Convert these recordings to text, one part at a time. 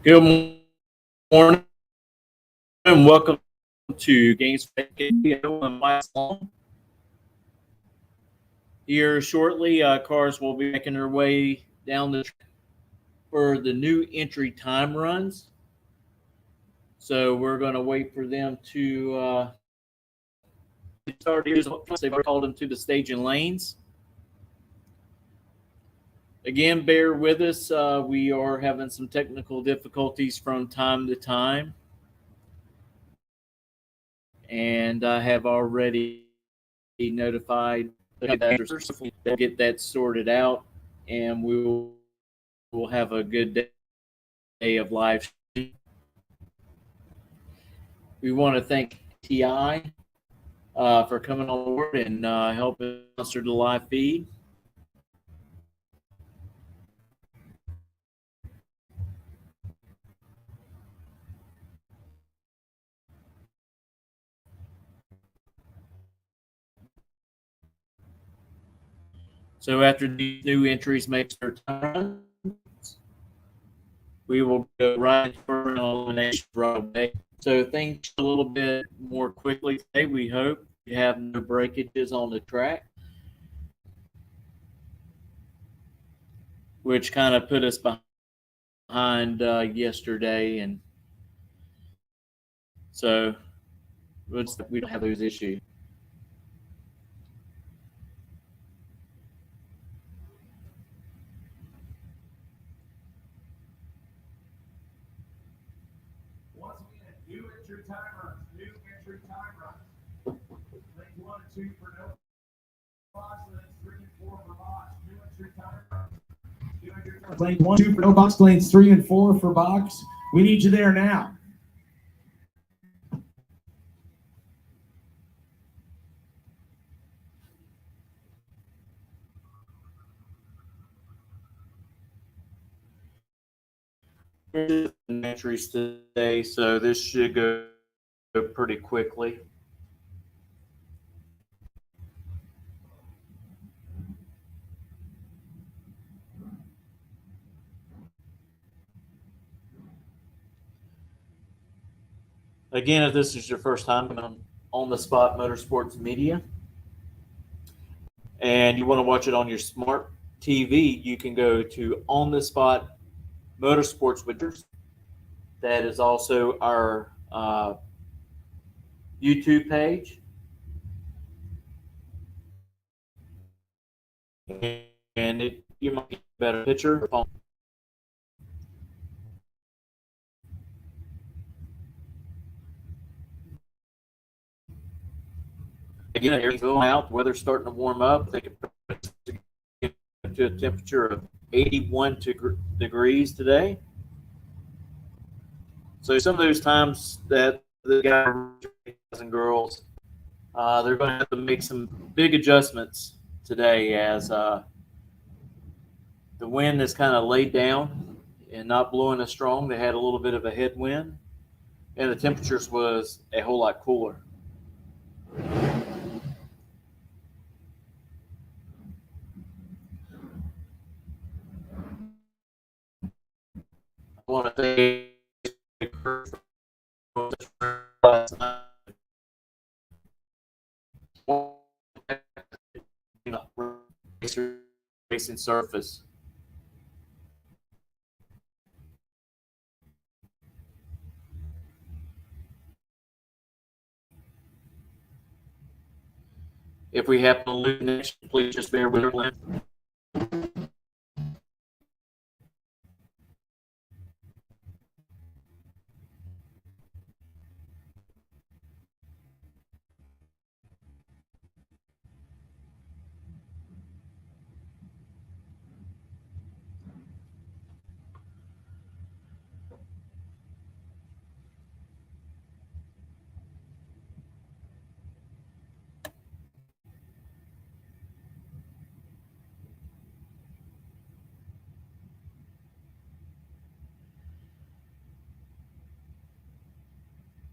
Good morning and welcome to Gainesville. Here shortly, cars will be making their way down the track for the new entry time runs. So we're going to wait for them to start. They've already called them to the staging lanes. Again, bear with us. We are having some technical difficulties from time to time. And I have already notified the they'll get that sorted out, and we'll have a good day of live streaming. We want to thank TI for coming on board and helping us through the live feed. So after these new entries make their time, we will go right for an elimination right away. So things a little bit more quickly today. We hope we have no breakages on the track, which kind of put us behind yesterday, and so we don't have those issues. Once again, new entry time runs. Lanes 1 and 2 for no box, lanes 3 and 4 for box. New entry time runs. Lanes 1, 2 for no box, lanes 3 and 4 for box. We need you there now. Entries today, so this should go pretty quickly. Again, if this is your first time on the Spot Motorsports Media and you want to watch it on your smart TV, you can go to On the Spot Motorsports Witchers. That is also our YouTube page. And you might get a better picture. Again, air's going out, the weather's starting to warm up. They can get to a temperature of 81 degrees today. So some of those times that the guys and girls, they're going to have to make some big adjustments today as the wind is kind of laid down and not blowing as strong. They had a little bit of a headwind, and the temperatures was a whole lot cooler. I want to thank racing surface. If we happen to lose next, please just bear with us.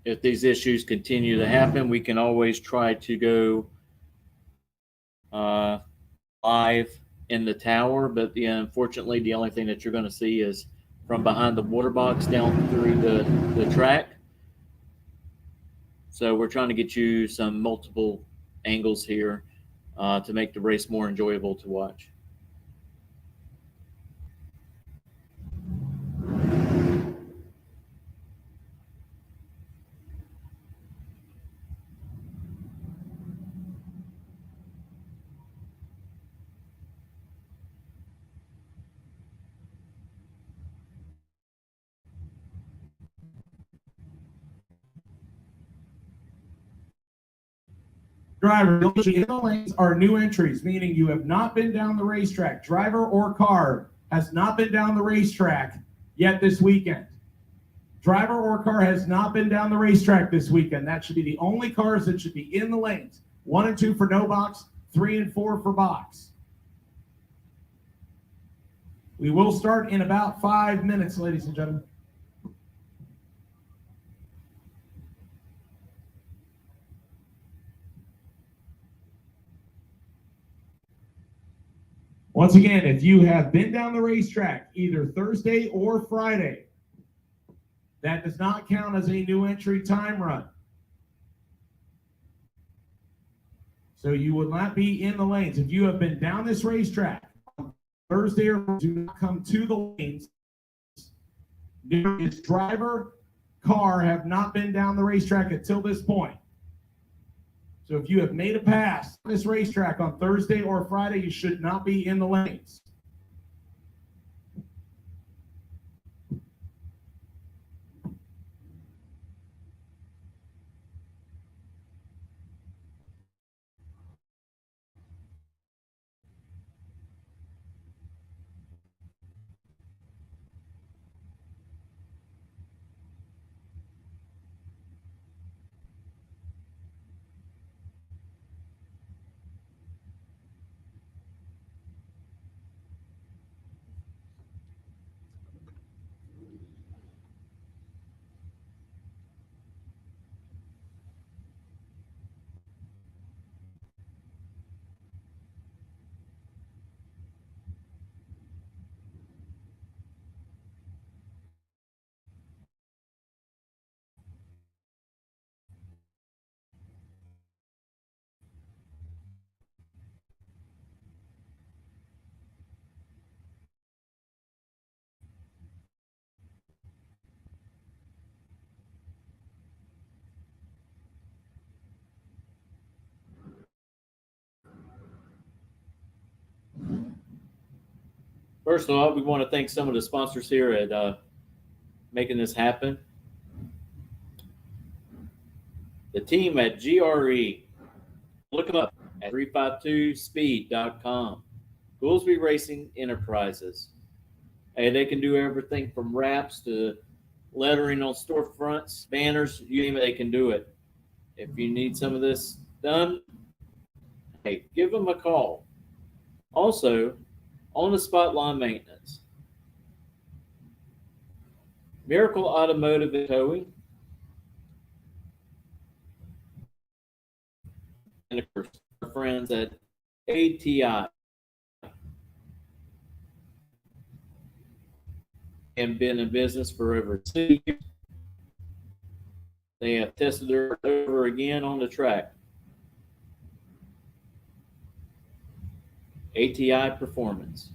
If these issues continue to happen, we can always try to go live in the tower, but unfortunately, the only thing that you're going to see is from behind the water box down through the track. So we're trying to get you some multiple angles here to make the race more enjoyable to watch. Driver, in the lanes are new entries, meaning you have not been down the racetrack. Driver or car has not been down the racetrack yet this weekend. Driver or car has not been down the racetrack this weekend. That should be the only cars that should be in the lanes. 1 and 2 for no box, 3 and 4 for box. We will start in about 5 minutes, ladies and gentlemen. Once again, if you have been down the racetrack either Thursday or Friday, that does not count as a new entry time run. So you will not be in the lanes. If you have been down this racetrack on Thursday or do not come to the lanes, this driver, car have not been down the racetrack until this point. So if you have made a pass on this racetrack on Thursday or Friday, you should not be in the lanes. First of all, we want to thank some of the sponsors here at making this happen. The team at GRE, look them up at 352speed.com. Goolsby Racing Enterprises. Hey, they can do everything from wraps to lettering on storefronts, banners, you name it, they can do it. If you need some of this done, hey, give them a call. Also, on the spot lawn maintenance. Miracle Automotive and Towing. And of course, our friends at ATI. And been in business for over 2 years. They have tested her over again on the track. ATI Performance.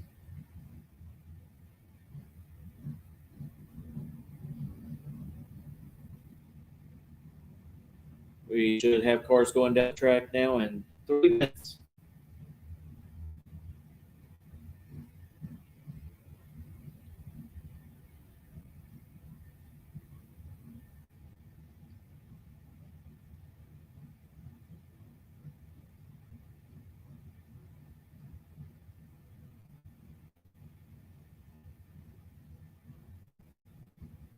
We should have cars going down the track now in 3 minutes.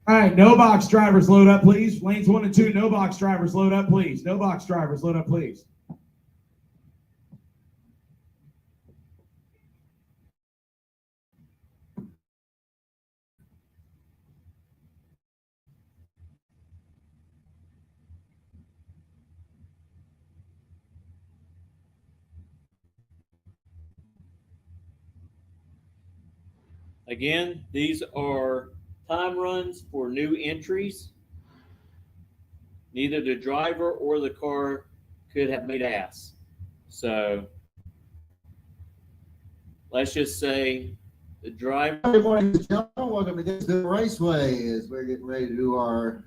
All right, no box drivers load up, please. Lanes 1 and 2, no box drivers load up, please. No box drivers load up, please. Again, these are time runs for new entries, neither the driver or the car could have made ass. So let's just say the driver. Good morning, gentlemen. Welcome to Gainesville Raceway as we're getting ready to do our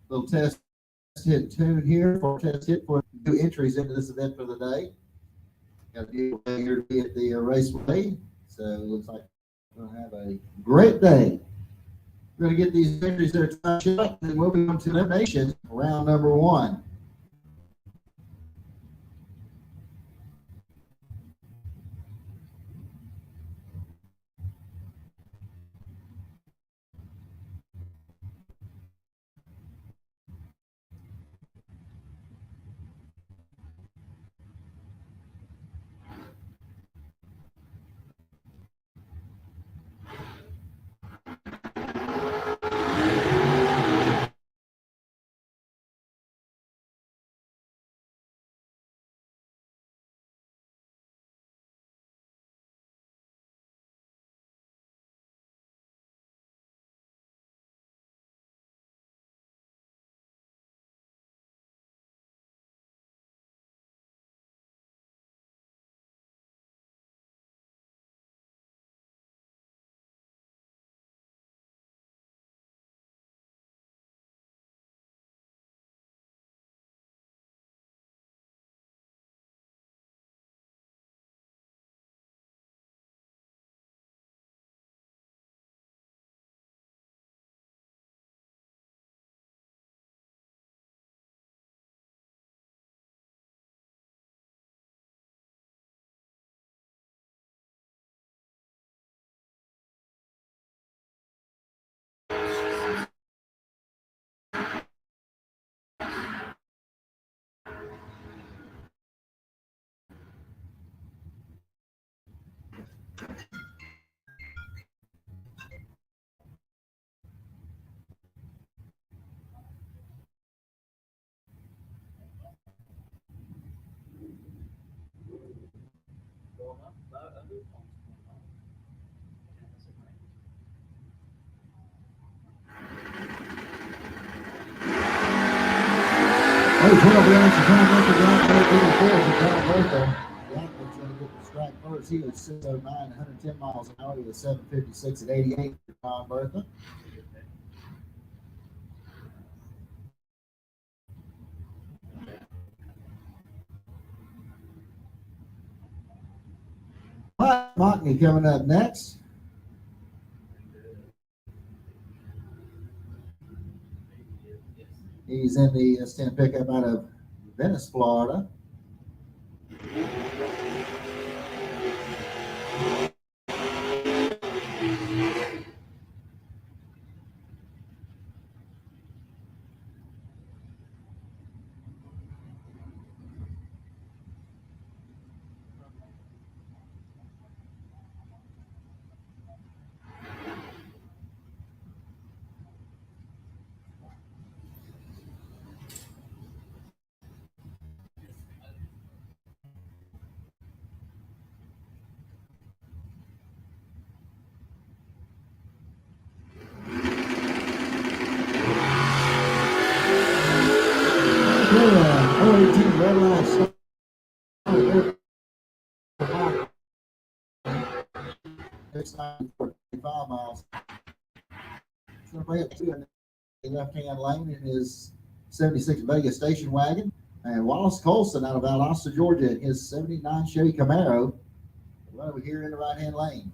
little test hit tune here for test hit for new entries into this event for the day. Got a beautiful day here to be at the Raceway, so it looks like we're going to have a great day. We're going to get these entries there tonight, and then we'll be on to eliminations, round number 1. Hey, 12 yards to time up the ground, 84 to Kyle Bertha. Jackman's going to get the strike first. He was 609, 110 miles an hour. He was 756 at 88 for Kyle Bertha. Mockney coming up next. He's in the S10 pickup out of Venice, Florida. Red line start. Next time, 45 miles. It's going to bring up to the left-hand lane in his 76 Vegas station wagon. And Wallace Colson out of Valdosta, Georgia, in his 79 Chevy Camaro. Right over here in the right-hand lane.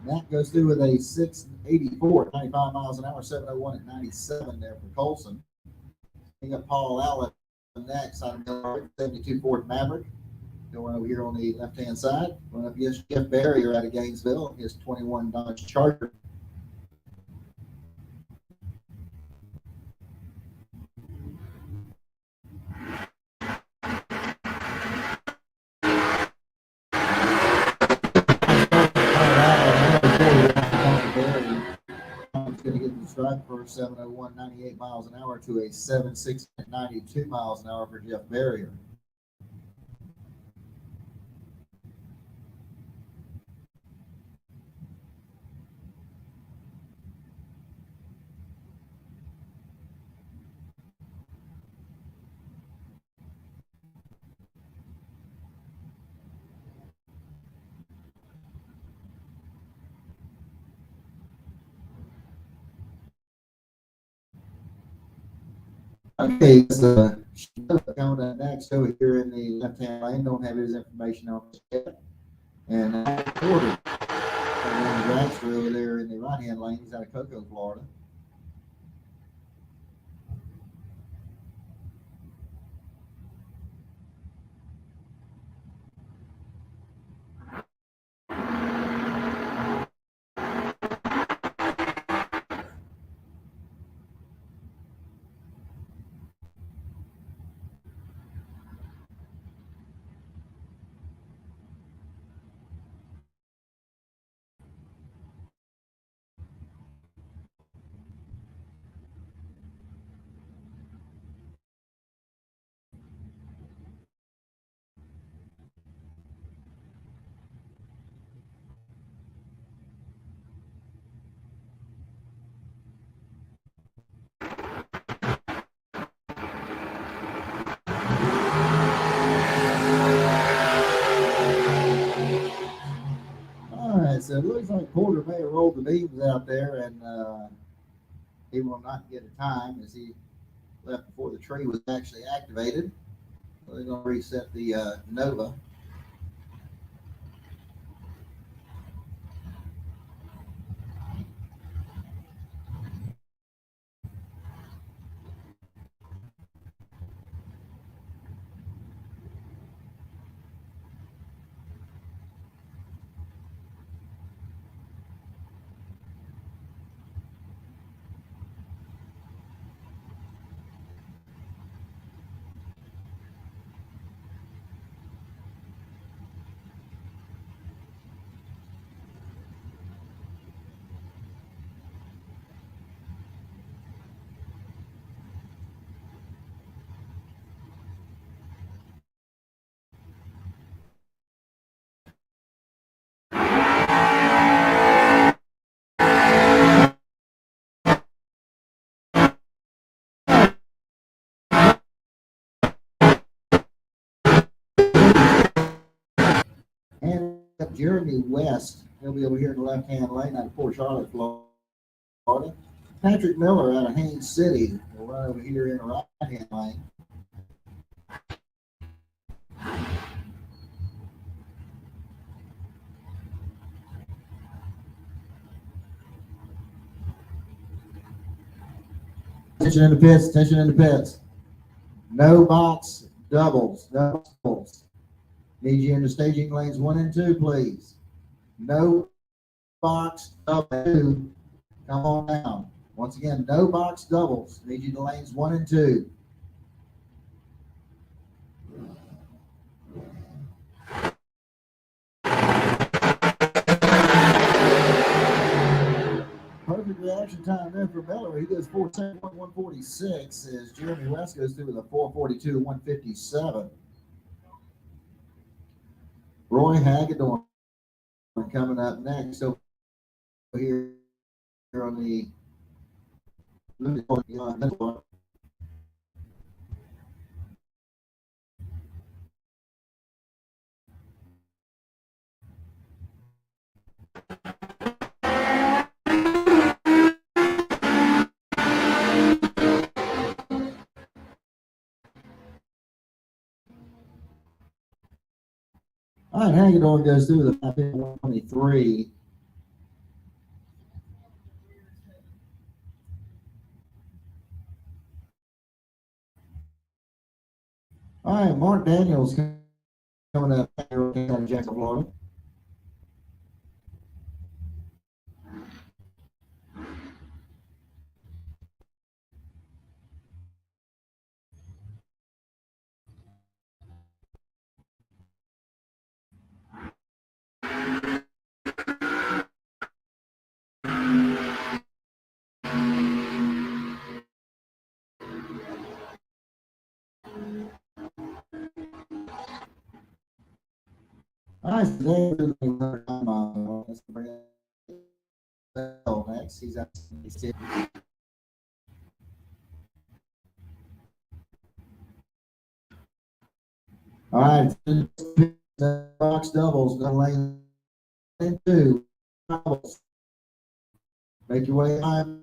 That goes through with a 684 at 95 miles an hour, 701 at 97 there for Colson. We got Paul Allen next on the 72 Ford Maverick. Going over here on the left-hand side. Going up against Jeff Barrier out of Gainesville, his 21 Dodge Charger. drive for 7:01, 98 miles an hour to a 7:16, 92 miles an hour for Jeff Barrier. Okay, so coming up next over here in the left-hand lane, don't have his information on this yet. And Porter, and then Dragster over there in the right-hand lane, he's out of Cocoa, Florida. All right, so it looks like Porter may have rolled the beams out there, and he will not get a time as he left before the tree was actually activated. So they're going to reset the Nova. And Jeremy West, he'll be over here in the left-hand lane out of Port Charlotte, Florida. Patrick Miller out of Haines City will run over here in the right-hand lane. Attention in the pits, attention in the pits. No box doubles, no box doubles. Need you in the staging lanes 1 and 2, please. No box double. Come on down. Once again, no box doubles. Need you in the lanes 1 and 2. Perfect reaction time there for Miller. He goes 4:10.146 as Jeremy West goes through with a 4:42.157. Roy Hagedorn coming up next over here on the all right, Hagedorn goes through the 123. All right, Mark Daniels coming up out of Jacksonville, Florida. All right, so there's let's bring Bell next. He's at 76. All right, box doubles, no lane two. Doubles. Make your way on.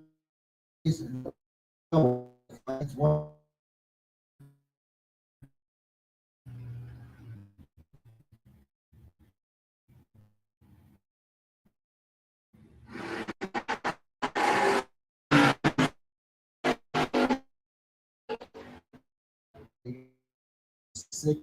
Double. Lanes one. Six.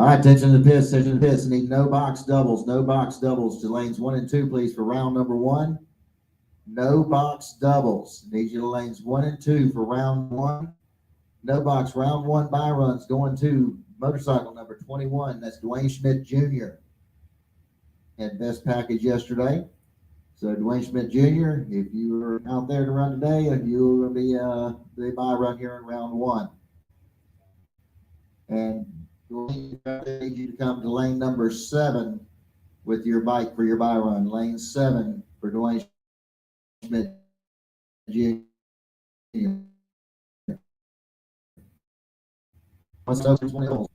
All right, attention to the pits, attention to the pits. Need no box doubles, no box doubles to lanes 1 and 2, please, for round number 1. No box doubles. Need you to lanes 1 and 2 for round 1. No box, round 1 by runs going to motorcycle number 21. That's Dwayne Schmidt Jr. Had best package yesterday. So Dwayne Schmidt Jr., if you were out there to run today, you'll be the buy run here in round 1. And Dwayne, I need you to come to lane number 7 with your bike for your buy run. Lane 7 for Dwayne Schmidt Jr. What's up? 20 holes.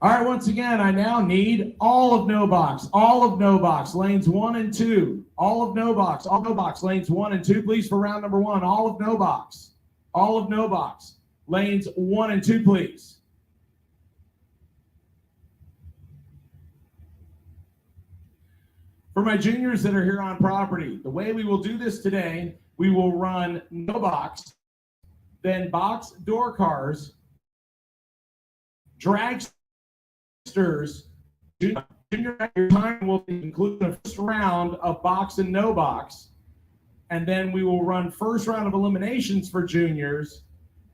All right, once again, I now need all of no box, lanes 1 and 2. All of no box, lanes 1 and 2, please, for round number 1. All of no box, lanes 1 and 2, please. For my juniors that are here on property, the way we will do this today, we will run no box, then box door cars, dragsters. Junior time will include the first round of box and no box, and then we will run first round of eliminations for juniors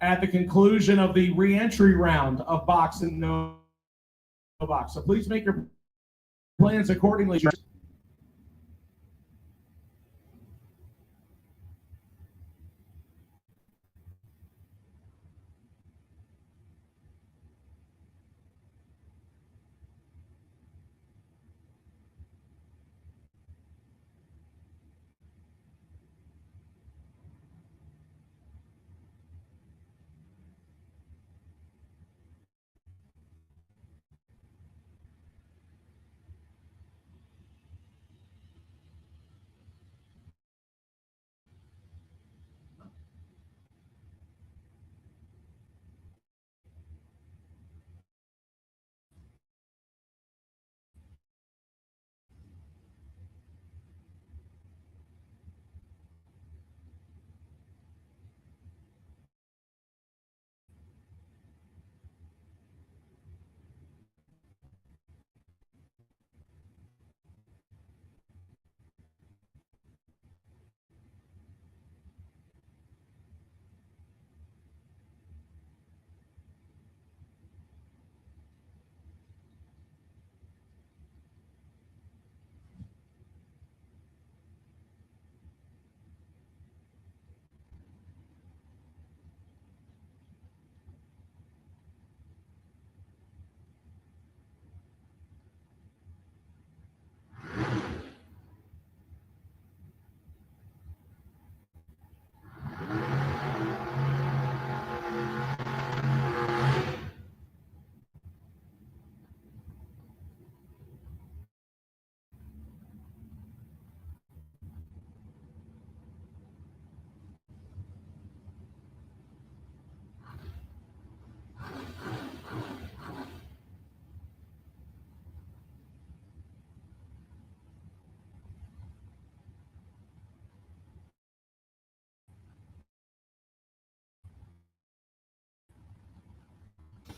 at the conclusion of the re-entry round of box and no box. So please make your plans accordingly.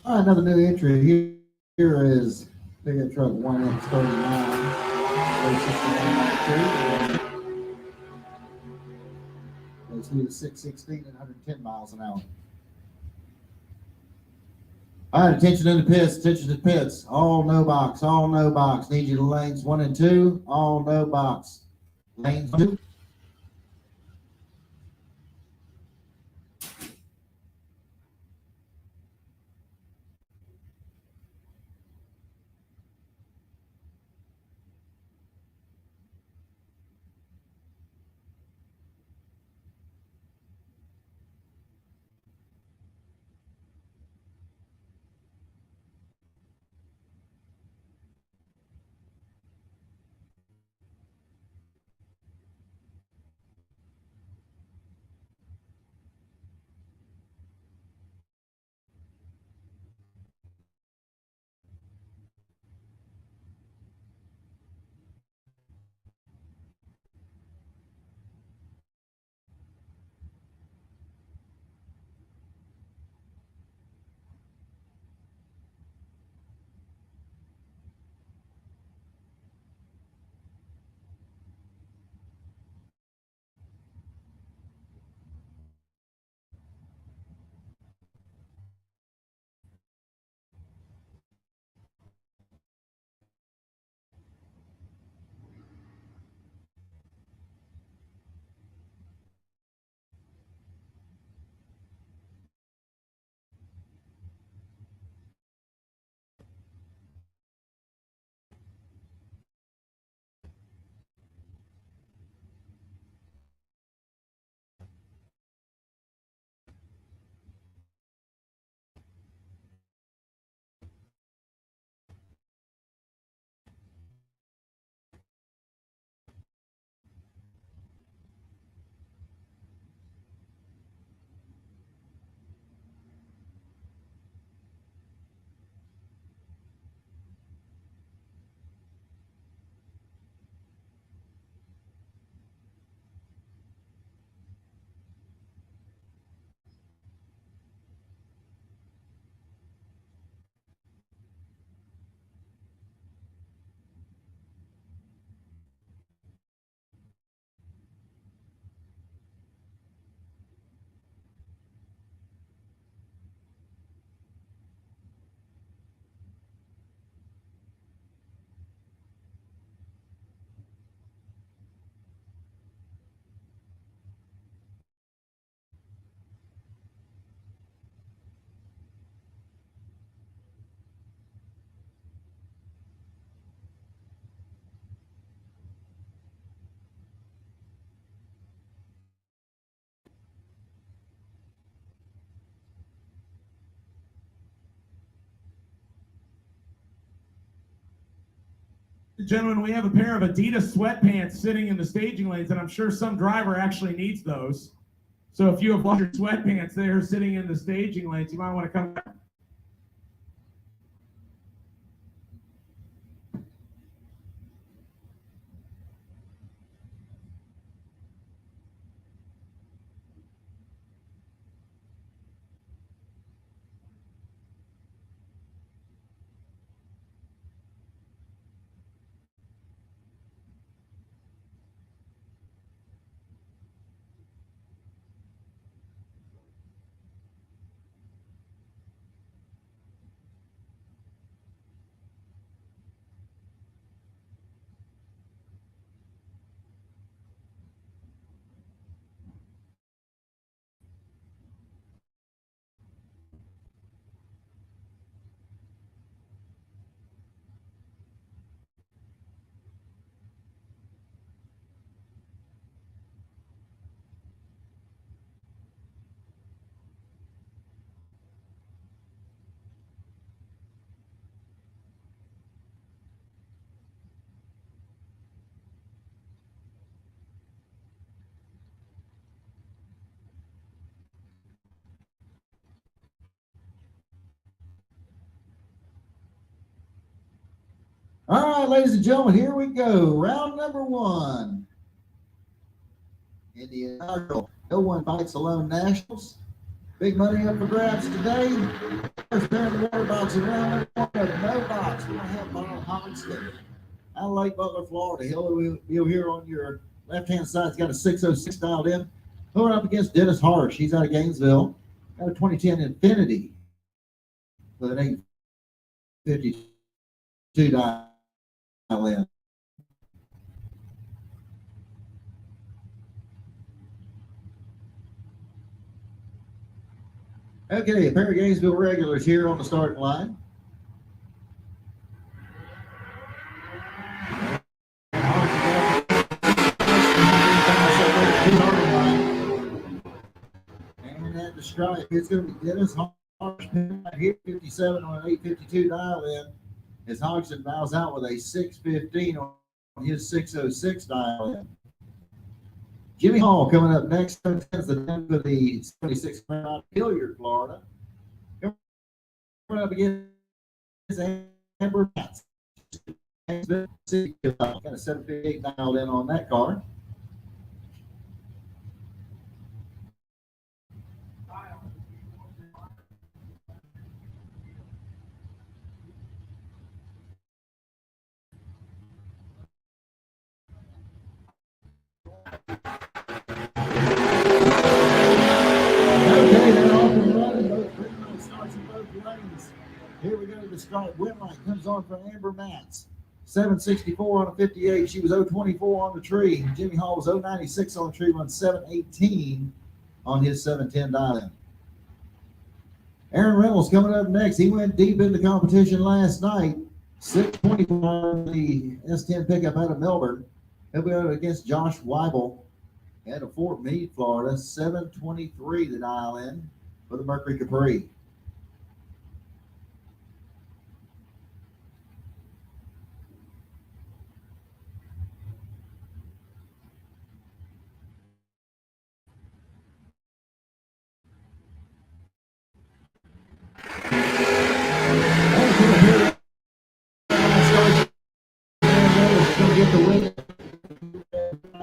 All right, another new entry here. Here is pickup truck 1X39. Let's do the 616 and 110 miles an hour. All right, attention to the pits, all no box. Need you to lanes 1 and 2, all no box. Lanes 2. Gentlemen, we have a pair of Adidas sweatpants sitting in the staging lanes, and I'm sure some driver actually needs those. So if you have lost your sweatpants there sitting in the staging lanes, you might want to come back. All right, ladies and gentlemen, here we go. Round number one. In the inaugural No One Bites Alone Nationals. Big money up for grabs today. First pair of the water box in round number one of No Box. We're going to have Bob Hodgson out of Lake Butler, Florida. He'll be here on your left-hand side. He's got a 606 dialed in. Going up against Dennis Harsh. He's out of Gainesville. Got a 2010 Infinity with an 852 dial in. Okay, a pair of Gainesville regulars here on the starting line. And at the stripe, it's going to be Dennis Harsh right here, 57 on an 852 dial in. As Hodgson bows out with a 615 on his 606 dial in. Jimmy Hall coming up next. Sends the den for the 76 out Hilliard, Florida. Coming up against Amber Matz. Got a 758 dialed in on that car. Here we go to the start. Win light comes on for Amber Matz. 764 on a 58. She was 024 on the tree. Jimmy Hall was 096 on the tree, runs 718 on his 710 dial-in. Aaron Reynolds coming up next. He went deep into competition last night. 624 on the S10 pickup out of Melbourne. He'll be out against Josh Weibel out of Fort Meade, Florida. 723 the dial-in for the Mercury Capri.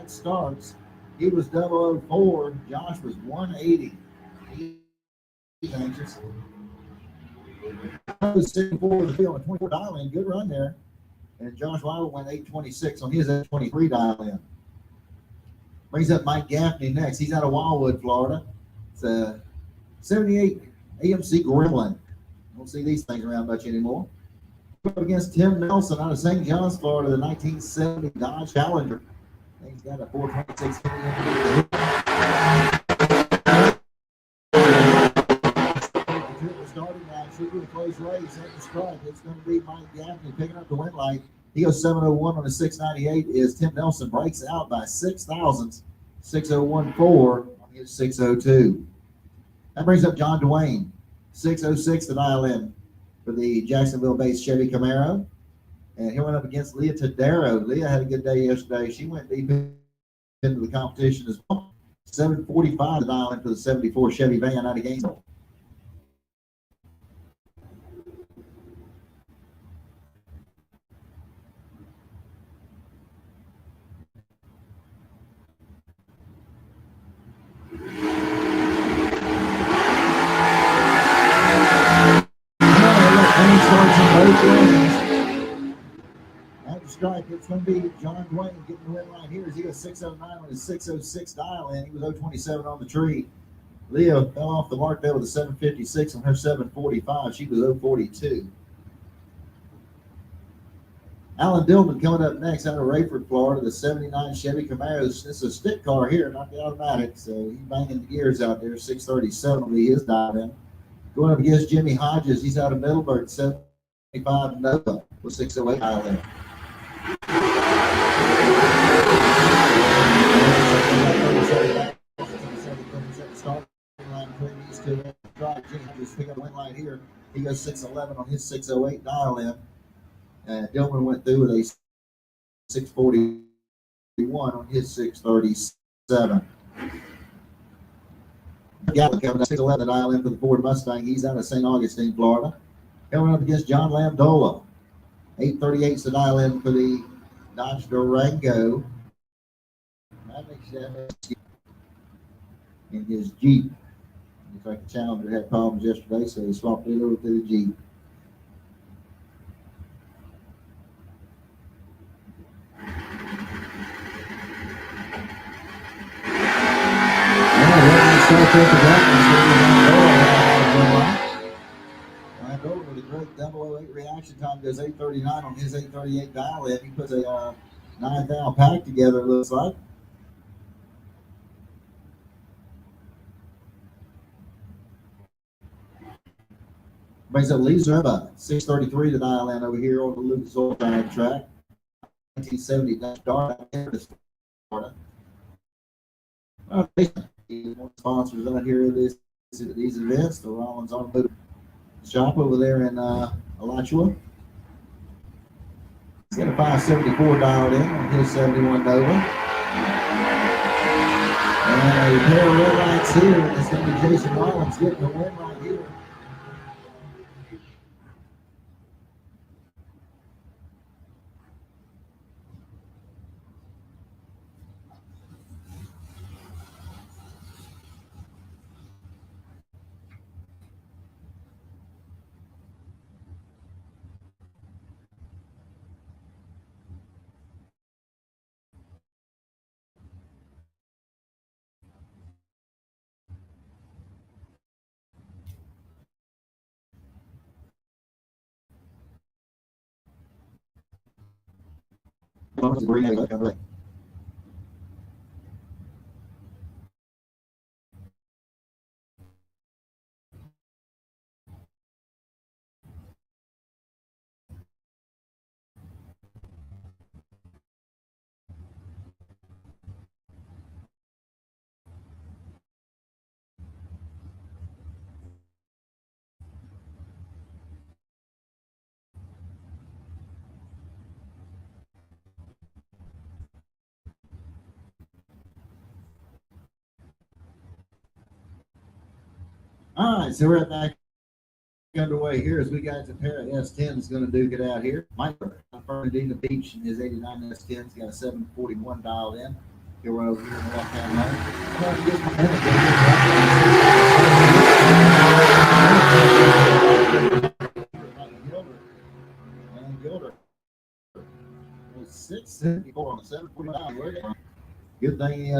Starts. He was 004. Josh was 180. He's anxious. I was 64 in the field on 24 dial in. Good run there. And Josh Weibel went 826 on his 823 dial in. Brings up Mike Gaffney next. He's out of Wildwood, Florida. It's a 78 AMC Gremlin. Don't see these things around much anymore. Up against Tim Nelson out of St. John's, Florida, the 1970 Dodge Challenger. He's got a 426. Starting now, should be a close race at the stripe. It's going to be Mike Gaffney picking up the win light. He goes 701 on a 698. Is Tim Nelson breaks out by 6 thousandths, 6014 on his 602. That brings up John Dwayne, 606 the dial in for the Jacksonville-based Chevy Camaro. And he went up against Leah Tadero. Leah had a good day yesterday. She went deep into the competition as well. 745 to dial in for the 74 Chevy van out of Gainesville. Strike, it's going to be John Dwayne getting the win right here as he goes 609 with his 606 dial in. He was 027 on the tree. Leah fell off the mark there with a 756 on her 745. She was 042. Alan Dillman coming up next out of Rayford, Florida, the 79 Chevy Camaro. It's a stick car here, not the automatic, so he's banging the gears out there. 637 will be his dial in. Going up against Jimmy Hodges, he's out of Middleburg, 75 Nova with 608 dial in. Just pick up a win line here. He goes 611 on his 608 dial in. And Dillman went through with a 641 on his 637. Gallup coming up 611 dial in for the Ford Mustang. He's out of St. Augustine, Florida. Coming up against John Lambdola. 838's the dial in for the Dodge Durango. That makes sense. In his Jeep. Looks like the Challenger had problems yesterday, so he swapped it over to the Jeep. Lambdola with a great 008 reaction time goes 839 on his 838 dial in. He puts a 9,000 pack together, it looks like. Brings up Lee Zerba, 633 to dial in over here on the Lucas Oil track. 1970 Dodge Dart out here this Florida. One sponsors out here at these events, the Rollins Automotive Shop over there in Alachua. He's got a 574 dialed in on his 71 Nova. And a pair of red lights here. It's going to be Jason Rollins getting the win right here. All right, so we're back underway here as we got the pair of S10 is going to duke it out here. Mike Fernandina Beach in his 89 S10's got a 741 dialed in. Here we're over here in the left-hand lane. And Gilder. 674 on the 749. Good thing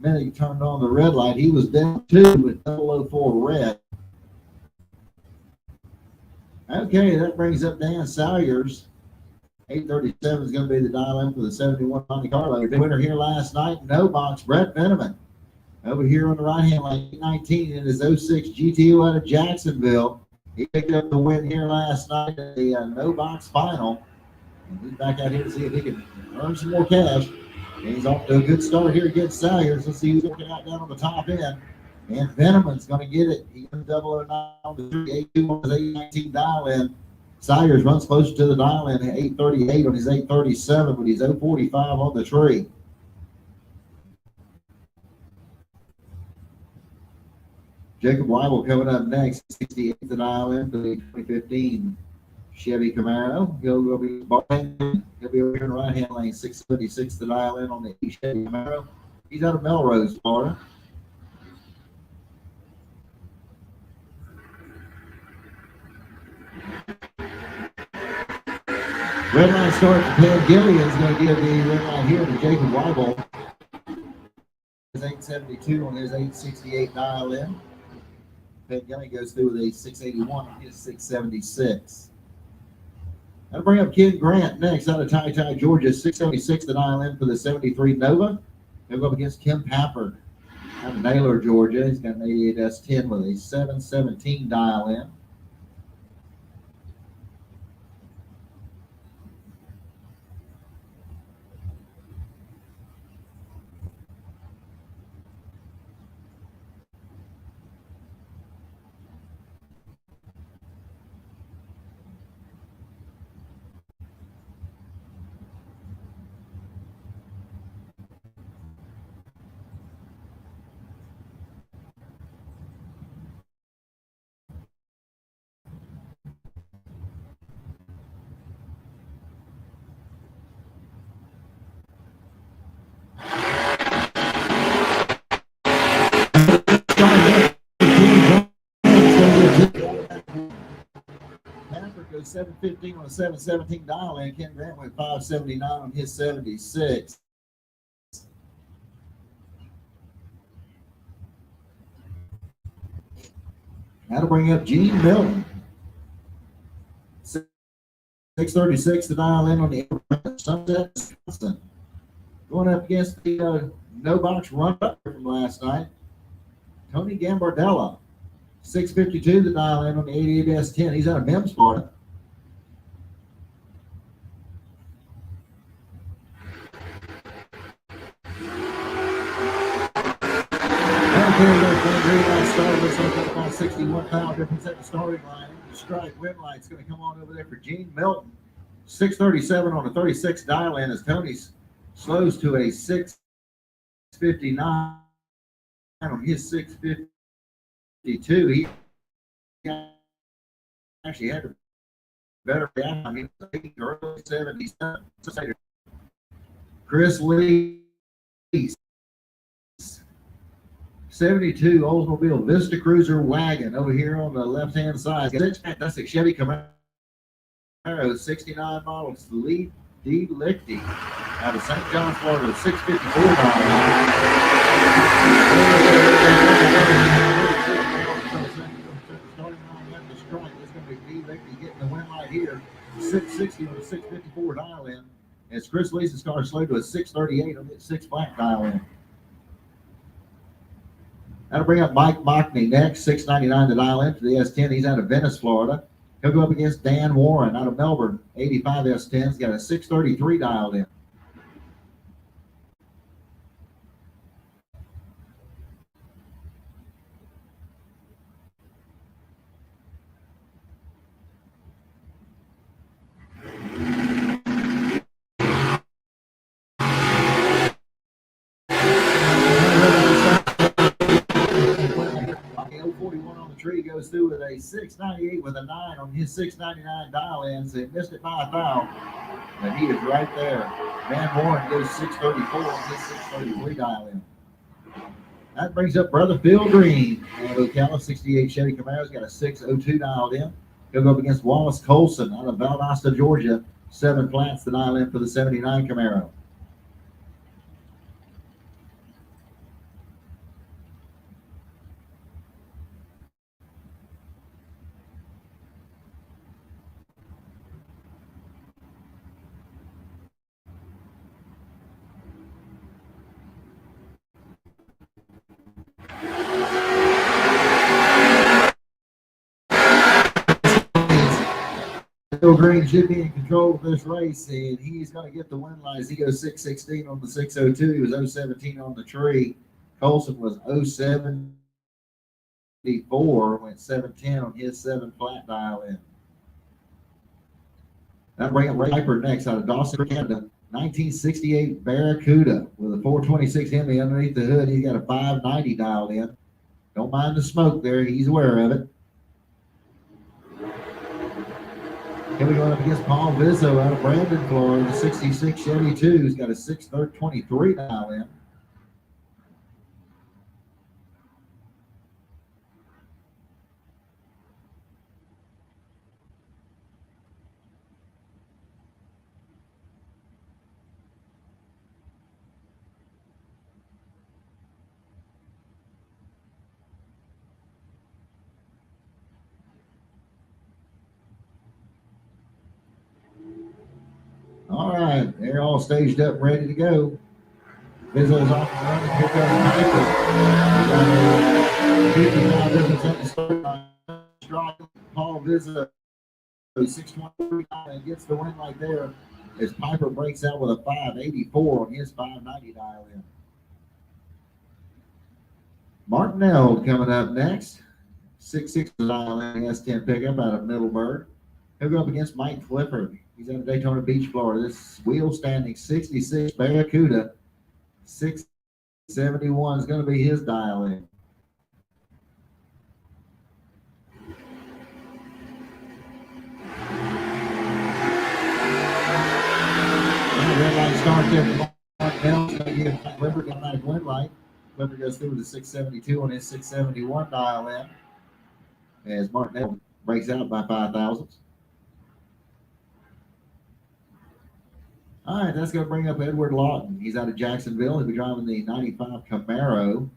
minute he turned on the red light. He was down 2 with 004 red. Okay, that brings up Dan Salyers. 837 is going to be the dial-in for the 71 Monte Carlo. The winner here last night, no box, Brett Veneman. Over here on the right-hand lane, 819 in his 06 GTO out of Jacksonville. He picked up the win here last night at the no box final. And he's back out here to see if he can earn some more cash. And he's off to a good start here against Salyers. Let's see who's working out down on the top end. And Veneman's going to get it. He got 009 on the 382 on his 819 dial in. Sayers runs closer to the dial in at 838 on his 837, but he's 045 on the tree. Jacob Weibel coming up next, 68 the dial in for the 2015 Chevy Camaro. He'll be over here in the right hand lane, 676 the dial in on the Chevy Camaro. He's out of Melrose, Florida. Red line start for Ted Gillian is going to give the red line here to Jacob Weibel. His 872 on his 868 dial in. Ted Gillian goes through with a 681 on his 676. That'll bring up Ken Grant next out of Ty, Georgia, 676 the dial in for the 73 Nova. He'll go up against Kim Pappard out of Naylor, Georgia. He's got an 88S10 with a 717 dial in. Pappard goes 715 on a 717 dial in. Ken Grant went 579 on his 76. That'll bring up Gene Milton. 636 to dial in on the Sunset, Wisconsin. Going up against the no box run up from last night, Tony Gambardella. 652 to dial in on the 88S10. He's out of Mims, Florida. Started looks like about 61 pound difference at the starting line. The strike wind light's going to come on over there for Gene Milton. 637 on a 36 dial in as Tony slows to a 659 on his 652. He actually had a better reaction. He was early 77. Chris Lee. 72 Oldsmobile Vista Cruiser wagon over here on the left-hand side. That's a Chevy Camaro 69 model. It's the Lee D. Lichty out of St. John, Florida, 654 model. It's going to be D. Lichty getting the win right here. 660 on a 654 dial in. As Chris Lee's car slowed to a 638 on the 6 flat dial in. That'll bring up Mike Mockney next, 699 to dial in for the S10. He's out of Venice, Florida. He'll go up against Dan Warren out of Melbourne, 85 S10. He's got a 633 dialed in. Tree goes through with a 698 with a 9 on his 699 dial in, so he missed it by a foul, but he is right there. Van Warren goes 634 on his 633 dial in. That brings up Brother Phil Green out of Ocala, 68 Chevy Camaro's got a 602 dialed in. He'll go up against Wallace Colson out of Valdosta, Georgia, 7 flats to dial in for the 79 Camaro. Phil Green should be in control of this race, and he's going to get the win line. He goes 616 on the 602. He was 017 on the tree. Colson was 074, went 710 on his 7 flat dial in. That'll bring up Ray Piper next out of Dawson, Canada. 1968 Barracuda with a 426 Hemi underneath the hood. He's got a 590 dialed in. Don't mind the smoke there. He's aware of it. Here we go up against Paul Vizzo out of Brandon, Florida. The 66 Chevy 2. He's got a 623 dial in. All right, they're all staged up, ready to go. Vizzo's off and running. Here comes Piper. 59 difference at the start line. Paul Vizzo, 623, and gets the win right there as Piper breaks out with a 584 on his 590 dial in. Martinell coming up next. 6'6" dial in, S10 pickup out of Middleburg. He'll go up against Mike Clifford. He's out of Daytona Beach, Florida. This wheel standing 66 Barracuda. 671 is going to be his dial in. Red light start there for Martinell. He's going to give Clifford an automatic win light. Clifford goes through with a 672 on his 671 dial in as Martinell breaks out by 5 thousandths. All right, that's going to bring up Edward Lawton. He's out of Jacksonville. He'll be driving the 95 Camaro.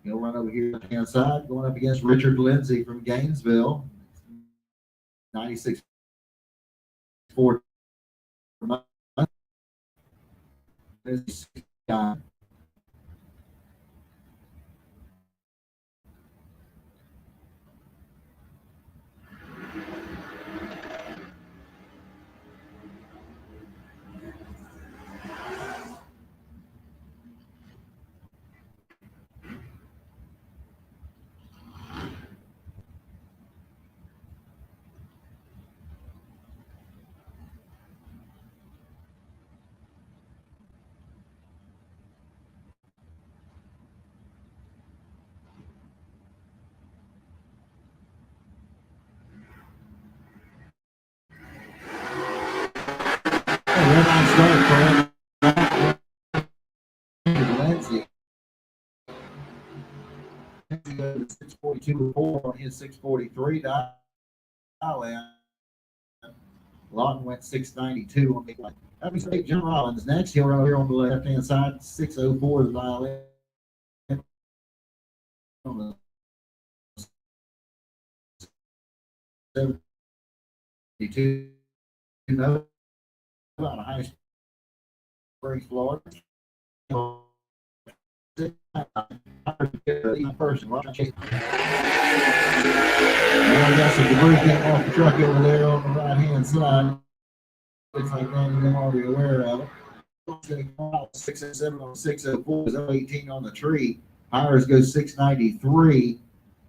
He'll run over here on the hand side, going up against Richard Lindsay from Gainesville. 96 Ford. Start for Lindsay. Lindsay goes to 642.4 on his 643 dial in. Lawton went 692 on the line. That means John Rollins next. He'll run over here on the left hand side. 604 is the dial in. On the 72. Out of High Springs, Florida. Person. Well, I got some debris came off the truck over there on the right hand side. Looks like that, you're already aware of it. 607 on 604 is 018 on the tree. Hires goes 693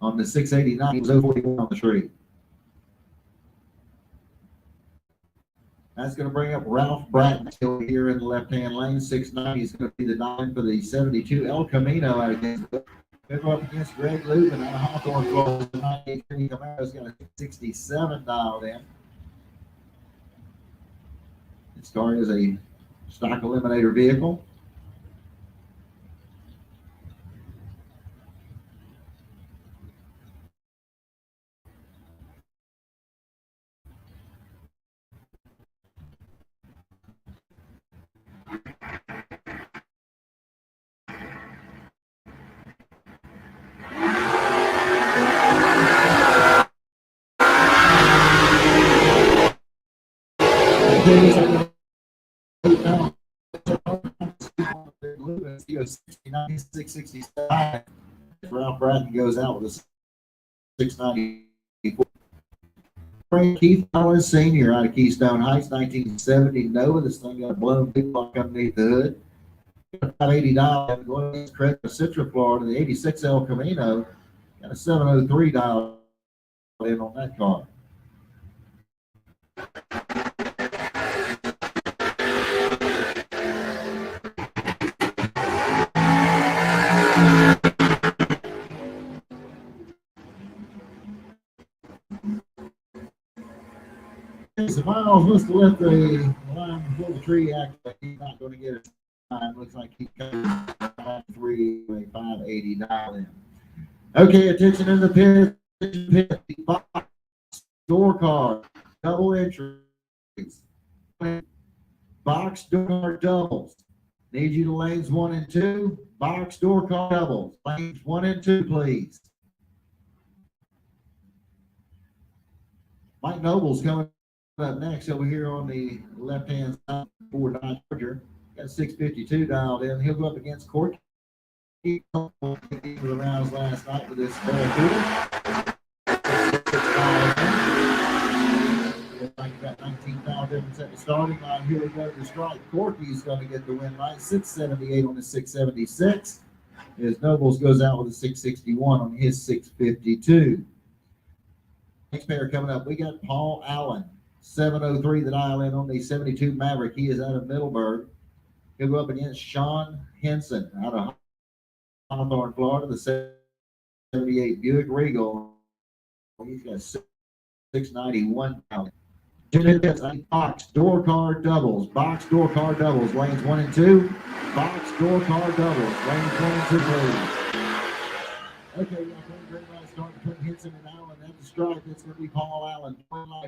on the 689. It was 041 on the tree. That's going to bring up Ralph Bratton here in the left-hand lane. 690 is going to be the 9 for the 72 El Camino out of Gainesville. He'll go up against Greg Lubin out of Hawthorne, Florida. The 93 Camaro's got a 67 dialed in. This car is a stock eliminator vehicle. He goes 69, 665. Ralph Bratton goes out with a 694. Keith Collins Sr. out of Keystone Heights, 1970 Nova. This thing got a blown big block underneath the hood. $80 going against Craig Citra, Florida. The 86 El Camino got a 703 dial in on that car. so Miles must have left the line before the tree actually. He's not going to get it. Looks like he got 589. Okay, attention in the pit. Box, door card, double entries. Box, door card, doubles. Need you to lanes 1 and 2. Box, door card, doubles. Lanes 1 and 2, please. Mike Noble's coming up next over here on the left-hand side for Dodge Charger. Got 652 dialed in. He'll go up against Corky. He for the rounds last night with this Barracuda. Like about 19,000 difference at the starting line. Here we go to strike. Corky's going to get the win line. 678 on the 676. As Nobles goes out with a 661 on his 652. Next pair coming up, we got Paul Allen. 703 the dial in on the 72 Maverick. He is out of Middleburg. He'll go up against Sean Henson out of Hawthorne, Florida, the 78 Buick Regal. He's got 691 pounds. Box, door card, doubles. Box, door card, doubles. Lanes 1 and 2. Box, door card, doubles. Lanes 1 and 2, please. Okay, we got green light starting between Henson and Allen. At the stripe, it's going to be Paul Allen.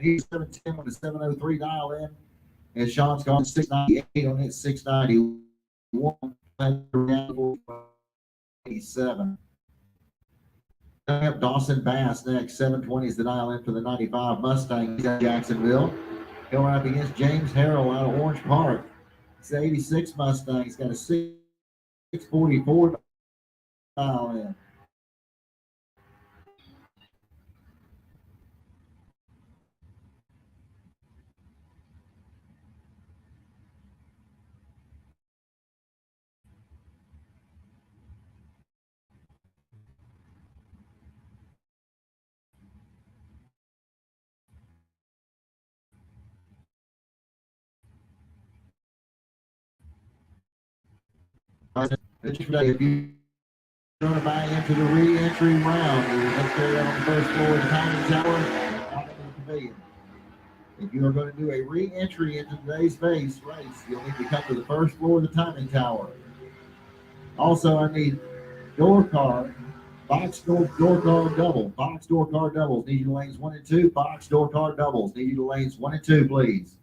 He's 710 with a 703 dial in. And Sean's gone 698 on his 691. 87. Dawson Bass next. 720 is the dial in for the 95 Mustang. He's at Jacksonville. Going up against James Harrell out of Orange Park. It's the 86 Mustang. He's got a 644 dial in. If you going to buy into the re-entry round, you will carry that on the first floor of the timing tower, out in the pavilion. If you are going to do a re-entry into today's base race, you'll need to come to the first floor of the timing tower. Also, I need door card, box door card double, box door card doubles. Need you to lanes 1 and 2. Box door card doubles. Need you to lanes 1 and 2, please.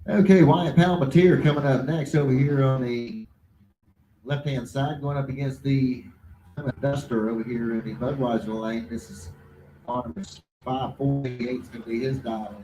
Okay, Wyatt Palmatier coming up next over here on the left-hand side, going up against the Duster over here in the Budweiser lane. This is on 548 is going to be his dial.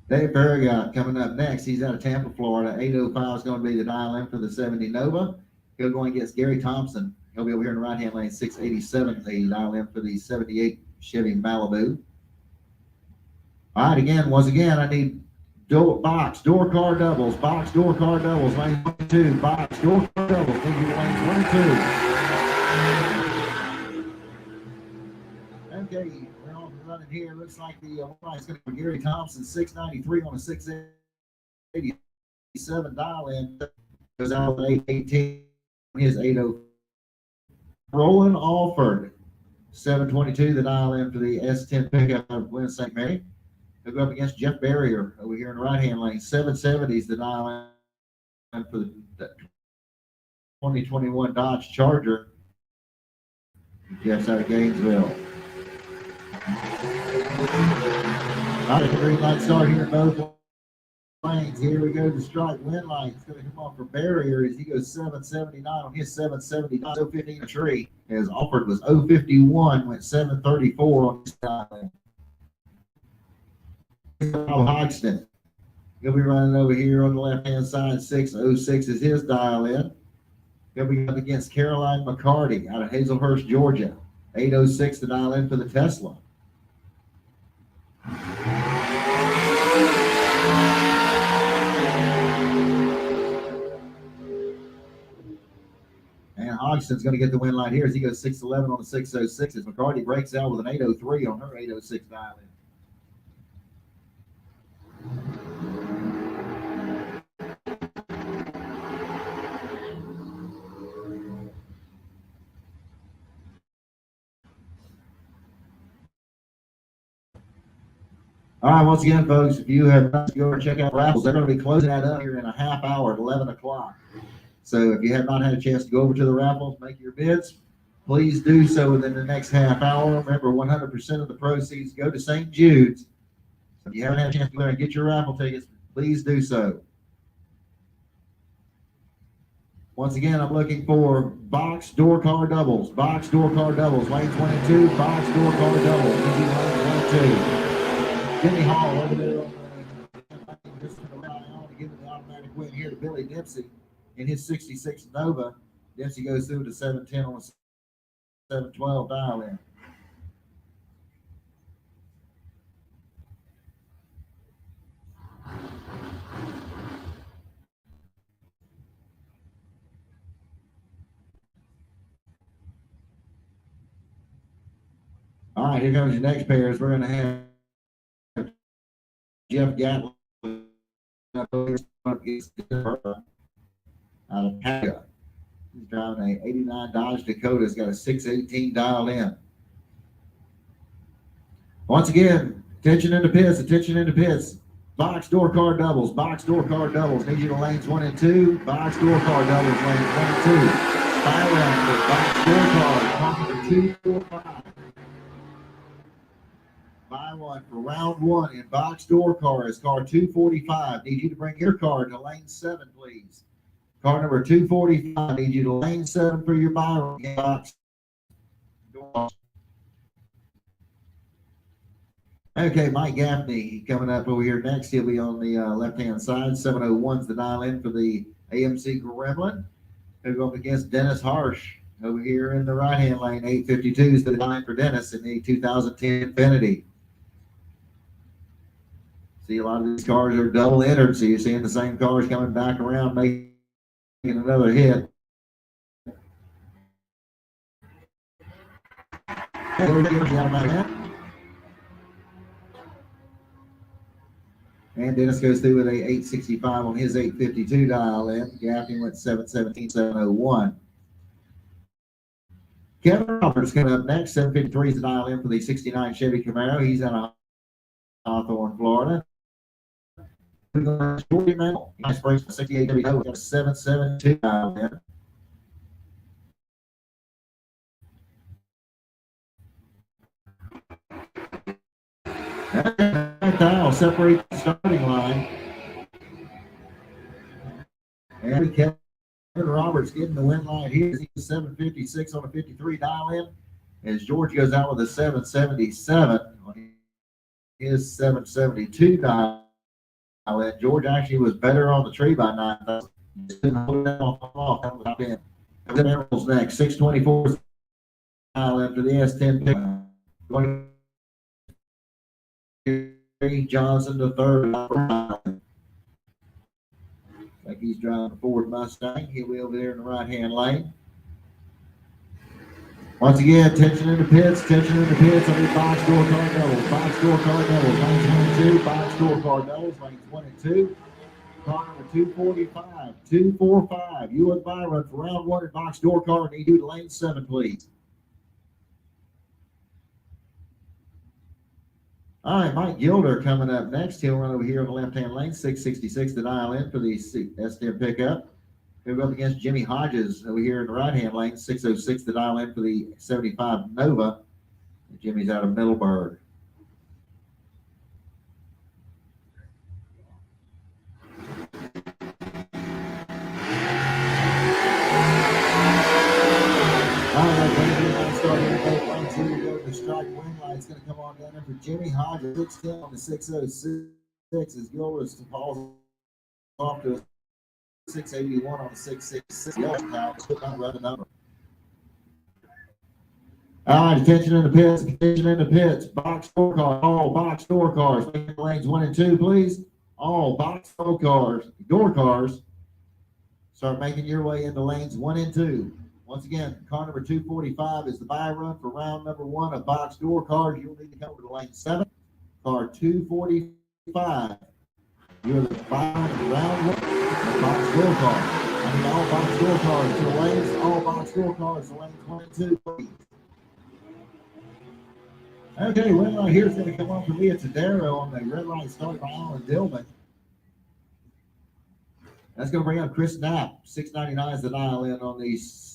Dave Farragut coming up next. He's out of Tampa, Florida. 805 is going to be the dial in for the 70 Nova. He'll go against Gary Thompson. He'll be over here in the right-hand lane. 687 the dial in for the 78 Chevy Malibu. All right, once again, I need box, door car doubles, box, door car doubles, lane 1 and 2, box, door car doubles, need you lanes 1 and 2. Okay, we're off and running here. Looks like the price is going to be Gary Thompson, 693 on a 687 dial in. Goes out with 818. His 80. Roland Alford, 722, the dial in for the S10 pickup of Glen St. Mary. He'll go up against Jeff Barrier over here in the right-hand lane. 770 is the dial in for the 2021 Dodge Charger. Jeff's out of Gainesville. All right, the green light start here in both lanes. Here we go to strike win line. It's going to come off for Barrier as he goes 779 on his 779. 015 a tree. As Alford was 051, went 734 on his dial. Hodgson. He'll be running over here on the left-hand side. 606 is his dial in. He'll be up against Caroline McCarty out of Hazelhurst, Georgia. 806 the dial in for the Tesla. Hodgson's going to get the win line here as he goes 6'11" on the 606 as McCarty breaks out with an 803 on her 806 dial in. All right, once again, folks, if you have not to go and check out raffles, they're going to be closing that up here in a half hour at 11 o'clock. So if you have not had a chance to go over to the raffles, make your bids, please do so within the next half hour. Remember, 100% of the proceeds go to St. Jude's. So if you haven't had a chance to go there and get your raffle tickets, please do so. Once again, I'm looking for box door car doubles. Box door car doubles. Lane 22, box door car doubles. Lane 22. Jimmy Hall over there on to give the automatic win here to Billy Dempsey in his 66 Nova. Dempsey goes through to 710 on a 712 dial in. All right, here comes your next pairs. We're going to have Jeff Gatlin out of Paga. He's driving a 89 Dodge Dakota. He's got a 618 dialed in. Once again, attention in the pits, attention in the pits. Box door car doubles, box door car doubles. Need you to lanes 1 and 2. Box door car doubles, lanes 1 and 2. Fire round for box door cars, number 2, 4, 5. Buy one for round 1 in box door cars, car 245. Need you to bring your car to lane 7, please. Car number 245. Need you to lane 7 for your buy one box door. Okay, Mike Gaffney coming up over here next. He'll be on the left-hand side. 701's the dial in for the AMC Gremlin. He'll go up against Dennis Harsh over here in the right-hand lane. 852 is the dial in for Dennis in the 2010 Infiniti. See, a lot of these cars are double entered, so you're seeing the same cars coming back around, making another hit. And Dennis goes through with a 865 on his 852 dial in. Gaffney went 717, 701. Kevin Roberts coming up next. 753 is the dial in for the 69 Chevy Camaro. He's out of Hawthorne, Florida. Nice breaks for 68 Chevy Camaro. We got a 772 dial in. I'll separate the starting line. And Kevin Roberts getting the win line here. He's 756 on a 53 dial in. As George goes out with a 777 on his 772 dial in. George actually was better on the tree by 9,000. Emeralds next. 624 dial in for the S10 pick. Johnson the third. Like he's driving a Ford Mustang. He'll be over there in the right-hand lane. Once again, tension in the pits, tension in the pits. I need box door car doubles, box door car doubles. Lanes 1 and 2, box door car doubles. Lanes 1 and 2. Car number 245, 245. You and Byron for round 1 at box door car. Need you to lane 7, please. All right, Mike Gilder coming up next. He'll run over here on the left-hand lane, 666 to dial in for the S10 pickup. He'll go up against Jimmy Hodges over here in the right-hand lane, 606 to dial in for the 75 Nova. Jimmy's out of Middleburg. All right, starting the strike wing light's going to come on down there for Jimmy Hodges. 610 on the 606 as Gilris falls off to a 681 on the 666. Not run the number. All right, attention in the pits, attention in the pits. Box door cars, all box door cars. Lanes 1 and 2, please. All box door cars. Start making your way into lanes 1 and 2. Once again, car number 245 is the buy run for round number 1 of box door cars. You'll need to come to lane 7. Car 245. You're the buy run for round 1 of box door cars. I need all box door cars to the lanes. All box door cars to lane 22, please. Okay, red light here is going to come on for me. It's a Darrow on the red light start by Alan Dillman. That's going to bring up Chris Knapp. $6.99 is the dial in on these.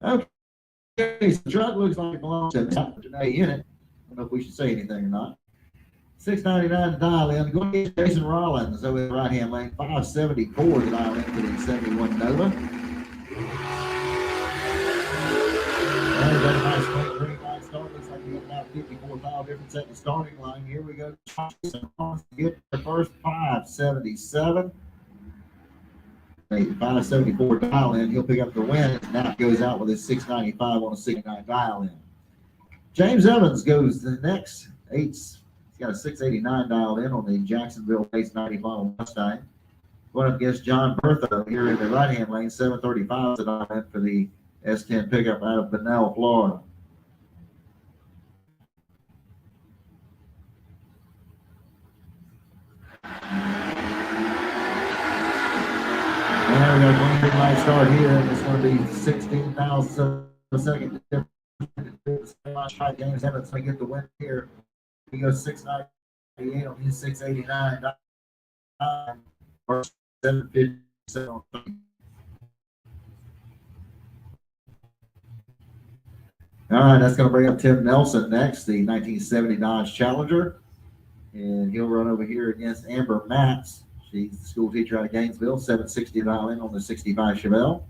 Okay, so the truck looks like it belongs to Janae in it. I don't know if we should say anything or not. $6.99 to dial in. Going to get Jason Rollins over in the right hand lane. $5.74 to dial in for the 71 Nova. And got a nice clean green light start. Looks like we got about 54 foul difference at the starting line. Here we go. Get the first 5.77. 574 dial in. He'll pick up the win. Now goes out with his 695 on a 69 dial in. James Evans goes the next. He's got a 689 dial in on the Jacksonville base 90 final Mustang. Going up against John Bertho here in the right hand lane. 735 dial in for the S10 pickup out of Bunnell, Florida. And we got one big light start here, and it's going to be 16,000 a second. James Evans may get the win here. He goes 698 on his 689 or 757. All right, that's going to bring up Tim Nelson next, the 1970 Dodge Challenger. And he'll run over here against Amber Matz. She's the school teacher out of Gainesville, 760 dial in on the 65 Chevelle.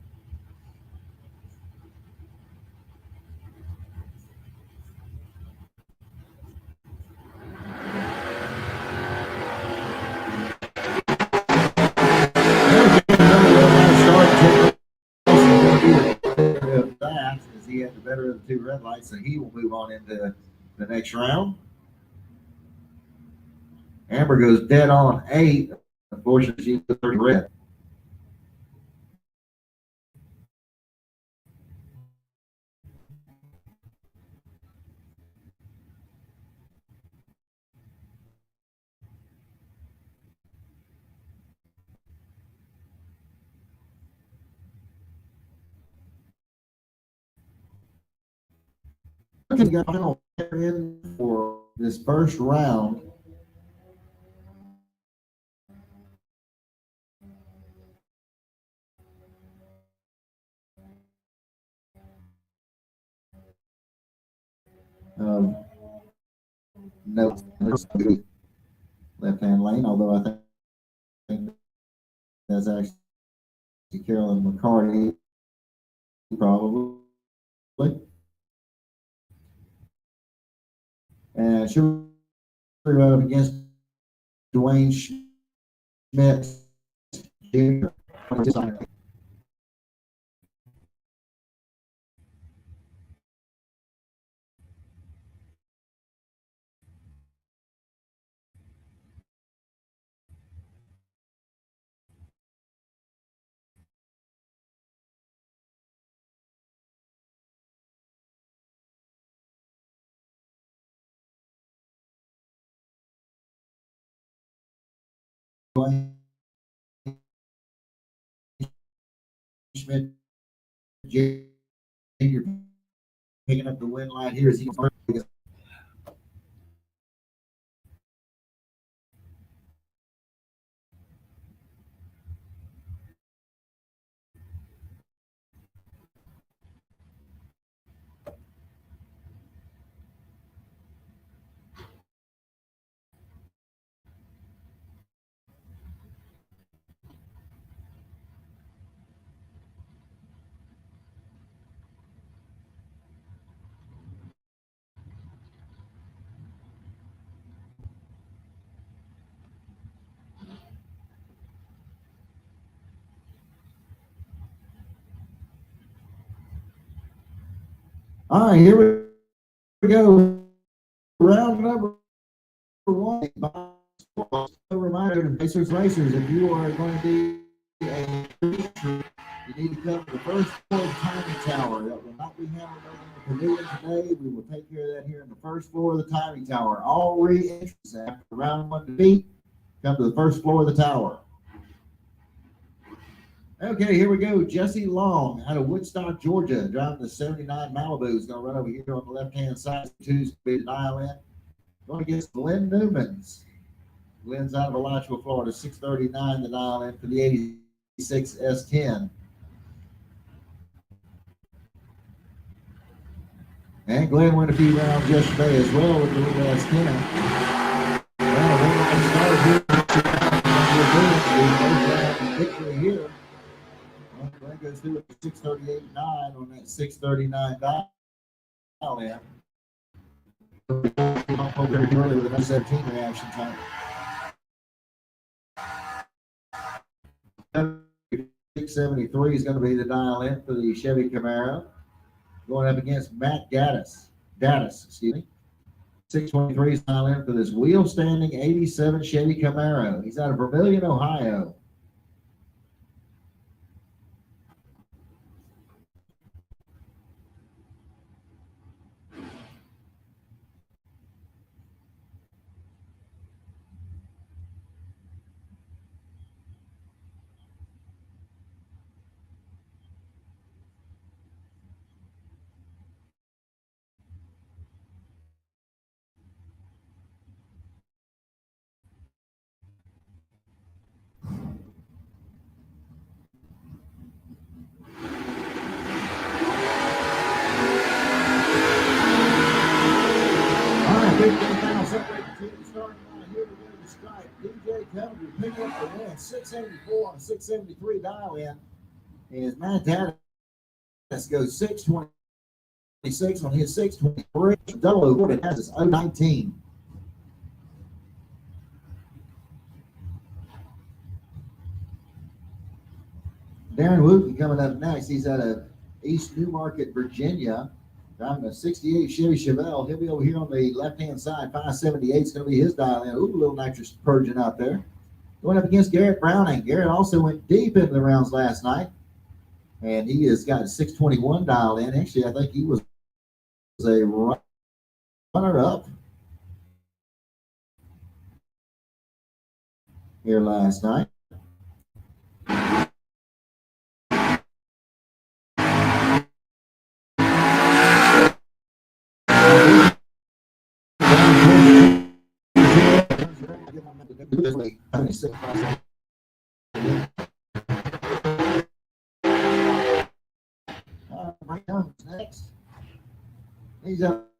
That as he had the better of the two red lights, and he will move on into the next round. Amber goes dead on 8. Unfortunately, she's the 30 red. Okay, got in for this first round. No, left-hand lane, although I think that's actually Carolyn McCarty, probably. And she'll run up against Dwayne Schmidt Jr. Dwayne Schmidt Jr. picking up the win line here as he All right, here we go. Round number one. A reminder to racers, if you are going to be a feature, you need to come to the first floor of the timing tower. That will not be handled over in the pavilion today. We will take care of that here in the first floor of the timing tower. All re-entries after round one defeat come to the first floor of the tower. Okay, here we go. Jesse Long out of Woodstock, Georgia, driving the 79 Malibu. Is going to run over here on the left-hand side. Two's going to dial in. Going against Glenn Newmans. Glenn's out of Alachua, Florida, 639 the dial in for the 86 S10. And Glenn went a few rounds yesterday as well with the little S10. Well, a one-line start here. Victory here. Well, Glenn goes through with 638.9 on that 639 dial in. Very early with a 17 reaction time. 673 is going to be the dial in for the Chevy Camaro. Going up against Matt Gaddis, excuse me. 623 is dial in for this wheel standing 87 Chevy Camaro. He's out of Vermilion, Ohio. DJ Coventry picking up the win, 674 on 673 dial in. Is Matt Gaddis goes 626 on his 623. Double over it has 019. Darren Wooten coming up next. He's out of East Newmarket, Virginia. Driving a 68 Chevy Chevelle. He'll be over here on the left-hand side. 578 is going to be his dial in. Ooh, a little nitrous purging out there. Going up against Garrett Browning. Garrett also went deep into the rounds last night. And he has got a 621 dial in. Actually, I think he was a runner-up here last night. Next, he's up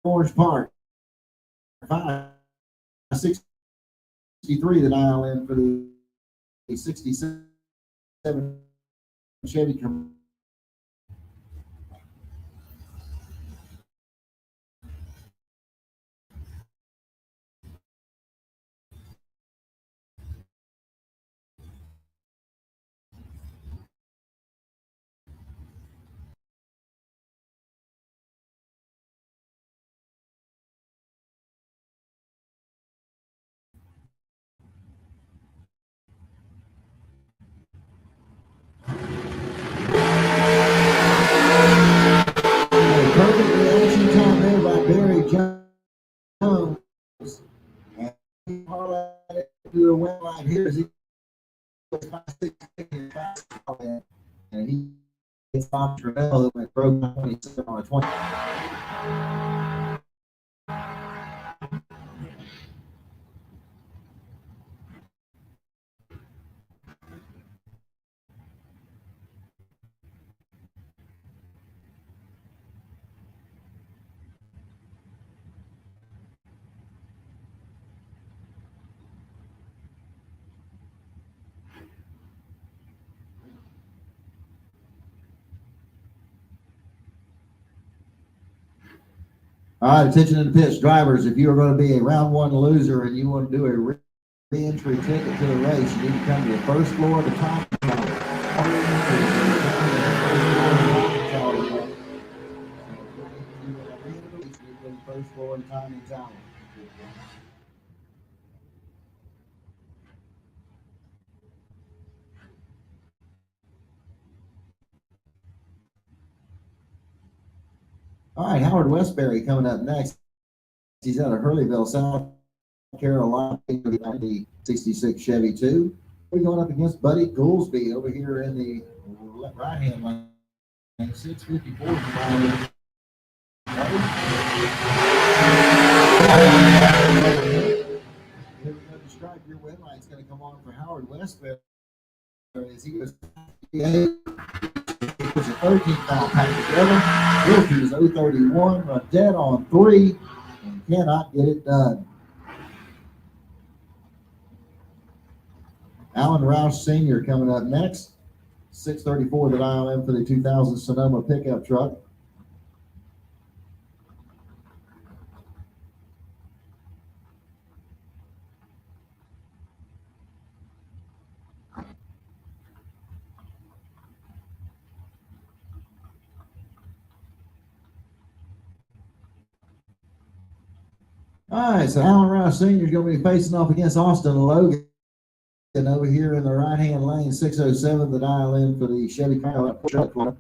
Orange Park. 563 the dial in for the 67 Chevy Camaro. Perfect reaction time there by Barry Jones. And he highlighted to the win line here as he goes 5-6 and he gets Bob Travell that went broke 27 on a 20. All right, attention to the pitch. Drivers, if you are going to be a round one loser and you want to do a re-entry ticket to the race, you need to come to the first floor of the top tower. race floor and Tiny Tower. All right, Howard Westbury coming up next. He's out of Hurleyville, South Carolina, the 66 Chevy 2. We're going up against Buddy Goolsby over here in the right-hand lane. 654. Here we go to stripe. Your win light's going to come on for Howard Westbury as he was 58. He puts a 13-pound pack together. Wilkie is 031, run dead on 3, and cannot get it done. Alan Roush Sr. coming up next. 634 the dial in for the 2000 Sonoma pickup truck. All right, so Alan Roush Sr. is going to be facing off against Austin Logan over here in the right-hand lane. 607 the dial in for the Chevy Camaro truck.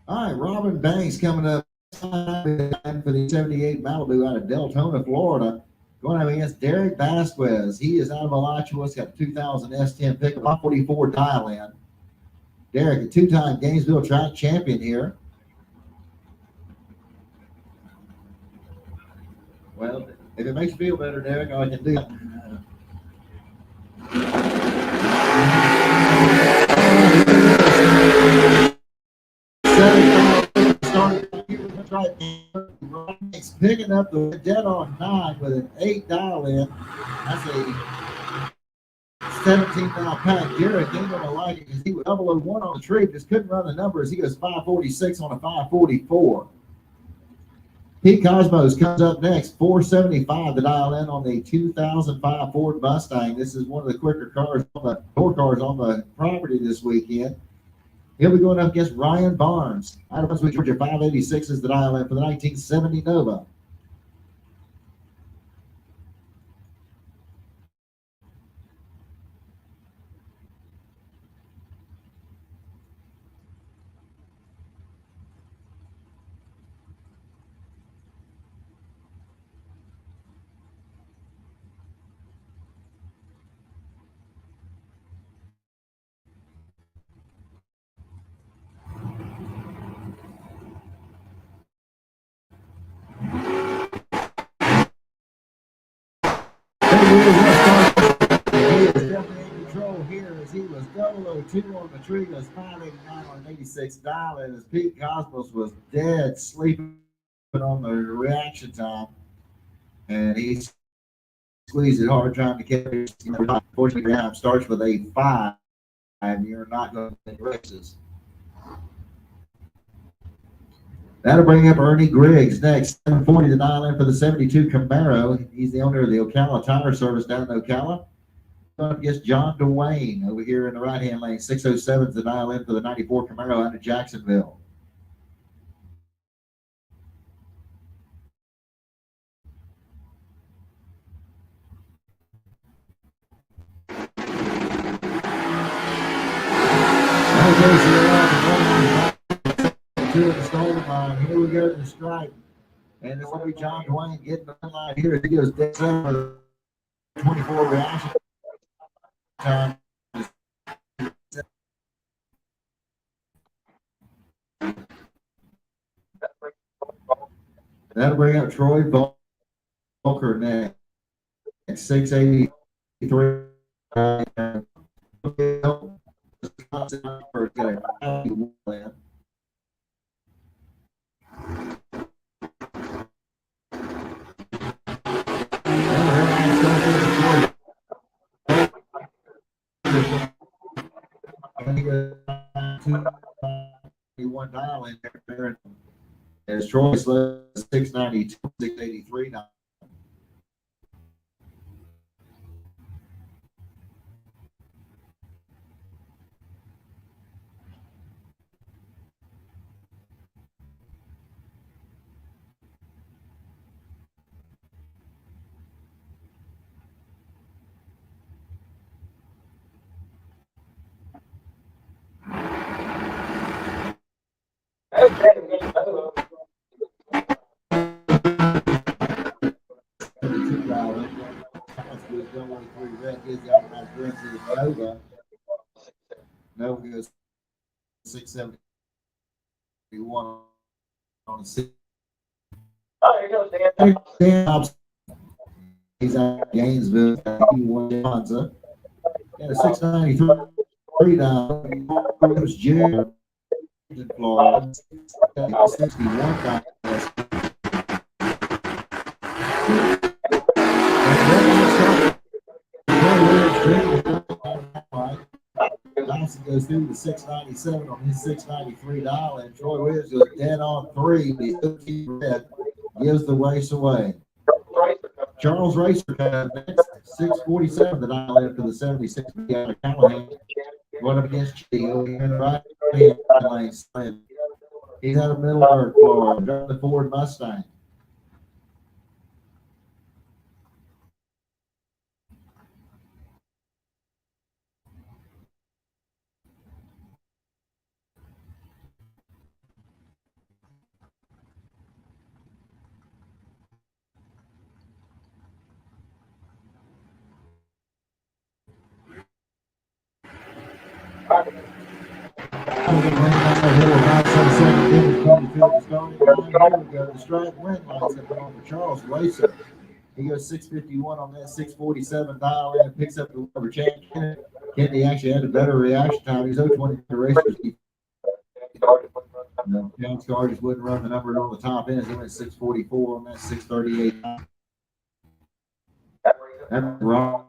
All right, Robin Banks coming up for the 78 Malibu out of Deltona, Florida. Going up against Derek Vasquez. He is out of Alachua. He's got a 2000 S10 pickup, 44 dial in. Derek, a two-time Gainesville track champion here. Well, if it makes you feel better, Derek, I can do it. It's picking up the dead on 9 with an 8 dial in. That's a 17-pound pack. Garrett ain't gonna like it because he was 001 on the tree, just couldn't run the numbers. He goes 546 on a 544. Pete Cosmos comes up next, 475 the dial in on the 2005 Ford Mustang. This is one of the quicker cars on the on the property this weekend. He'll be going up against Ryan Barnes. Out of Brunswick, Georgia, 586 is the dial in for the 1970 Nova. He was 002 on the tree, was 589 on an 86 dial, and as Pete Cosmos was dead sleeping on the reaction time, and he squeezed it hard trying to catch it. Unfortunately, round starts with a 5, and you're not going to win races. That'll bring up Ernie Griggs next. 740 the dial in for the 72 Camaro. He's the owner of the Ocala Tire Service down in Ocala. Up against John DeWayne over here in the right-hand lane. 607 is the dial in for the 94 Camaro out of Jacksonville. To the starting line. Here we go to the stripe. And it's going to be John DeWayne getting the line here. He goes dead center. 24 reaction time. That'll bring up Troy Volker next. 683. One dial in there. As Troy's led 692, 683 now. Nova goes 671 on 6. Oh, here goes Dan. He's out of Gainesville. He won Johnson. And a 693 down. Goes Jared in Florida. 61 down. Johnson goes through the 697 on his 693 dial, and Troy Williams goes dead on 3. He's 15 red, gives the race away. Charles Racer comes next, 647 the dial in for the 76 out of Callahan. Going up against Chitty over here in the right lane. He's out of Middleburg, Florida, driving the Ford Mustang. The strike red lights up on for Charles Racer. He goes 651 on that 647 dial in and picks up the rubber Chad Kennedy actually had a better reaction time. He's 020 the racers. Jones car just wouldn't run the number on the top end. He went 644 on that 638. That's wrong.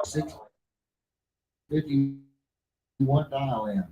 Six 51 dial in.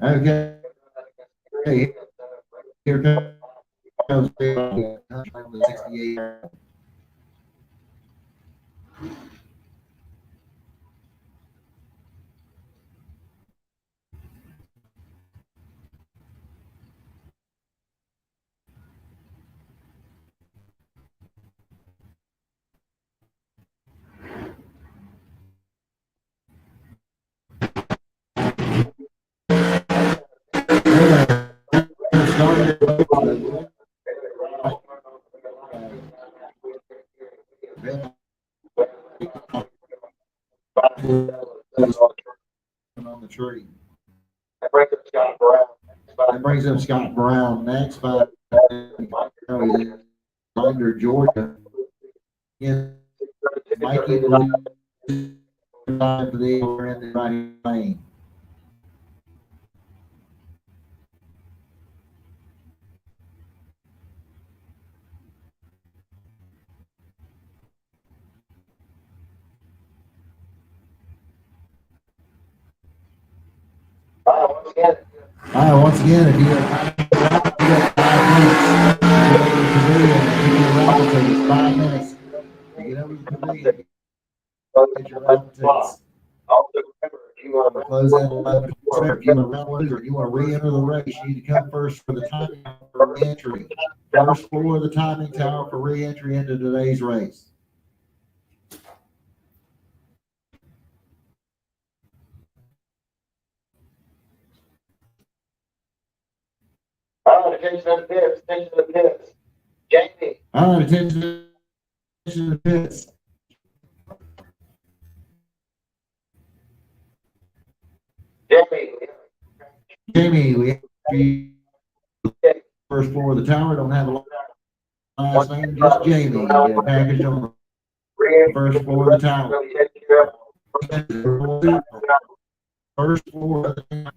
Okay. Hey, here comes the 68. On the tree. That brings up Scott Brown next by under Georgia. In Mikey for the over in the right lane. Once again, if you have 5 minutes, to get over to the pavilion to get over to the pavilion. Get your round tickets. Also, remember, if you want to Close out 11. If you want to round one or you want to re-enter the race, you need to come first for the timing for re-entry. First floor of the timing tower for re-entry into today's race. all right, attention to the pits, attention to the pits. Jamie, All right, attention to the pits. Jamie, we have first floor of the tower. Don't have a last name, just Jamie. Packaged on the first floor of the tower. First floor of the tower.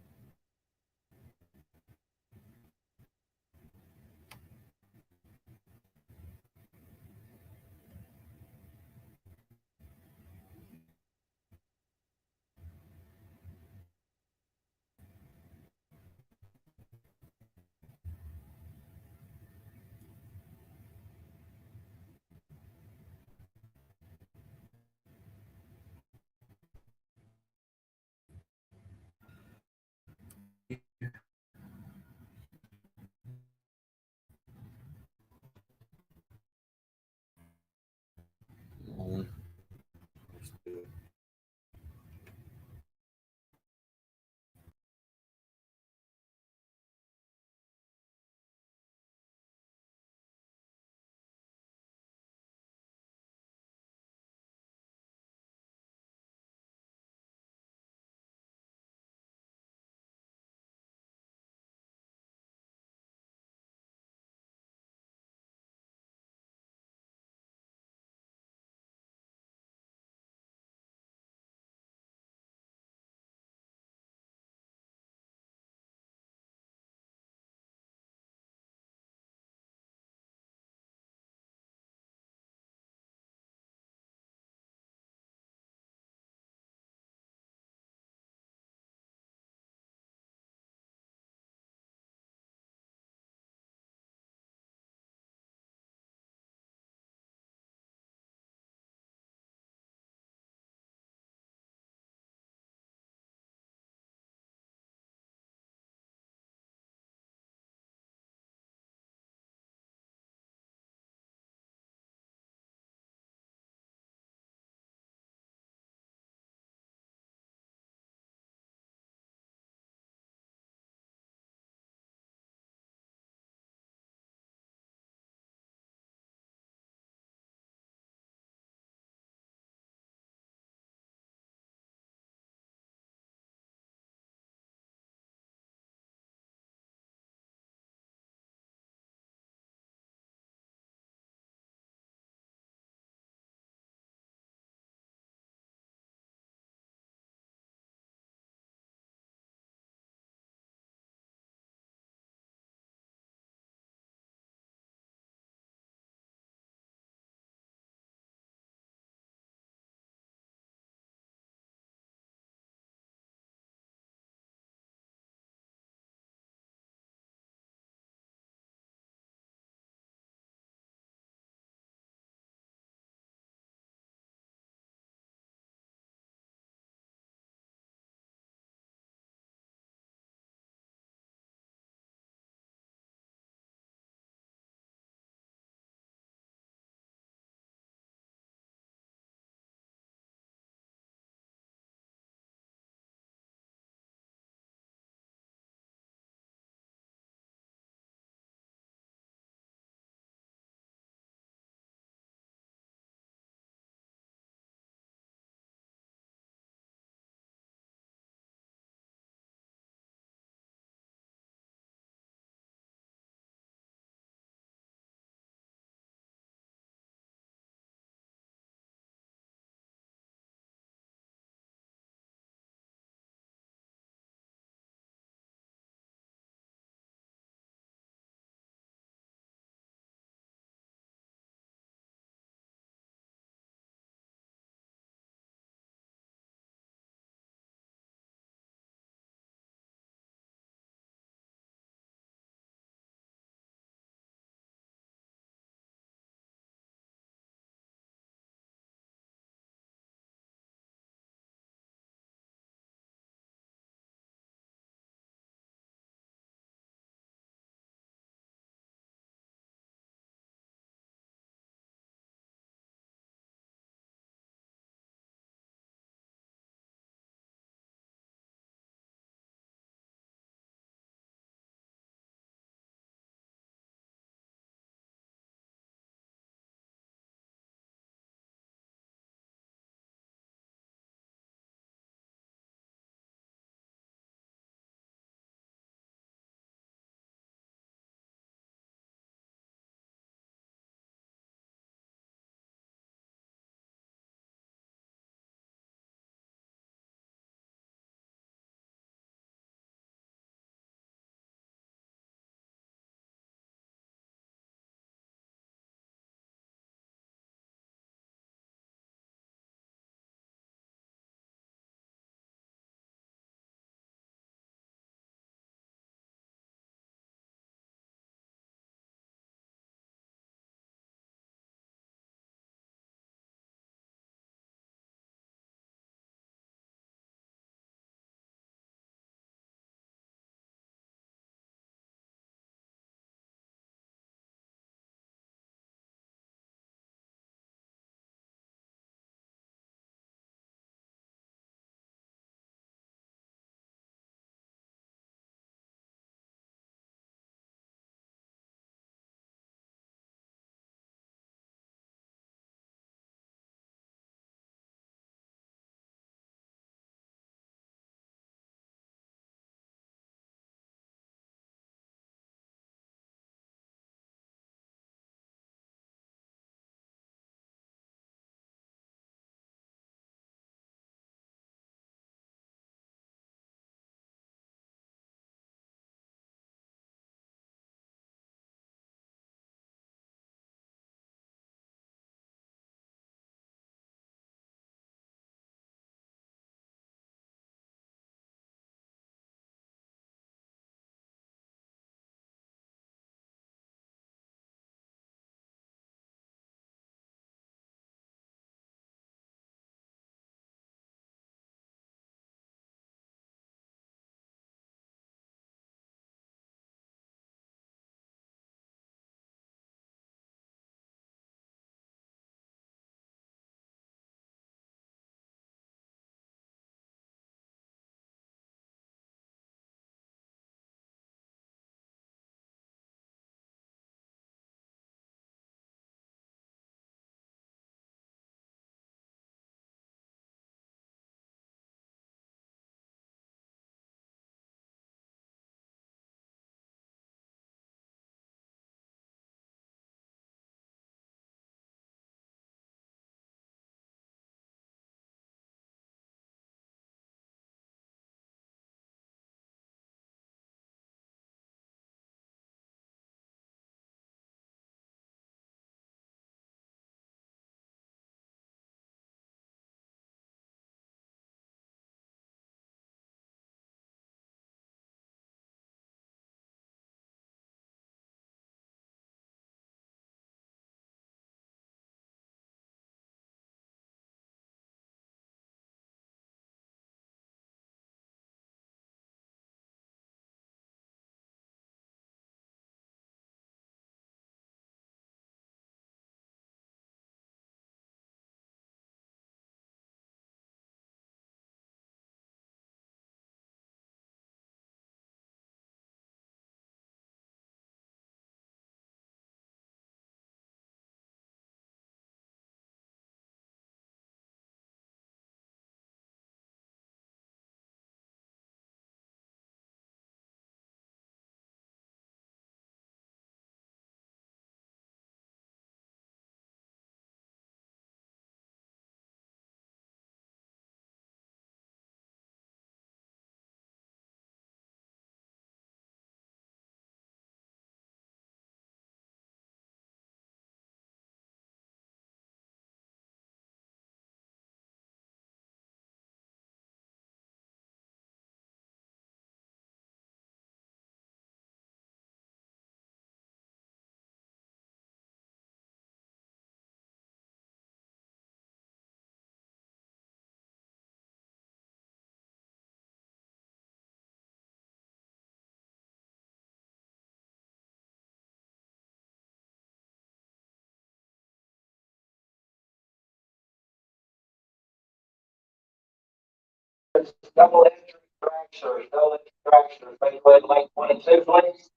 Double entry dragsters, double entry dragsters, make way to lane 22, please.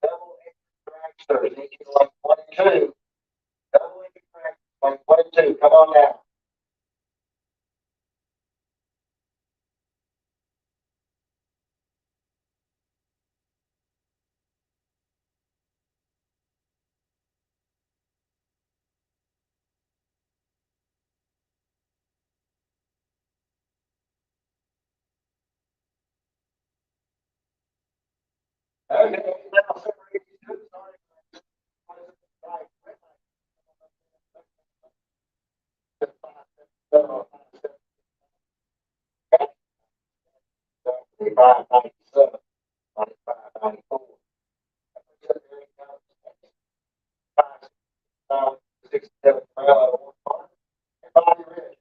Double entry dragsters, each to lane 22. Double entry dragsters, lane 22, come on down. Okay, now, sir, if you do, sorry. Five, 97, 95, 94. Five, 67, everybody ready?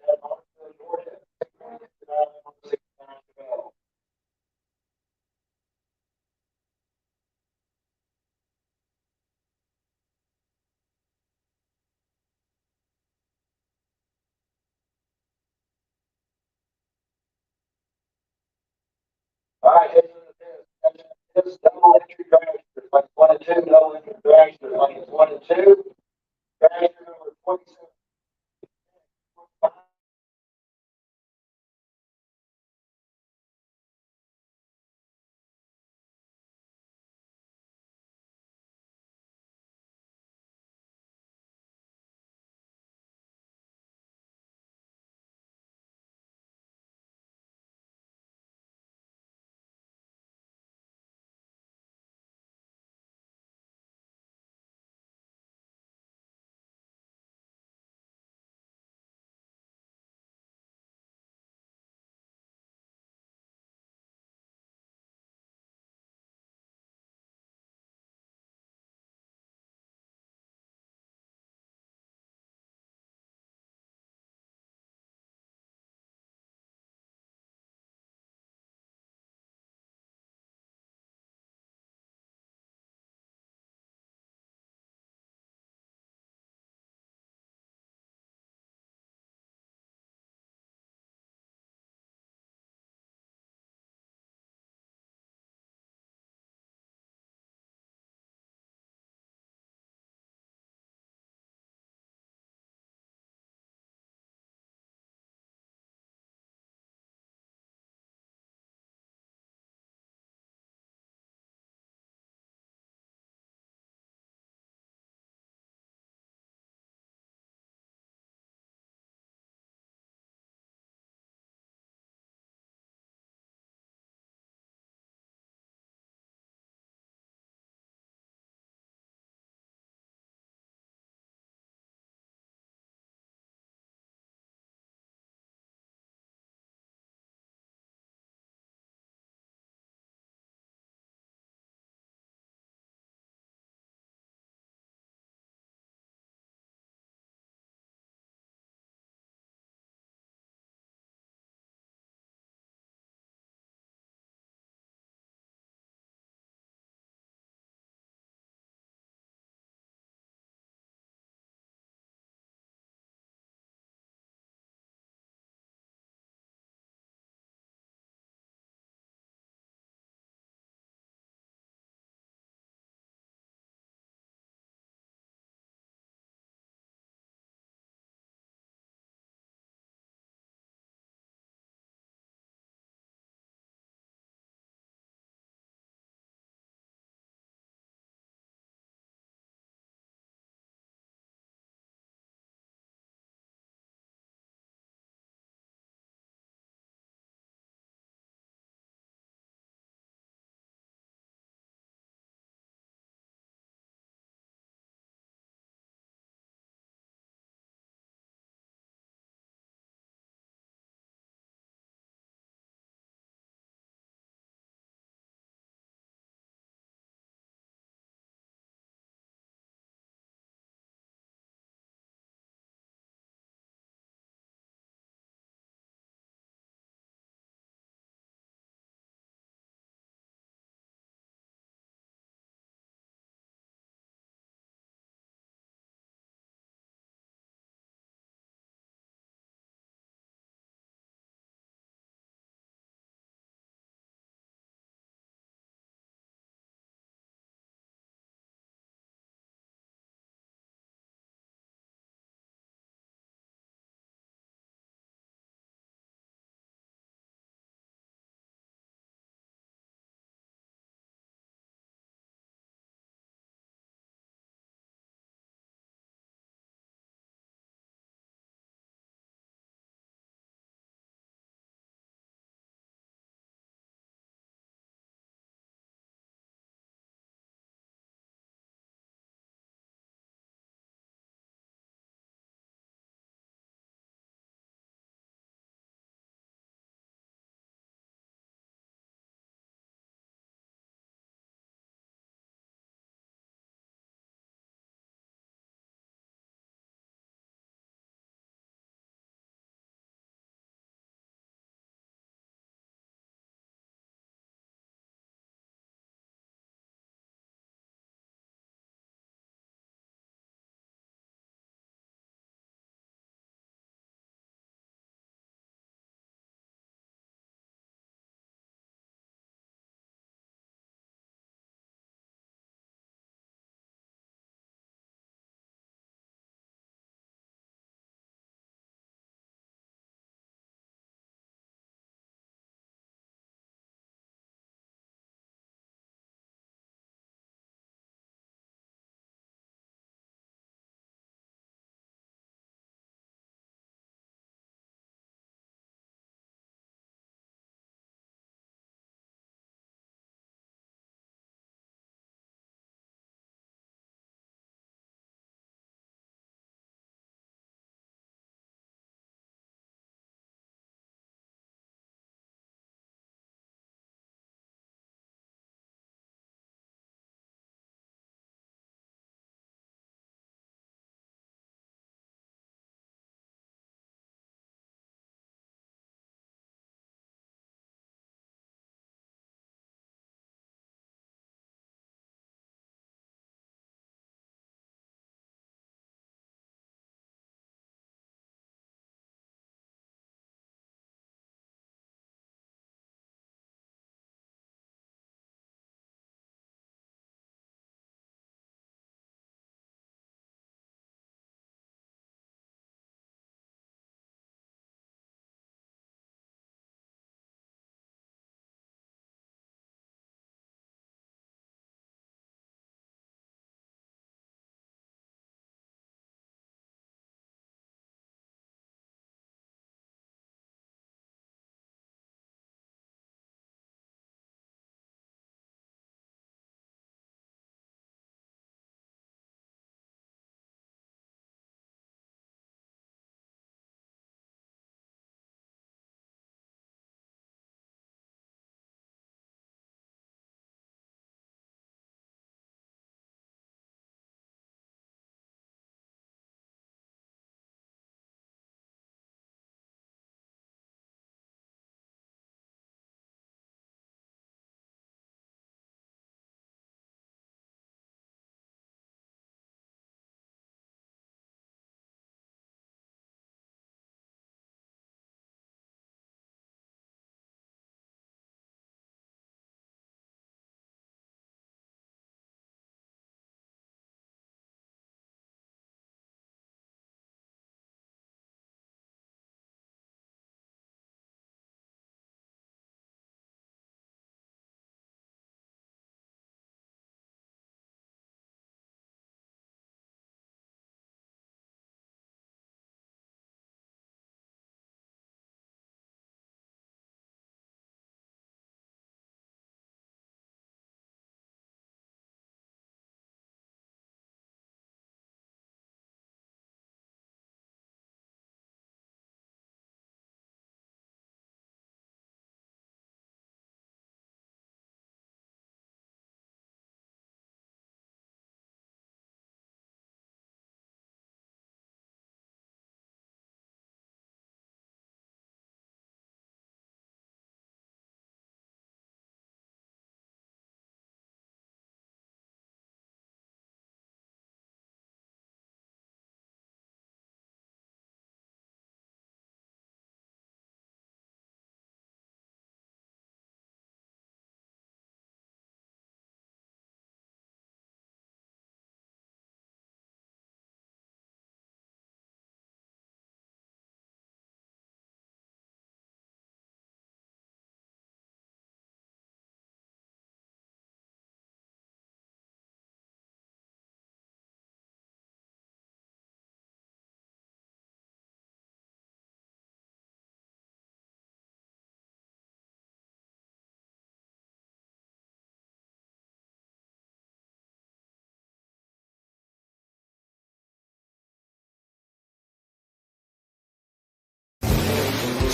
All right, here's this double entry dragster, like 22, double entry dragster, like 22, dragster number 27.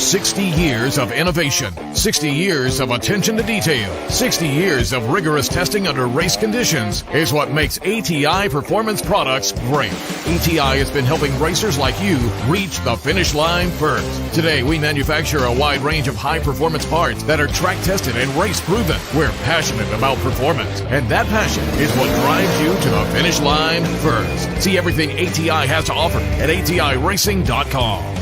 60 years of innovation, 60 years of attention to detail, 60 years of rigorous testing under race conditions is what makes ATI Performance Products great. ATI has been helping racers like you reach the finish line first. Today, we manufacture a wide range of high-performance parts that are track-tested and race-proven. We're passionate about performance, and that passion is what drives you to the finish line first. See everything ATI has to offer at ATIRacing.com.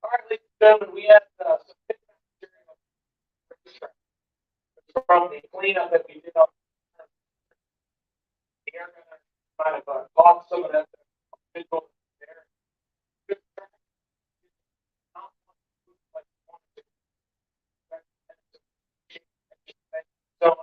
All right, ladies and gentlemen, we have some pickup material from the cleanup that we did on the air. Kind of bought some of that visual there. So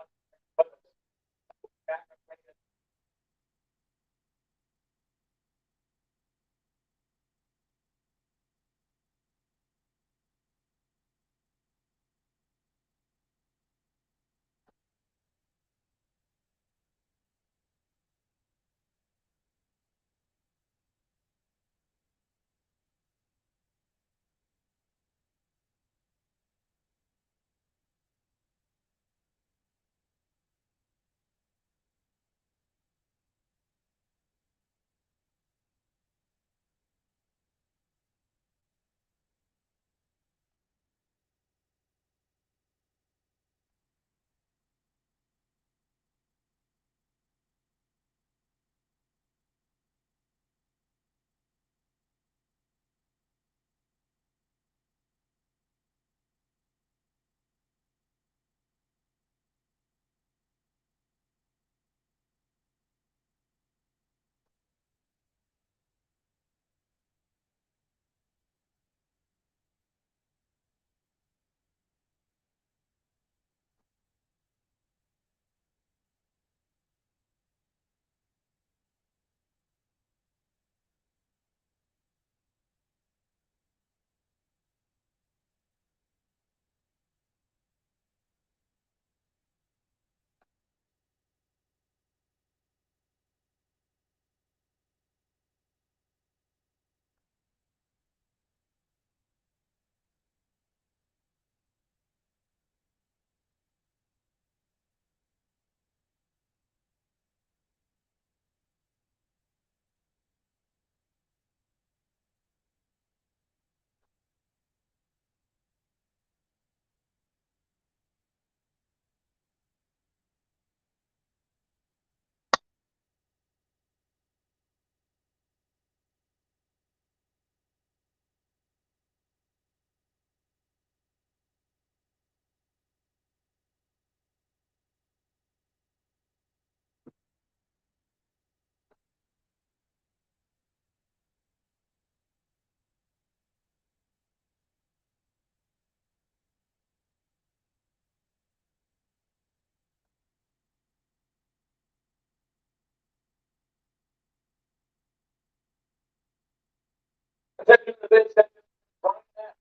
Attention to the bid section. Brian Ness.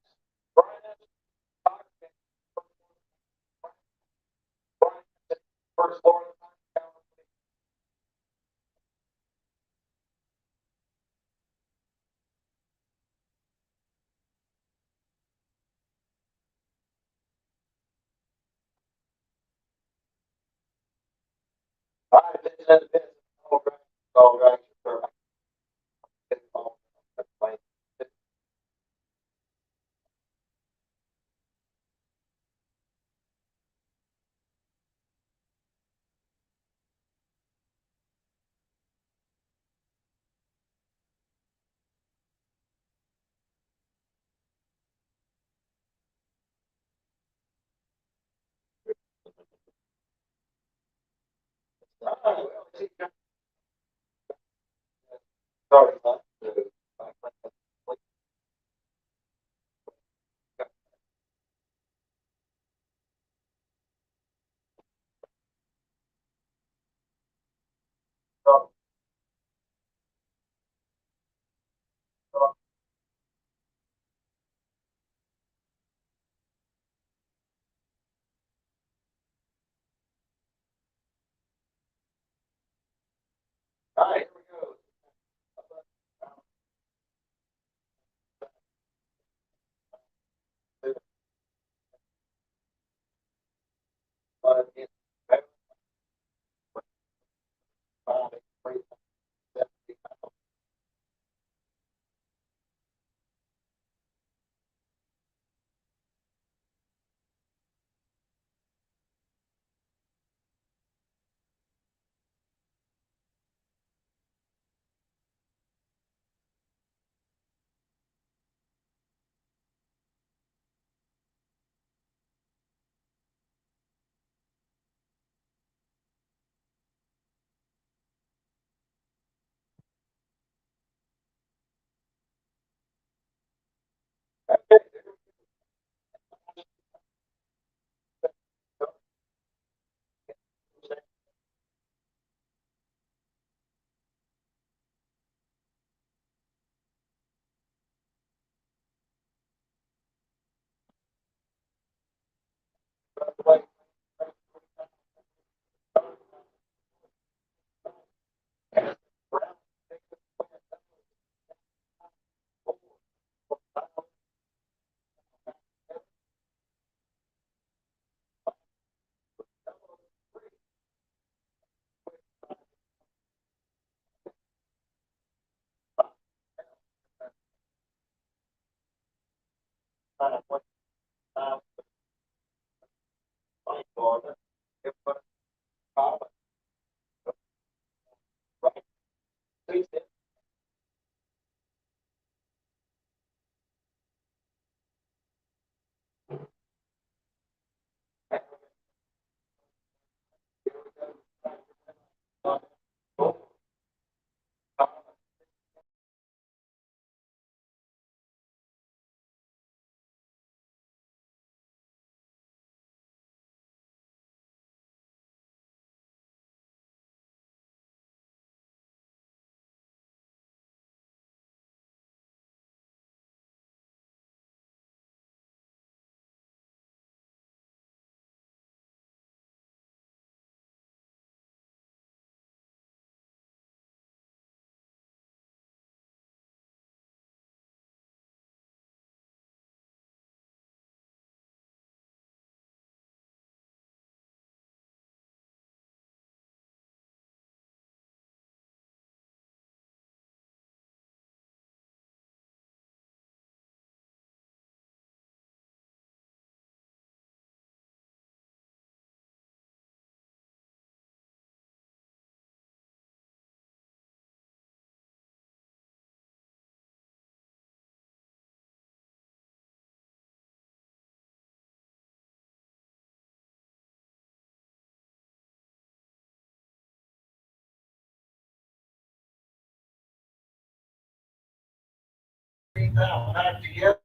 Brian Ness. Brian Ness. First floor. All right, attention to the bid. All right, sir. Sorry, all right, here we go. Back together.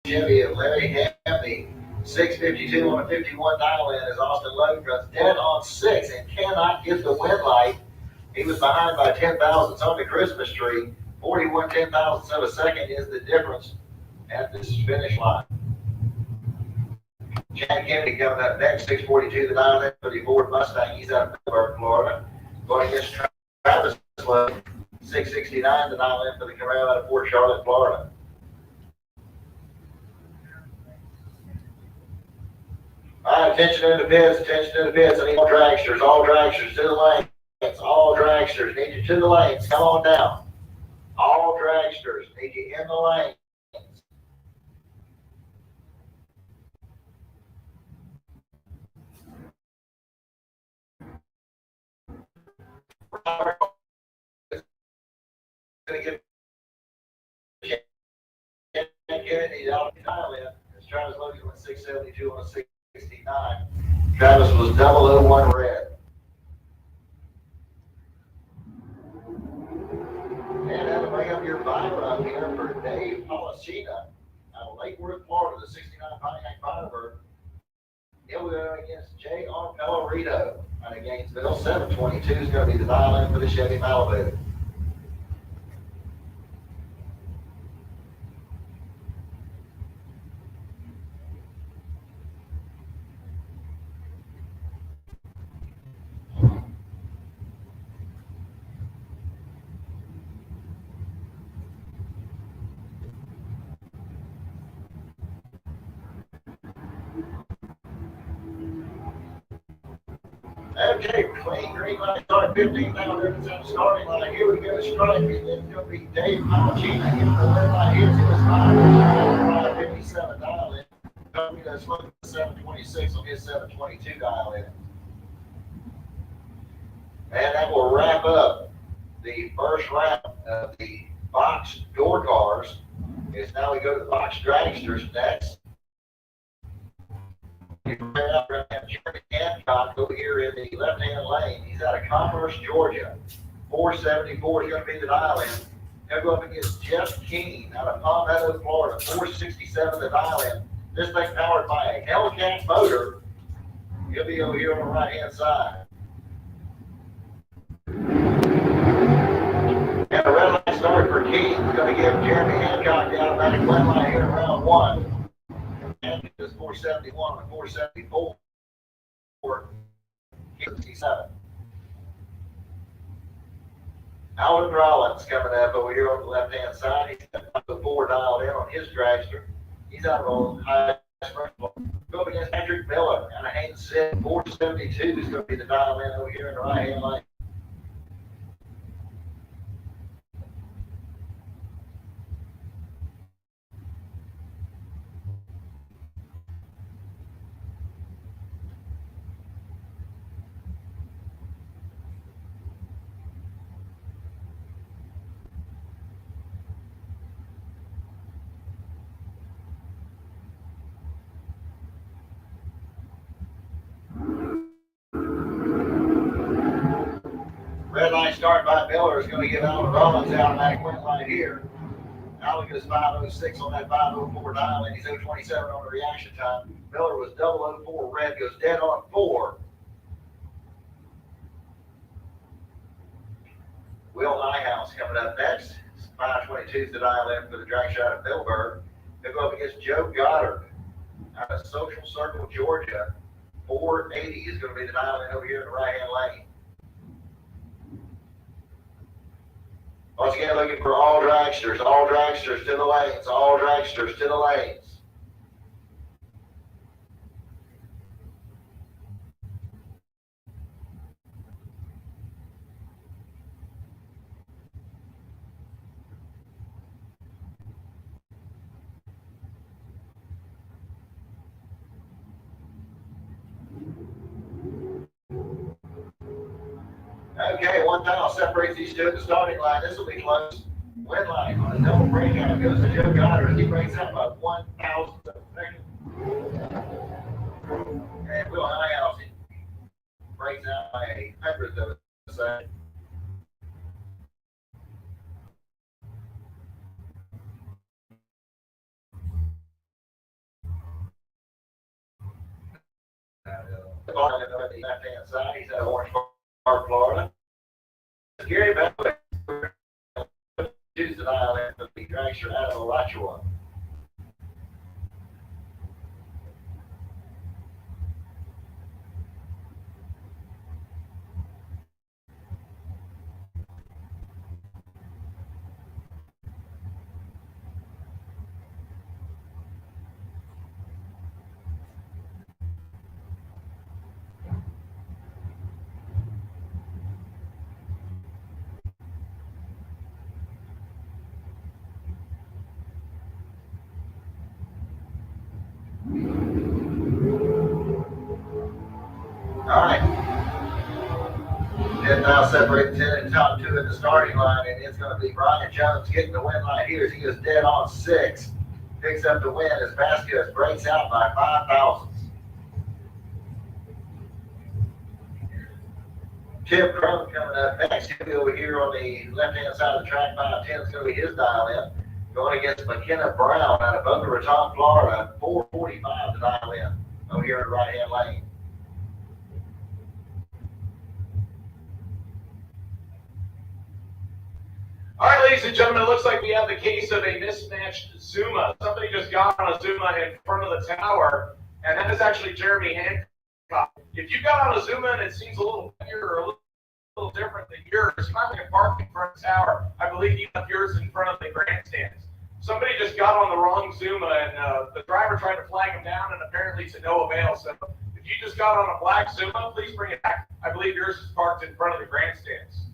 Chevy of Larry Hamney. 652 on a 51 dial in as Austin Lowe runs dead on 6 and cannot get the win light. He was behind by 10 thousandths on the Christmas tree. 41 10 thousandths of a second is the difference at this finish line. Chad Kennedy coming up next, 642 the dial in for the Ford Mustang. He's out of Pittsburgh, Florida. Going against Travis Lowe, 669 the dial in for the Camaro out of Port Charlotte, Florida. All right, attention to the pits, attention to the pits. I need all dragsters to the lanes, all dragsters need you to the lanes. Come on down. All dragsters need you in the lanes. Going to get Kennedy out of the dial in. As Travis Logan went 672 on a 669. Travis was 001 red. And that'll bring up your buyer up here for Dave Polacina out of Lake Worth, Florida, the 69 Pontiac Firebird. He'll be going against J.R. Pellerito out of Gainesville. 722 is going to be the dial in for the Chevy Malibu. Okay, clean green line start 15 now. There's that starting line. Here we go, strike. It's going to be Dave Palacina. Here the red line here. It was 557 dial in. Tommy does look at 726 on his 722 dial in. And that will wrap up the first round of the box door cars. Is now we go to the box dragsters next. Jeremy Hancock over here in the left-hand lane. He's out of Commerce, Georgia. 474 is going to be the dial in. He'll go up against Jeff King out of Palmetto, Florida. 467 the dial in. This thing powered by a Hellcat motor. He'll be over here on the right-hand side. And a red line start for King. He's going to give Jeremy Hancock the automatic red line here in round 1. And it's 471 and 474. 57. Alan Rollins coming up over here on the left-hand side. He's got the 4 dialed in on his dragster. He's out of high Springfield. Go up against Patrick Miller and a Haynes Zip. 472 is going to be the dial in over here in the right-hand lane. Red line start by Miller is going to give Alan Rollins the automatic win line here. Alan goes 506 on that 504 dial in. He's 027 on the reaction time. Miller was 004 red, goes dead on 4. Will Nyhouse coming up next. 522 is the dial in for the Dragster out of Millburg. He'll go up against Joe Goddard out of Social Circle, Georgia. 480 is going to be the dial in over here in the right-hand lane. Once again, looking for all dragsters to the lanes, all dragsters to the lanes. Okay, 1 tile separates these two at the starting line. This will be close. Win line on a double breakout goes to Joe Goddard. He breaks out by 1,000th of a second. And Will Nyhouse breaks out by 100th of a second. On the left-hand side, he's at Orange Park, Florida. Gary Bethwick, Tuesday night, the Dragster out of Alachua. All right. And now separating 10 and top 2 in the starting line, and it's going to be Brian Jones getting the win line here as he is dead on 6. Picks up the win as Vasquez breaks out by 5 thousandths. Tim Crumb coming up next. He'll be over here on the left-hand side of the track. 5'10" is going to be his dial in. Going against McKenna Brown out of Boca Raton, Florida. 4:45 to dial in over here in the right-hand lane. All right, ladies and gentlemen, it looks like we have the case of a mismatched Zuma. Somebody just got on a Zuma in front of the tower, and that is actually Jeremy Hancock. If you got on a Zuma and it seems a little bigger or a little different than yours, you might want to park in front of the tower. I believe you left yours in front of the grandstands. Somebody just got on the wrong Zuma, and the driver tried to flag him down, and apparently to no avail. So if you just got on a black Zuma, please bring it back. I believe yours is parked in front of the grandstands.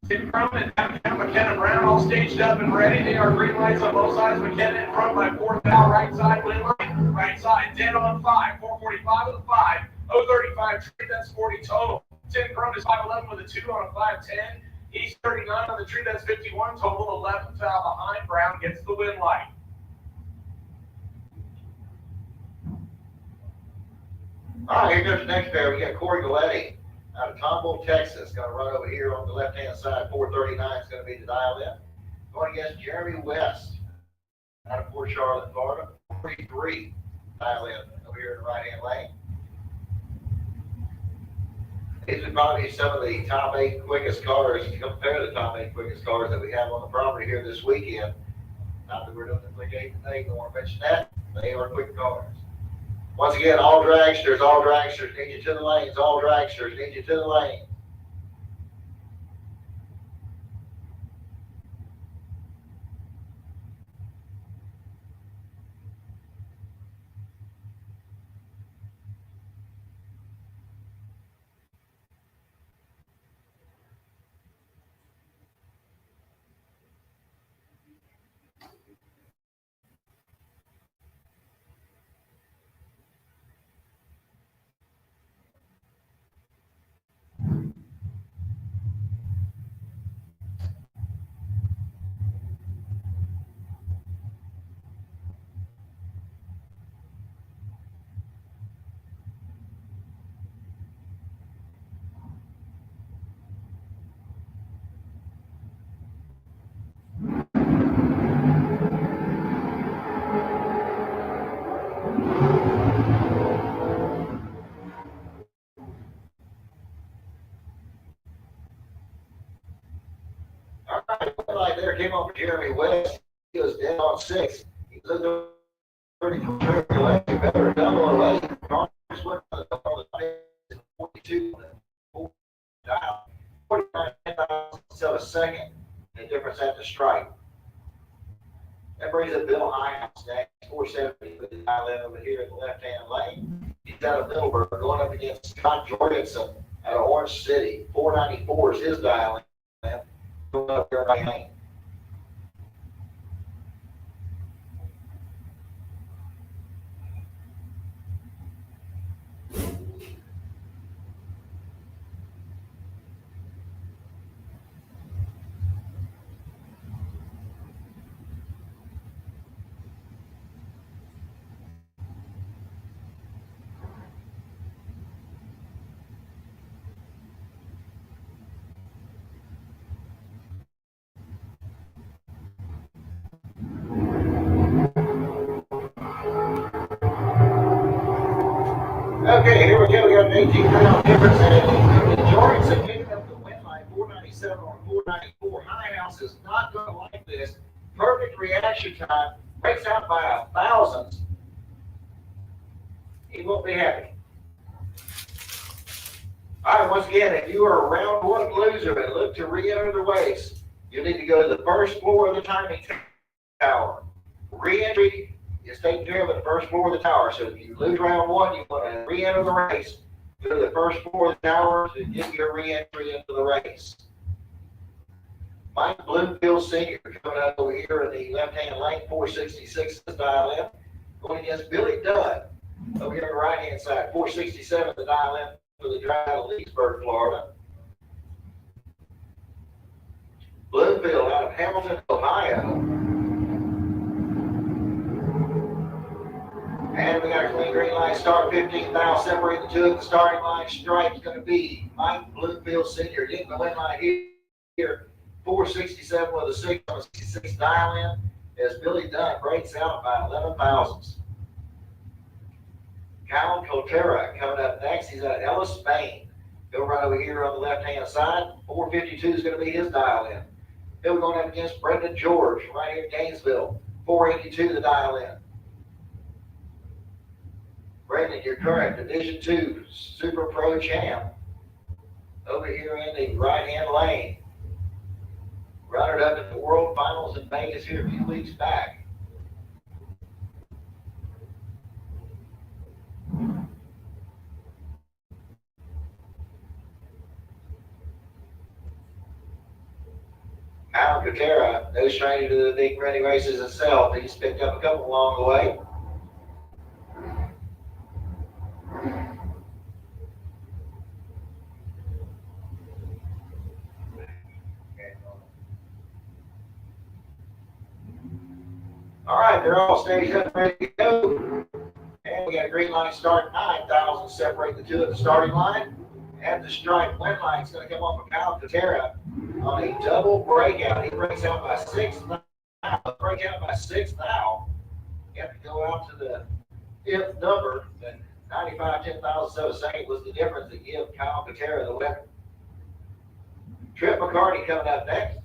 Tim Crumb and McKenna Brown all staged up and ready. They are green lights on both sides. McKenna in front by 4th now, right side, win line. Right side, dead on 5. 4:45 with a 5. 0:35 tree, that's 40 total. Tim Crumb is 5'11 with a 2 on a 5'10. He's 39 on the tree, that's 51 total. 11 foul behind. Brown gets the win light. All right, here goes the next pair. We got Corey Galletti out of Tomball, Texas. Going to run over here on the left-hand side. 4:39 is going to be the dial in. Going against Jeremy West out of Port Charlotte, Florida. 43 dial in over here in the right-hand lane. These would probably be some of the top 8 quickest cars, compare to the top 8 quickest cars that we have on the property here this weekend. Not that we're doing the quick 8 today, don't want to mention that. They are quick cars. Once again, all dragsters need you to the lanes. All dragsters need you to the lanes. All right, there came over Jeremy West. He was dead on 6. He was in the 30 better double away. Just went on the 42. 49 instead of second. The difference at the stripe. That brings up Bill Highhouse next. 470 with the dial in over here in the left-hand lane. He's out of Middleburg going up against Scott Jorgensen out of Orange City. 494 is his dial in. Going up here right lane. Okay, here we go. We got an 18-round difference. And Jorgensen picking up the win line, 497 on 494. High House is not going to like this. Perfect reaction time. Breaks out by 1,000. He won't be happy. All right, once again, if you are a round one loser and look to re-enter the race, you need to go to the first floor of the timing tower. Re-entry is taken care of at the first floor of the tower. So if you lose round one, you want to re-enter the race, go to the first floor of the tower to get your re-entry into the race. Mike Bloomfield Sr. coming up over here in the left-hand lane, 466 to dial in. Going against Billy Dunn over here on the right-hand side, 467 to dial in for the drive to Leesburg, Florida. Bloomfield out of Hamilton, Ohio. And we got a clean green line start, 15 now, separate the two of the starting line. Stripe's going to be Mike Bloomfield Sr. getting the win line here. 467 with a 6 on a 66 dial in as Billy Dunn breaks out by 11 thousandths. Kyle Colterra coming up next. He's out of Ellis, Spain. Go right over here on the left-hand side. 452 is going to be his dial in. Then we're going up against Brendan George right here in Gainesville. 482 the dial in. Brendan, your current Division II Super Pro champ over here in the right-hand lane. Runner up at the World Finals in Vegas here a few weeks back. Alan Gutera, no stranger to the big running races himself. He's picked up a couple along the way. All right, they're all staged up, ready to go. And we got a green line start, 9,000 separate the two at the starting line. And the stripe win line is going to come off of Kyle Gutera on a double breakout. He breaks out by 6 now. Breakout by 6 now. You have to go out to the 5th number. And 95 10,007 was the difference that give Kyle Gutera the win. Trip McCarty coming up next.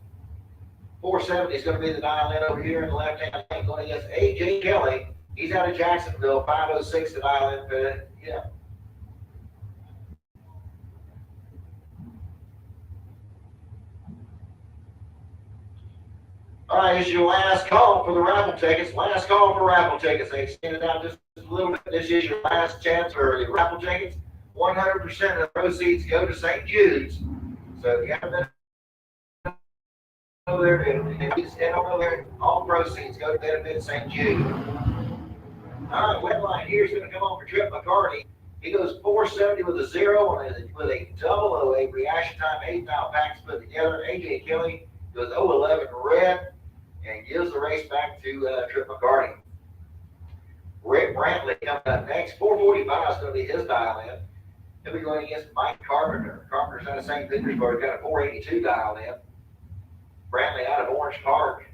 470 is going to be the dial in over here in the left-hand lane going against A.J. Kelly. He's out of Jacksonville, 506 to dial in for him. All right, this is your last call for the raffle tickets. Last call for raffle tickets. They extended out just a little bit. This is your last chance for the raffle tickets. 100% of the proceeds go to St. Jude's. So if you haven't been over there, and stand over there, all proceeds go to benefit St. Jude. All right, win line here is going to come on for Trip McCarty. He goes 470 with a 0 with a double 08 reaction time, 8 now packs put together. A.J. Kelly goes 011 red and gives the race back to Trip McCarty. Rick Brantley coming up next. 445 is going to be his dial in. He'll be going against Mike Carpenter. Carpenter's out of St. Petersburg, got a 482 dial in. Brantley out of Orange Park.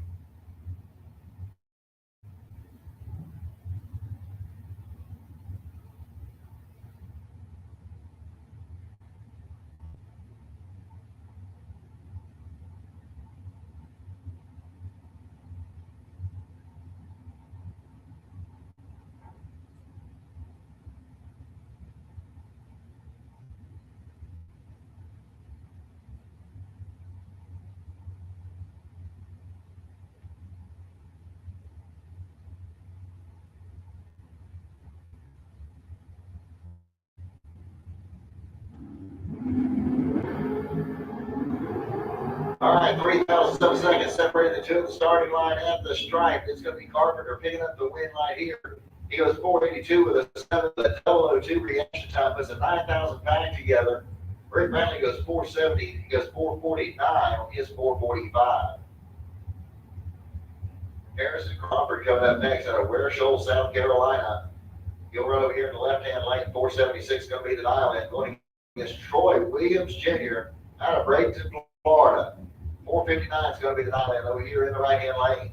All right, 3,007 seconds separating the two of the starting line at the stripe. It's going to be Carpenter picking up the win right here. He goes 482 with a 7, the 002 reaction time, puts a 9,000 pack together. Rick Brantley goes 470. He goes 449 on his 445. Harrison Crawford coming up next out of Ware Shoals, South Carolina. He'll run over here in the left-hand lane. 476 is going to be the dial-in. Going against Troy Williams Jr. out of Bradenton, Florida. 459 is going to be the dial-in over here in the right-hand lane.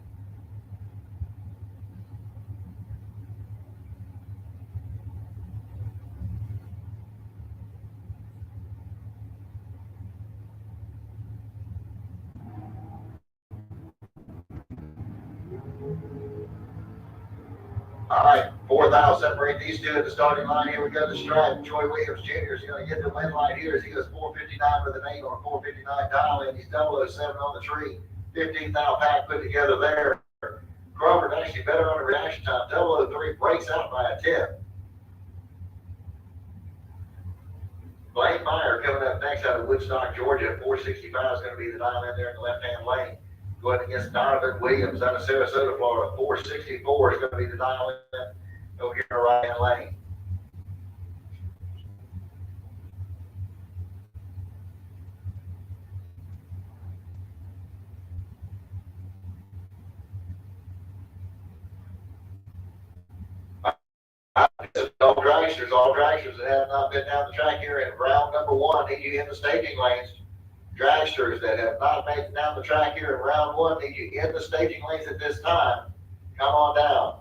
All right, 4,000 separate these two at the starting line. Here we go. The stripe. Troy Williams Jr. is going to get the win line here as he goes 459 with an 8 on a 459 dial in. He's 007 on the tree. 15th out pack put together there. Crawford actually better on the reaction time. 003 breaks out by a 10. Blaine Meyer coming up next out of Woodstock, Georgia. 465 is going to be the dial in there in the left-hand lane. Going against Donovan Williams out of Sarasota, Florida. 464 is going to be the dial in over here in the right-hand lane. All dragsters that have not been down the track here in round number 1 need you in the staging lanes. Dragsters that have not made it down the track here in round 1 need you in the staging lanes at this time. Come on down.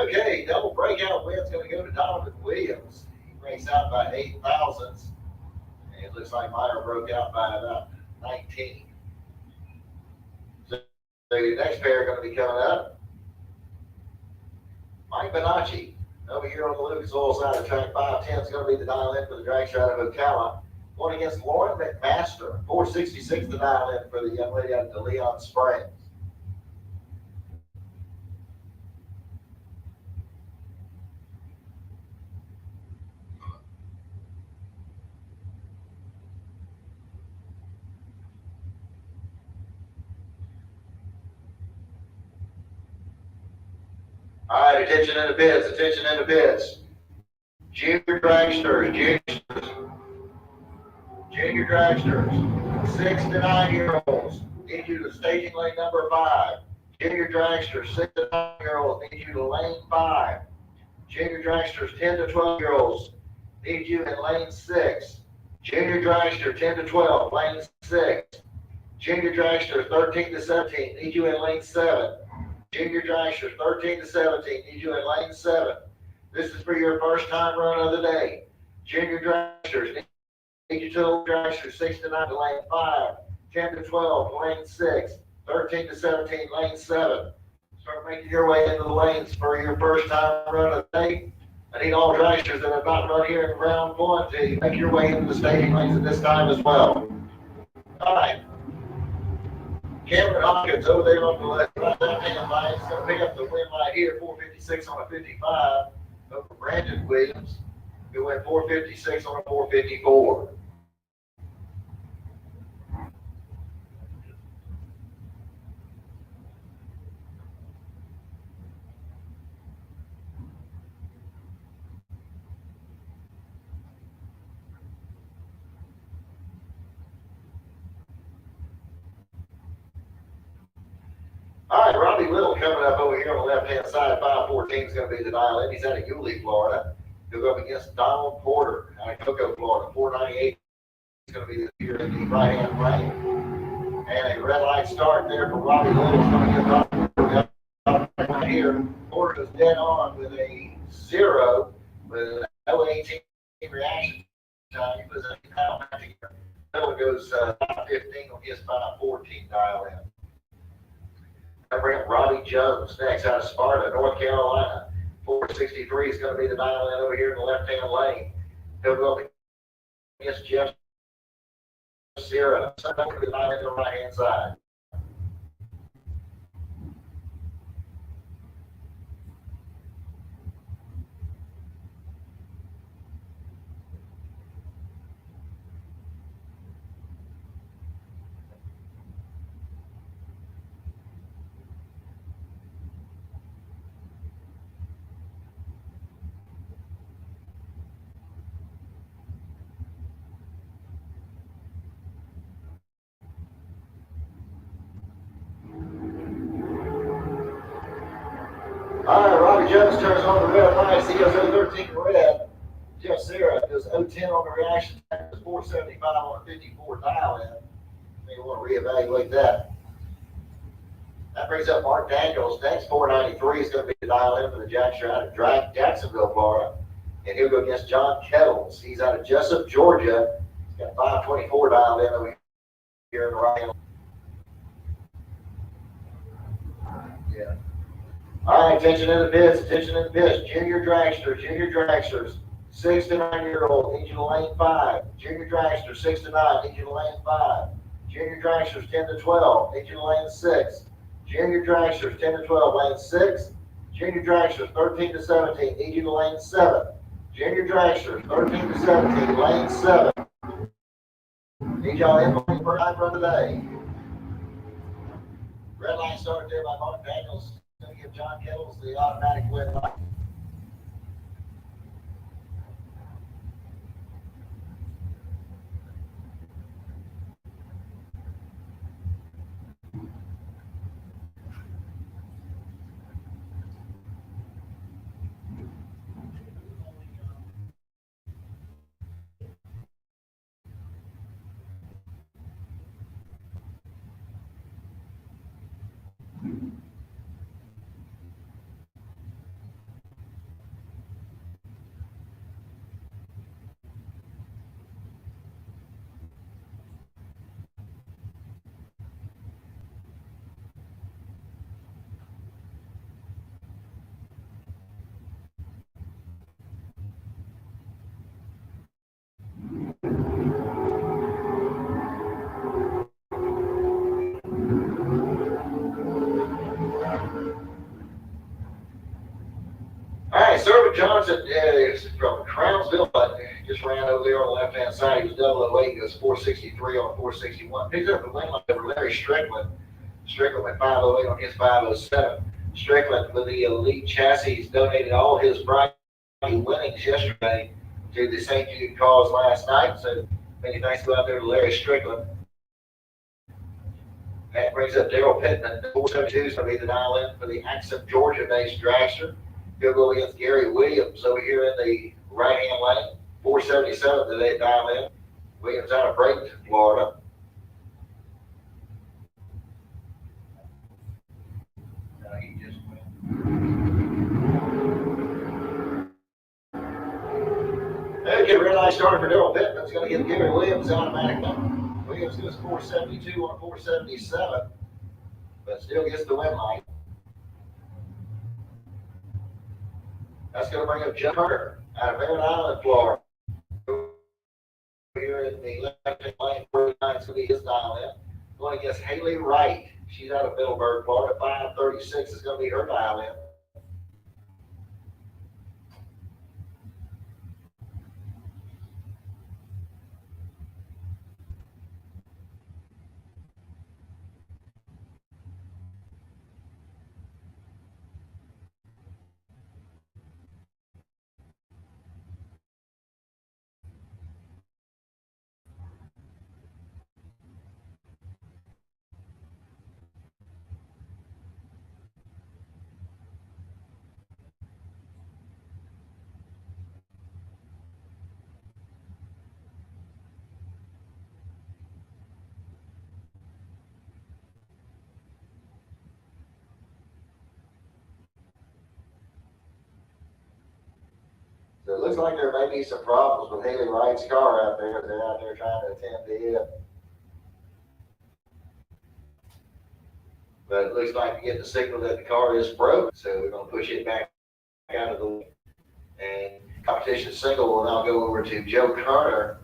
Okay, double breakout win's going to go to Donovan Williams. He breaks out by 8 thousandths. And it looks like Meyer broke out by about 19. So the next pair are going to be coming up. Mike Bonacci over here on the Lucas Oil side of track 510 is going to be the dial in for the dragster out of Ocala. Going against Lauren McMaster. 466 the dial in for the young lady out of DeLeon Springs. All right, attention in the pits, attention in the pits. Junior dragsters, junior dragsters, 6 to 9 year olds, need you to staging lane number 5. Junior dragsters, 6 to 9 year olds, need you to lane 5. Junior dragsters, 10 to 12 year olds, need you in lane 6. Junior dragster, 10 to 12, lane 6. Junior dragster, 13 to 17, need you in lane 7. Junior dragsters, 13 to 17, need you in lane 7. This is for your first time run of the day. Junior dragsters, need you to dragsters, 6 to 9 to lane 5, 10 to 12, lane 6, 13 to 17, lane 7. Start making your way into the lanes for your first time run of the day. I need all dragsters that have not run here in round 1 to make your way into the staging lanes at this time as well. All right. Cameron Hawkins over there on the left-hand line is going to pick up the win right here, 456 on a 55. Over Brandon Williams, who went 456 on a 454. All right, Robbie Little coming up over here on the left-hand side. 514 is going to be the dial in. He's out of Yulee, Florida. He'll go up against Donald Porter out of Cocoa, Florida. 498 is going to be here in the right-hand lane. And a red light start there for Robbie Little. Is going to get Robbie right here. Porter is dead on with a 0 with an 018 reaction time. He puts a dial together. Little goes 515 on his 514 dial in. I bring up Robbie Jones next out of Sparta, North Carolina. 463 is going to be the dial in over here in the left-hand lane. He'll go up against Jeff Sierra. Sometimes the dial in to the right-hand side. All right, Robbie Jones turns on the red lights. He goes 013 red. Jeff Serra goes 010 on the reaction. Goes 475 on a 54 dial in. Maybe want to reevaluate that. That brings up Mark Daniels. Next 493 is going to be the dial in for the Dragster out of Jacksonville, Florida. And he'll go against John Kettles. He's out of Jessup, Georgia. He's got 524 dialed in over here in the right. Yeah. All right, attention in the pits, Junior dragsters, 6 to 9 year old, need you to lane 5. Junior dragsters, 6 to 9, need you to lane 5. Junior dragsters, 10 to 12, need you to lane 6. Junior dragsters, 10 to 12, lane 6. Junior dragsters, 13 to 17, need you to lane 7. Junior dragsters, 13 to 17, lane 7. Need y'all in for time run today. Red line started there by Mark Daniels. Going to give John Kettles the automatic win line. All right, Servant Johnson is from Crownsville, but just ran over there on the left-hand side. He was 008, goes 463 on 461. Picked up the win line over Larry Strickland. Strickland went 508 on his 507. Strickland with the elite chassis. He's donated all his Friday winnings yesterday to the St. Jude cause last night. So many thanks go out there to Larry Strickland. That brings up Daryl Pittman. 472 is going to be the dial in for the Axum, Georgia-based dragster. He'll go against Gary Williams over here in the right-hand lane. 477 today dial in. Williams out of Bradenton, Florida. He just went. Okay, red light started for Daryl Pittman. It's going to give Gary Williams automatic number. Williams goes 472 on 477, but still gets the win line. That's going to bring up Jeff Hunter out of Merritt Island, Florida. Here in the left-hand lane, 49 is going to be his dial in. Going against Haley Wright. She's out of Middleburg, Florida. 536 is going to be her dial in. So it looks like there may be some problems with Haley Wright's car out there. They're out there trying to attend to it. But it looks like we get the signal that the car is broke. So we're going to push it back out of the way. And competition single will now go over to Joe Carter.